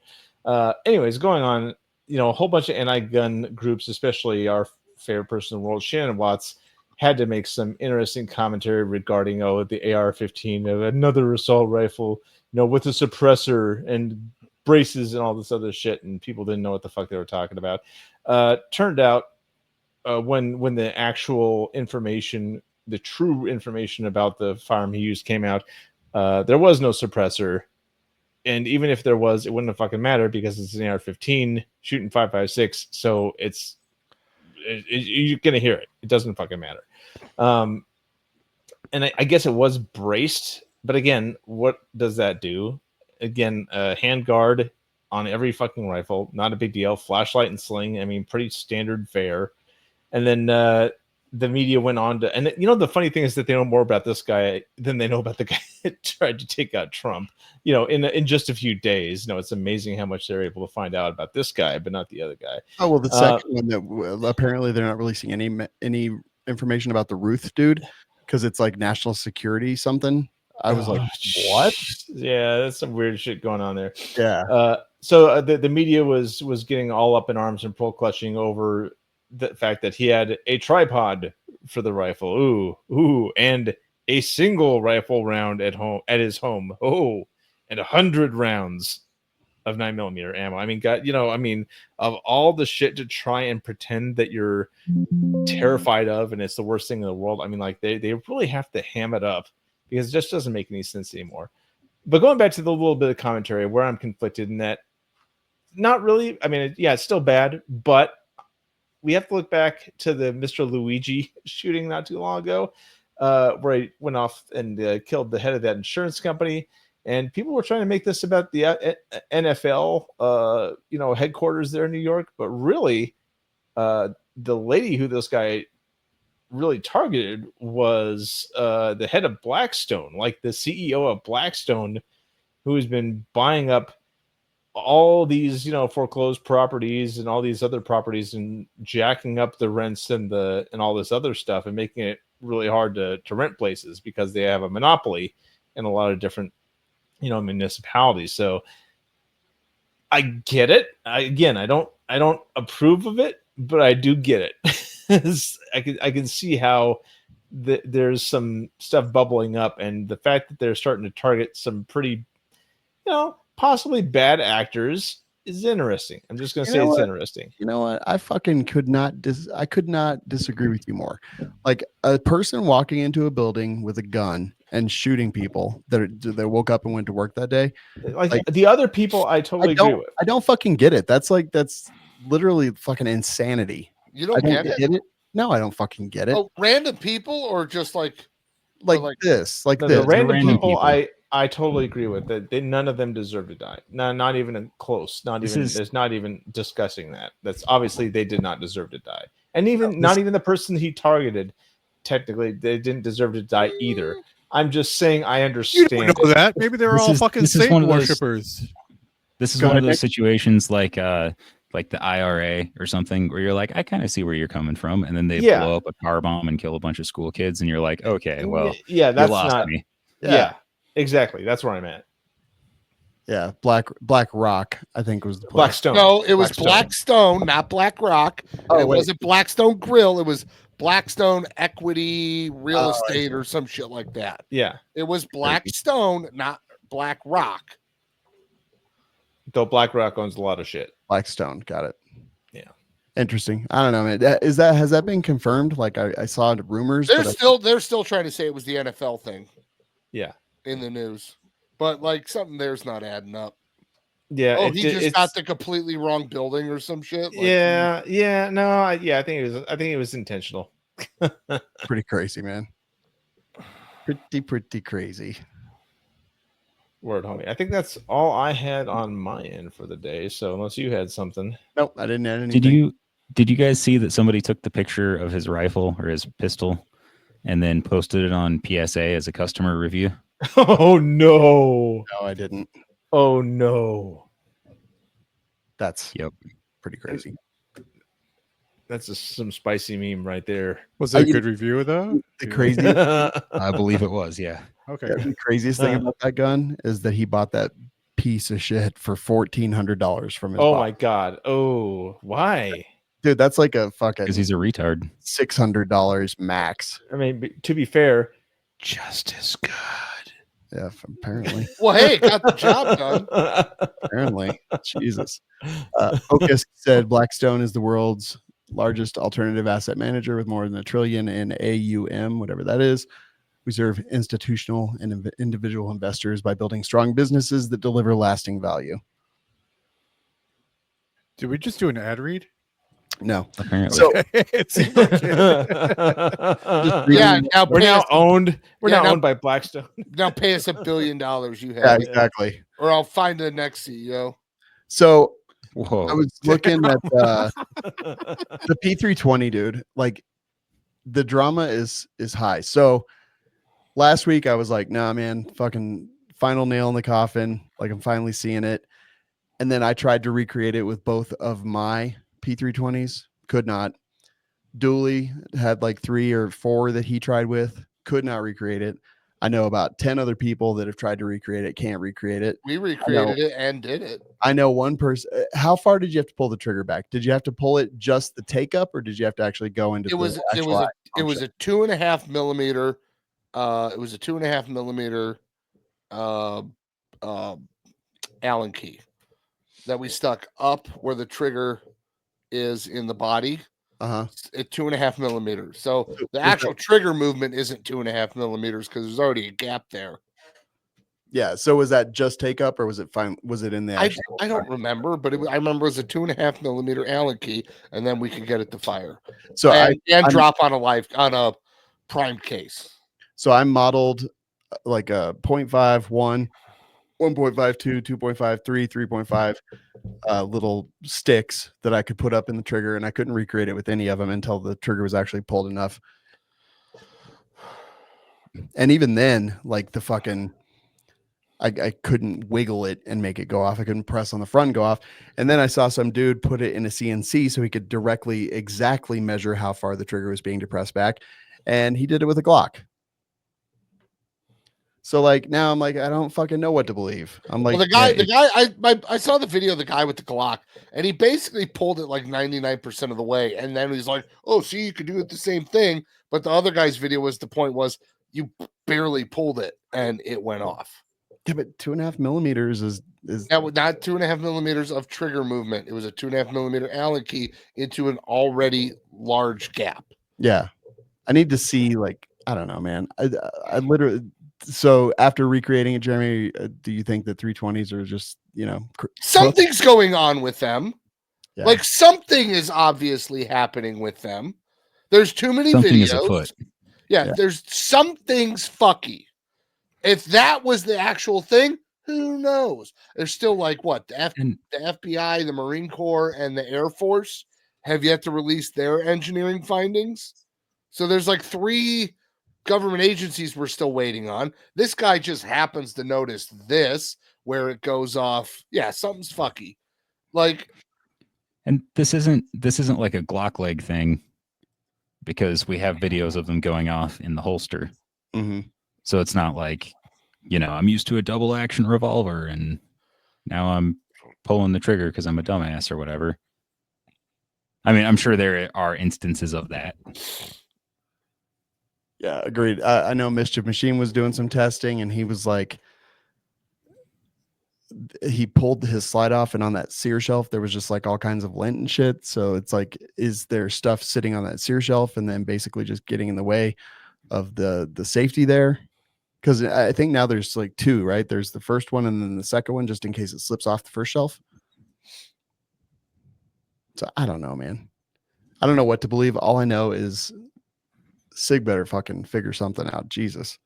Anyways, going on, a whole bunch of anti-gun groups, especially our favorite person in the world, Shannon Watts, had to make some interesting commentary regarding the AR-15, another assault rifle, with a suppressor and braces and all this other shit, and people didn't know what the fuck they were talking about. Turned out when the actual information, the true information about the firearm he used came out, there was no suppressor. And even if there was, it wouldn't have fucking mattered because it's an AR-15 shooting 5.56. So you're going to hear it. It doesn't fucking matter. And I guess it was braced. But again, what does that do? Again, hand guard on every fucking rifle. Not a big deal. Flashlight and sling. I mean, pretty standard fare. And then the media went on to, and the funny thing is that they know more about this guy than they know about the guy that tried to take out Trump. In just a few days. It's amazing how much they're able to find out about this guy, but not the other guy. Oh well, the second one that apparently they're not releasing any information about the Ruth dude because it's like national security something. I was like, what? Yeah, that's some weird shit going on there. Yeah. So the media was getting all up in arms and pro clutching over the fact that he had a tripod for the rifle. Ooh, and a single rifle round at his home. Oh, and 100 rounds of 9mm ammo. I mean, God, of all the shit to try and pretend that you're terrified of, and it's the worst thing in the world. I mean, like they really have to ham it up because it just doesn't make any sense anymore. But going back to the little bit of commentary where I'm conflicted in that, not really. I mean, it's still bad, but we have to look back to the Mr. Luigi shooting not too long ago, where he went off and killed the head of that insurance company. And people were trying to make this about the NFL, headquarters there in New York. But really, the lady who this guy really targeted was the head of Blackstone, like the CEO of Blackstone, who has been buying up all these, foreclosed properties and all these other properties and jacking up the rents and all this other stuff and making it really hard to rent places because they have a monopoly in a lot of different, municipalities. So I get it. I don't approve of it, but I do get it. I can see how there's some stuff bubbling up, and the fact that they're starting to target some pretty, possibly bad actors is interesting. I'm just going to say it's interesting. You know what? I fucking could not disagree with you more. Like a person walking into a building with a gun and shooting people that woke up and went to work that day. Like the other people, I totally agree with. I don't fucking get it. That's literally fucking insanity. You don't get it? No, I don't fucking get it. Oh, random people or just like this. The random people. I totally agree with that. None of them deserve to die. No, not even close. There's not even discussing that. That's obviously they did not deserve to die. And not even the person he targeted, technically, they didn't deserve to die either. I'm just saying I understand. You don't know that. Maybe they're all fucking Satan worshippers. This is one of those situations like the IRA or something where you're like, I kind of see where you're coming from, and then they blow up a car bomb and kill a bunch of school kids, and you're like, okay, well, that's you lost not me. Yeah, exactly. That's where I'm at. Yeah, Black Rock, I think was the place. Blackstone. No, it was Blackstone, not Black Rock. It wasn't Blackstone Grill. It was Blackstone Equity Real Estate or some shit like that. Yeah, it was Blackstone, not Black Rock. Though BlackRock owns a lot of shit. Blackstone, got it. Yeah, interesting. I don't know, man. Has that been confirmed? Like I saw rumors. They're still trying to say it was the NFL thing. Yeah, in the news. but like something there's not adding up. Yeah. Oh, he just got the completely wrong building or some shit. Like, yeah. No, I think it was intentional. Pretty crazy, man. Pretty crazy. Word, homie. I think that's all I had on my end for the day. So unless you had something, Nope, I didn't add anything. Did you guys see that somebody took the picture of his rifle or his pistol and then posted it on PSA as a customer review? oh no! No, I didn't. Oh no! That's Yep. pretty crazy. That's some spicy meme right there. Was that a good review though? The crazy, I believe it was, yeah. Okay. the craziest thing about that gun is that he bought that piece of shit for $1,400 from his. Oh boss. my god! Oh, why? Dude, that's like a fucking Because he's a retard. $600 max. I mean, to be fair, Just as good. Yeah, apparently. well, hey, it got the job done. Apparently. Jesus. Focus said Blackstone is the world's largest alternative asset manager with more than $1 trillion in AUM, whatever that is. We serve institutional and individual investors by building strong businesses that deliver lasting value. Did we just do an ad read? No. Apparently. So It seemed like it. Yeah, now we're pay now us, owned. We're Yeah, now now- owned by Blackstone. now pay us $1 billion. You yeah, have, exactly. or I'll find the next CEO. So Whoa. I was looking at the P320, dude. Like the drama is high. So last week I was like, nah, man, fucking final nail in the coffin. Like I'm finally seeing it. And then I tried to recreate it with both of my P320s. Could not. Dooley had like 3 or 4 that he tried with. Could not recreate it. I know about 10 other people that have tried to recreate it. Can't recreate it. We recreated it and did it. I know one person. How far did you have to pull the trigger back? Did you have to pull it just the take up, or did you have to actually go into It was the it actual was it was function? a 2.5 millimeter. It was a 2.5 millimeter Allen key that we stuck up where the trigger is in the body Uh-huh. at 2.5 millimeters. So So the was actual trigger movement isn't 2.5 millimeters because there's already a gap there. Yeah. So was that just take up, or was it fine? Was it in the I actual? don't remember, but I remember it was a 2.5 millimeter Allen key, and then we could get it to fire So and I'm- drop on a primed case. So I modeled like a 0.5, 1, 1.52, 2.53, 3.5 little sticks that I could put up in the trigger, and I couldn't recreate it with any of them until the trigger was actually pulled enough. And even then, like the fucking, I couldn't wiggle it and make it go off. I couldn't press on the front and go off. And then I saw some dude put it in a CNC so he could directly, exactly measure how far the trigger was being depressed back. And he did it with a Glock. So like now I'm like, I don't fucking know what to believe. I'm like, Well, the guy, I saw the video of the guy with the Glock, and he basically pulled it like 99% of the way, and then he's like, "Oh, see, you could do it the same thing." But the other guy's video was the point was you barely pulled it and it went off. yeah, but 2.5 millimeters is That was not 2.5 millimeters of trigger movement. It was a 2.5 millimeter Allen key into an already large gap. yeah. I need to see, like, I don't know, man. I literally. So after recreating it, Jeremy, do you think that 320s are just, you know, Something's going on with them. Yeah. Like something is obviously happening with them. There's too many Something videos. is afoot. Yeah, there's something's fucky. If that was the actual thing, who knows? There's still like what the FBI, the Marine Corps, and the Air Force have yet to release their engineering findings. So there's like 3 government agencies we're still waiting on. This guy just happens to notice this where it goes off. Yeah, something's fucky. Like, And this isn't like a Glock leg thing because we have videos of them going off in the holster. Mhm. So it's not like, you know, I'm used to a double action revolver and now I'm pulling the trigger because I'm a dumbass or whatever. I mean, I'm sure there are instances of that. Yeah, agreed. I know Mischief Machine was doing some testing, and he was like, he pulled his slide off, and on that sear shelf there was just like all kinds of lint and shit. So it's like, is there stuff sitting on that sear shelf and then basically just getting in the way of the safety there? Because I think now there's like two, right? There's the first one and then the second one, just in case it slips off the first shelf. So I don't know, man. I don't know what to believe. All I know is Sig better fucking figure something out. Jesus.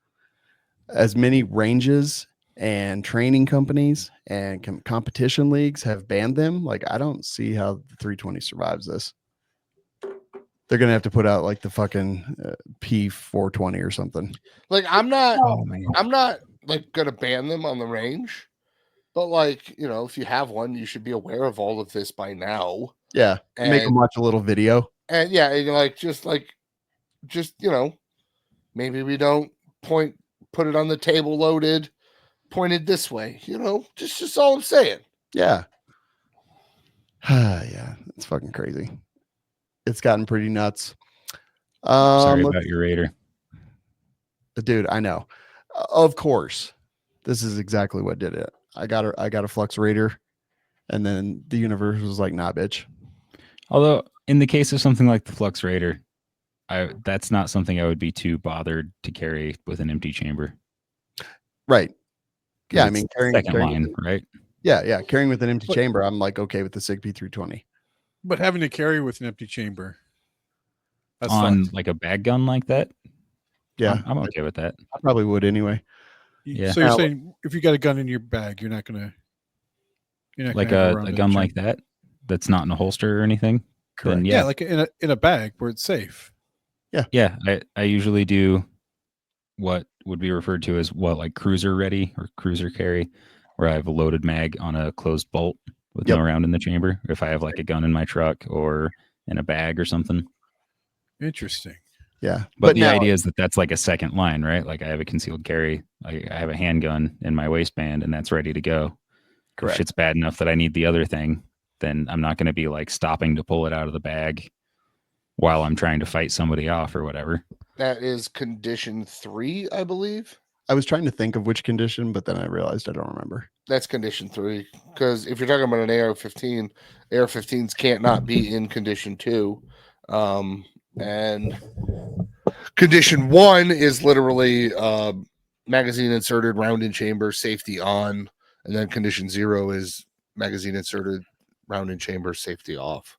As many ranges and training companies and competition leagues have banned them, like I don't see how the 320 survives this. They're gonna have to put out like the fucking P420 or something. Like I'm not Oh man. I'm not like gonna ban them on the range, but like, you know, if you have one, you should be aware of all of this by now. Yeah, make them And- watch a little video. And yeah, and just you know, maybe we don't put it on the table loaded, pointed this way, you know, just all I'm saying. Yeah. Yeah, it's fucking crazy. It's gotten pretty nuts. Sorry about your Raider. Dude, I know. Of course. This is exactly what did it. I got a Flux Raider, and then the universe was like, nah, bitch. Although in the case of something like the Flux Raider, that's not something I would be too bothered to carry with an empty chamber. Right. 'Cause Yeah, I it's mean second line, right? Yeah, carrying with an empty But- chamber, I'm like okay with the Sig P320. But having to carry with an empty chamber. That's On fucked. like a bag gun like that, Yeah, I'm okay with that. I probably would anyway. Yeah. So you're Now- saying if you got a gun in your bag, you're not gonna Like have a around gun chamber. like that, that's not in a holster or anything. Correct. Then Yeah, yeah, like in a bag where it's safe. yeah. I usually do what would be referred to as like cruiser ready or cruiser carry, where I have a loaded mag on a closed bolt with Yep. no round in the chamber. If I have like a gun in my truck or in a bag or something. Interesting. Yeah. But the now- idea is that that's like a second line, right? Like I have a concealed carry, I have a handgun in my waistband, and that's ready to go. Correct. If shit's bad enough that I need the other thing, then I'm not going to be like stopping to pull it out of the bag while I'm trying to fight somebody off or whatever. That is condition 3, I believe. I was trying to think of which condition, but then I realized I don't remember. That's condition 3. Because if you're talking about an AR-15, AR-15s can't not be in condition 2. And condition 1 is literally magazine inserted, round in chamber, safety on. And then condition 0 is magazine inserted, round in chamber, safety off.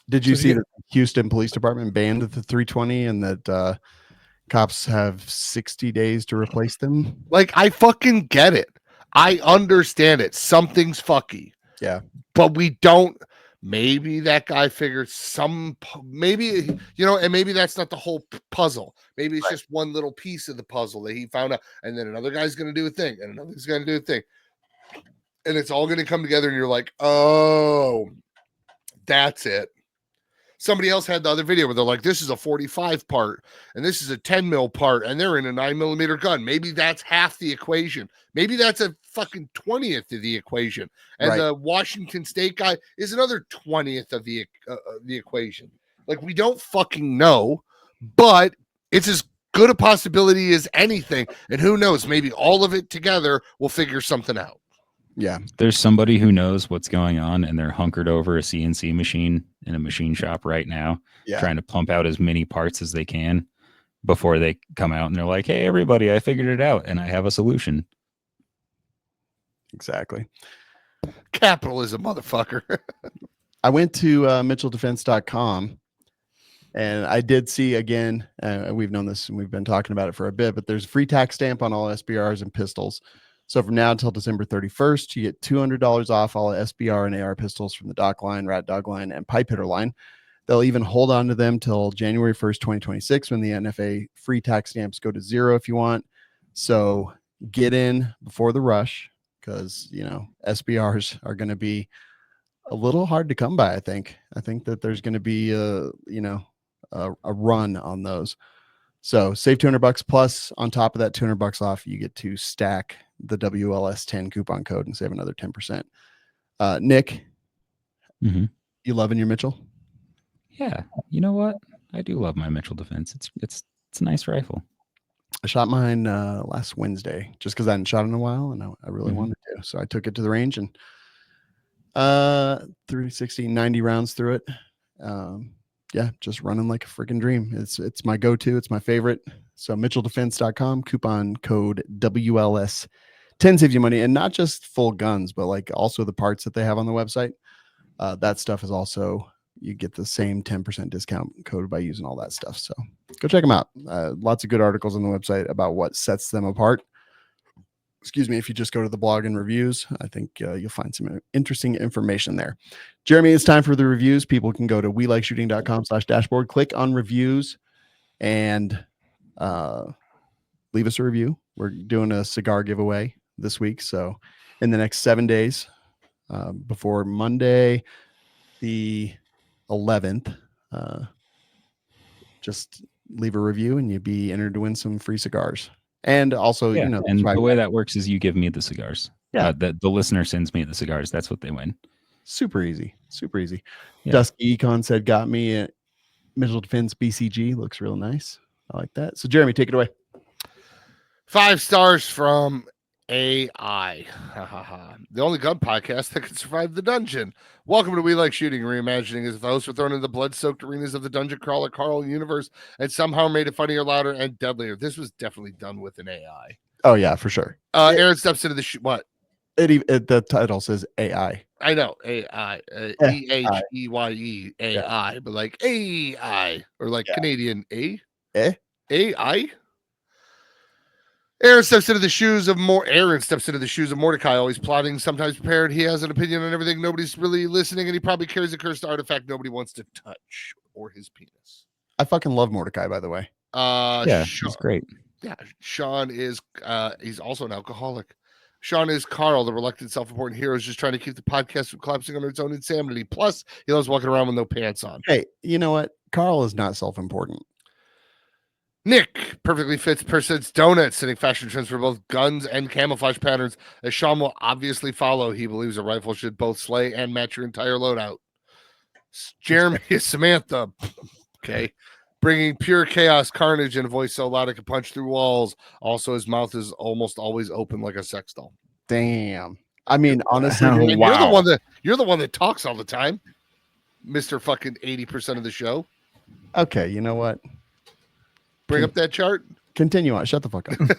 Did you So see you- that Houston Police Department banned the 320 and that cops have 60 days to replace them? Like, I fucking get it. I understand it. Something's fucky. Yeah. But we don't. Maybe that guy figured maybe, you know, and maybe that's not the whole puzzle. Maybe it's just one little piece of the puzzle that he found out. And then another guy's going to do a thing, and another's going to do a thing. And it's all going to come together, and you're like, oh, that's it. Somebody else had the other video where they're like, this is a 45 part and this is a 10 mil part and they're in a 9mm gun. Maybe that's half the equation. Maybe that's a fucking 20th of the equation. And Right. the Washington State guy is another 20th of the equation. Like, we don't fucking know, but it's as good a possibility as anything. And who knows, maybe all of it together will figure something out. Yeah. There's somebody who knows what's going on, and they're hunkered over a CNC machine in a machine shop right now, Yeah. trying to pump out as many parts as they can before they come out and they're like, hey, everybody, I figured it out and I have a solution. Exactly. Capitalism, motherfucker. I went to mitchelldefense.com and I did see again, we've known this and we've been talking about it for a bit, but there's a free tax stamp on all SBRs and pistols. So from now until December 31st, you get $200 off all SBR and AR pistols from the Doc line, Rat Dog line, and Pipe Hitter line. They'll even hold on to them till January 1st, 2026, when the NFA free tax stamps go to 0 if you want. So get in before the rush, because, you know, SBRs are going to be a little hard to come by. I think that there's going to be a run on those. So save $200 plus on top of that $200 off, you get to stack the WLS10 coupon code and save another 10%. Nick, Mhm. you loving your Mitchell? Yeah. You know what? I do love my Mitchell Defense. It's a nice rifle. I shot mine last Wednesday just because I hadn't shot in a while and I really Mhm. wanted to. So I took it to the range and 360, 90 rounds through it. Yeah, just running like a freaking dream. It's my go-to. It's my favorite. So mitchelldefense.com, coupon code WLS10 saves you money, and not just full guns, but like also the parts that they have on the website. That stuff is also, you get the same 10% discount code by using all that stuff. So go check them out. Lots of good articles on the website about what sets them apart. Excuse me. If you just go to the blog and reviews, I think you'll find some interesting information there. Jeremy, it's time for the reviews. People can go to welikeshooting.com/dashboard, click on reviews, and leave us a review. We're doing a cigar giveaway this week. So in the next 7 days, before Monday, the 11th, just leave a review and you'd be entered to win some free cigars. And also, Yeah, you know, and that's why the way that works is you give me the cigars. Yeah. The listener sends me the cigars. That's what they win. super easy. Yeah. Dusky Econ said, got me a Mitchell Defense BCG. Looks real nice. I like that. So Jeremy, take it away. 5 stars from AI. The only gun podcast that can survive the dungeon. Welcome to We Like Shooting, reimagining as those were thrown into the blood-soaked arenas of the dungeon crawler Carl universe and somehow made it funnier, louder, and deadlier. This was definitely done with an AI. Oh yeah, for sure. Aaron steps into the what? The title says AI. I know AI, EHEYE AI, but like AI or like Canadian AI. Aaron steps into the shoes of Mordecai, always plotting, sometimes prepared. He has an opinion on everything. Nobody's really listening, and he probably carries a cursed artifact nobody wants to touch, or his penis. I fucking love Mordecai, by the way. Yeah, Sean, it's great. yeah, Sean is he's also an alcoholic. Sean is Carl, the reluctant, self-important hero, is just trying to keep the podcast from collapsing under its own insanity. Plus, he loves walking around with no pants on. Hey, you know what? Carl is not self-important. Nick perfectly fits Persons Donuts, setting fashion trends for both guns and camouflage patterns, as Sean will obviously follow. He believes a rifle should both slay and match your entire loadout. Jeremy is Samantha. Okay. Bringing pure chaos, carnage, and a voice so loud it can punch through walls. Also, his mouth is almost always open like a sex doll. Damn. I mean, honestly, Oh, dude, And you're the one that talks all the time, Mr. Fucking 80% of the show. okay, you know what? Bring up that chart. Continue on. Shut the fuck up. And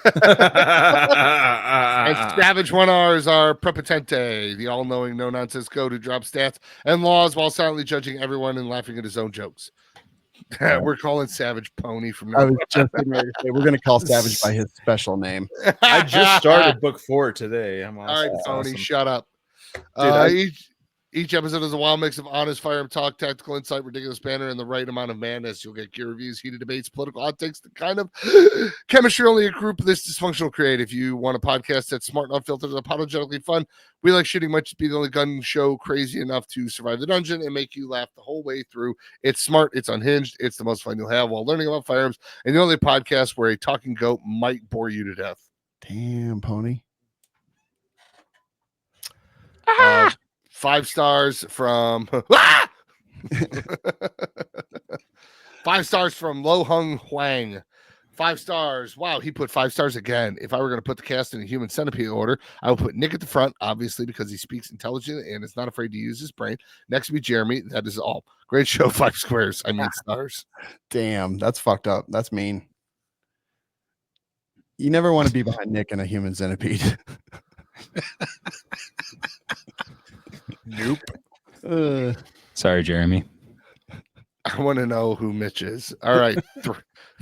Savage 1Rs are Prepotente, the all-knowing, no-nonsense goat who drops stats and laws while silently judging everyone and laughing at his own jokes. We're calling Savage Pony from now. I was just getting ready to say, we're going to call Savage by his special name. I just started book 4 today. I'm All right, awesome. Pony, shut up. Dude, Each episode is a wild mix of honest firearm talk, tactical insight, ridiculous banter, and the right amount of madness. You'll get gear reviews, heated debates, political hot takes, the kind of chemistry only a group this dysfunctional create. If you want a podcast that's smart, unfiltered, and apologetically fun, We Like Shooting might just be the only gun show crazy enough to survive the dungeon and make you laugh the whole way through. It's smart, it's unhinged, it's the most fun you'll have while learning about firearms, and the only podcast where a talking goat might bore you to death. Damn, Pony. 5 stars from 5 stars from Lo Hung Huang. 5 stars. Wow, he put 5 stars again. If I were going to put the cast in a human centipede order, I would put Nick at the front, obviously, because he speaks intelligent and is not afraid to use his brain. Next to be Jeremy. That is all. Great show. 5 squares. I mean stars. Damn, that's fucked up. That's mean. You never want to be behind Nick in a human centipede. Nope. Sorry, Jeremy. I want to know who Mitch is. All right.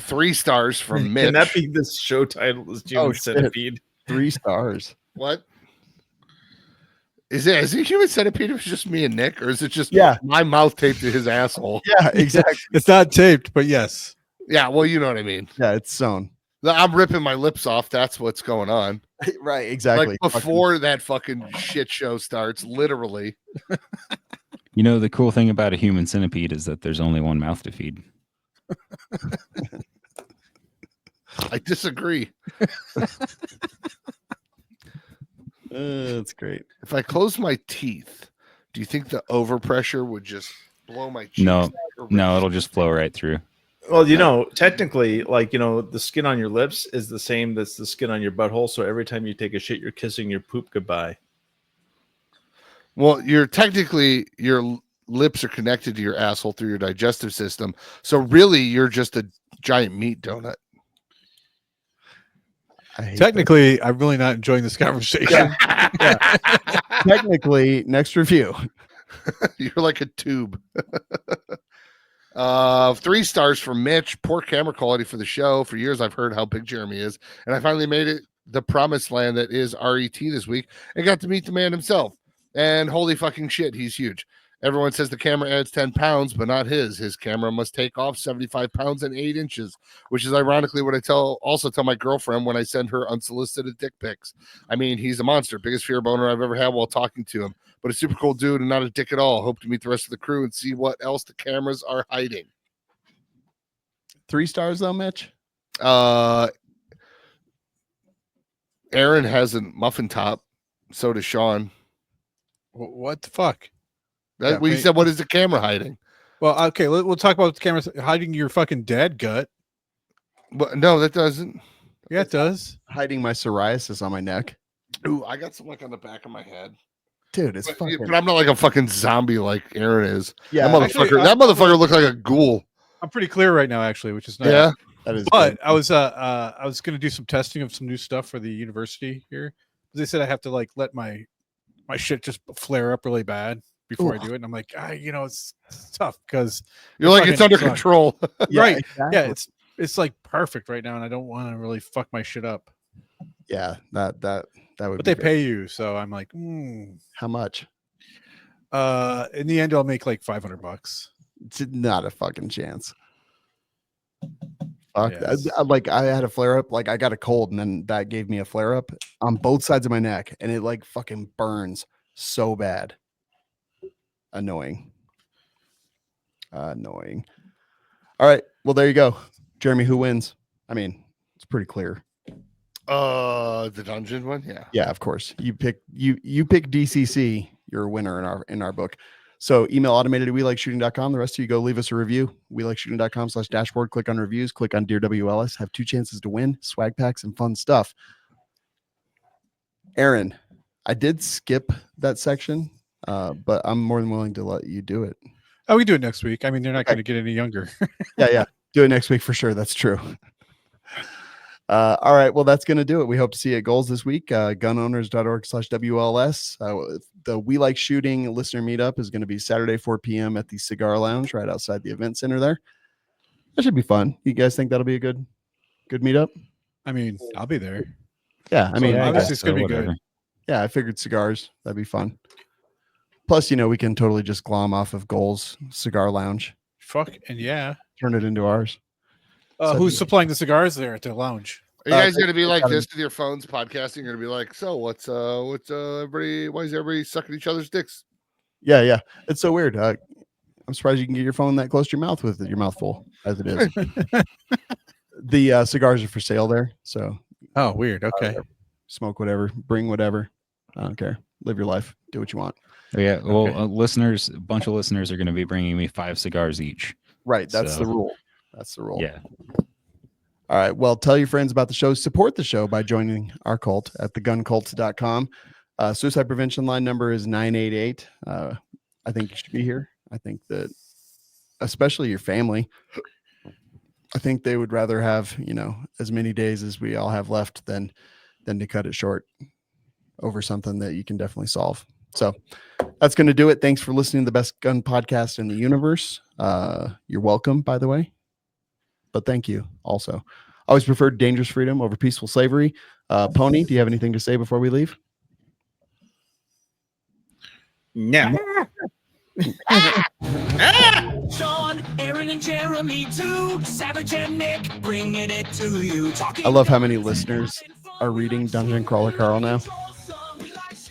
3 stars from Mitch. Can that be this show title? Is Human Oh, shit. Centipede? 3 stars. What? Is it human centipede if it's just me and Nick, or is it just Yeah. my mouth taped to his asshole? Yeah, exactly. It's not taped, but yes. Yeah, well, you know what I mean. Yeah, it's sewn. I'm ripping my lips off. That's what's going on. Right, exactly. Like before that fucking shit show starts, literally. You know, the cool thing about a human centipede is that there's only one mouth to feed. I disagree. That's great. If I close my teeth, do you think the overpressure would just blow my cheeks No, out or No, rip- it'll just flow right through. Well, you know, technically, like, you know, the skin on your lips is the same that's the skin on your butthole. So every time you take a shit, you're kissing your poop goodbye. Well, you're technically your lips are connected to your asshole through your digestive system. So really, you're just a giant meat donut. I hate Technically, I'm really not enjoying this conversation. that. Technically, next review. You're like a tube. 3 stars from Mitch. Poor camera quality for the show. For years, I've heard how big Jeremy is, and I finally made it the promised land that is RET this week and got to meet the man himself. And holy fucking shit, he's huge. Everyone says the camera adds 10 pounds, but not his. His camera must take off 75 pounds and 8 inches, which is ironically what I also tell my girlfriend when I send her unsolicited dick pics. I mean, he's a monster. Biggest fear boner I've ever had while talking to him, but a super cool dude and not a dick at all. Hope to meet the rest of the crew and see what else the cameras are hiding. 3 stars though, Mitch. Aaron has a muffin top. So does Sean. What the fuck? That Yeah, we mate. said, what is the camera hiding? Well, okay, we'll talk about the cameras hiding your fucking dad gut. But no, that doesn't. Yeah, it does. Hiding my psoriasis on my neck. Ooh, I got some like on the back of my head. Dude, it's But, fucking but I'm not like a fucking zombie like Aaron is. yeah. that actually, motherfucker looks like a ghoul. I'm pretty clear right now, actually, which is nice. Yeah. That is But good. I was going to do some testing of some new stuff for the university here. They said I have to like let my shit just flare up really bad before I do it. And I'm like, it's tough because You're like, it's fucking under suck. control. right. exactly. Yeah, it's like perfect right now, and I don't want to really fuck my shit up. Yeah, that would But be they good. pay you, so I'm like, How much? in the end, I'll make like $500. It's not a fucking chance. Fuck. Yes. Like I had a flare up, like I got a cold, and then that gave me a flare up on both sides of my neck, and it like fucking burns so bad. Annoying. Annoying. All right. Well, there you go. Jeremy, who wins? I mean, it's pretty clear. The dungeon one, yeah. Yeah, of course. You pick DCC, you're a winner in our book. So email automated at welikeshooting.com. The rest of you go leave us a review. welikeshooting.com/dashboard. Click on reviews, click on Dear WLS. Have 2 chances to win swag packs and fun stuff. Aaron, I did skip that section, but I'm more than willing to let you do it. Oh, we do it next week. I mean, they're not Okay. going to get any younger. Yeah. Do it next week for sure. That's true. All right. Well, that's going to do it. We hope to see you at Goals this week. Gunowners.org/WLS. The We Like Shooting listener meetup is going to be Saturday, 4 p.m. at the Cigar Lounge right outside the event center there. That should be fun. You guys think that'll be a good meetup? I mean, I'll be there. Yeah. I mean, Yeah, I obviously guess it's gonna so, be good. whatever. yeah, I figured cigars. That'd be fun. Plus, we can totally just glom off of Goals Cigar Lounge, Fuck and yeah. turn it into ours. So Who's supplying the cigars there at the lounge? Are you guys gonna be like gotta- this with your phones podcasting? You're gonna be like, so what's everybody, why is everybody sucking each other's dicks? Yeah. It's so weird. I'm surprised you can get your phone that close to your mouth with your mouth full as it is. The cigars are for sale there. So Oh, weird. Okay. smoke whatever, bring whatever. I don't care. Live your life. Do what you want. Oh, yeah. Well, Okay. a bunch of listeners are going to be bringing me 5 cigars each. Right. That's the So- rule. That's the rule. Yeah. All right. Well, tell your friends about the show. Support the show by joining our cult at theguncult.com. Suicide prevention line number is 988. I think you should be here. I think that especially your family, I think they would rather have, as many days as we all have left than to cut it short over something that you can definitely solve. So that's going to do it. Thanks for listening to the best gun podcast in the universe. You're welcome, by the way. But thank you also. Always preferred dangerous freedom over peaceful slavery. Pony, do you have anything to say before we leave? Yeah. Sean, Aaron, and Jeremy too. Savage and Nick, bringing it to you. Talking I love how many listeners are reading Dungeon Crawler Carl now.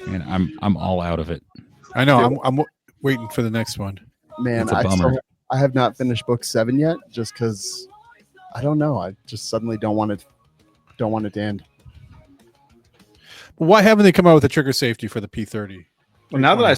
And I'm all out of it. I know. I'm waiting for the next one. Man, It's a bummer. I have not finished book 7 yet, just because I don't know. I just suddenly don't want it to end. Why haven't they come out with a trigger safety for the P30? Well, now that I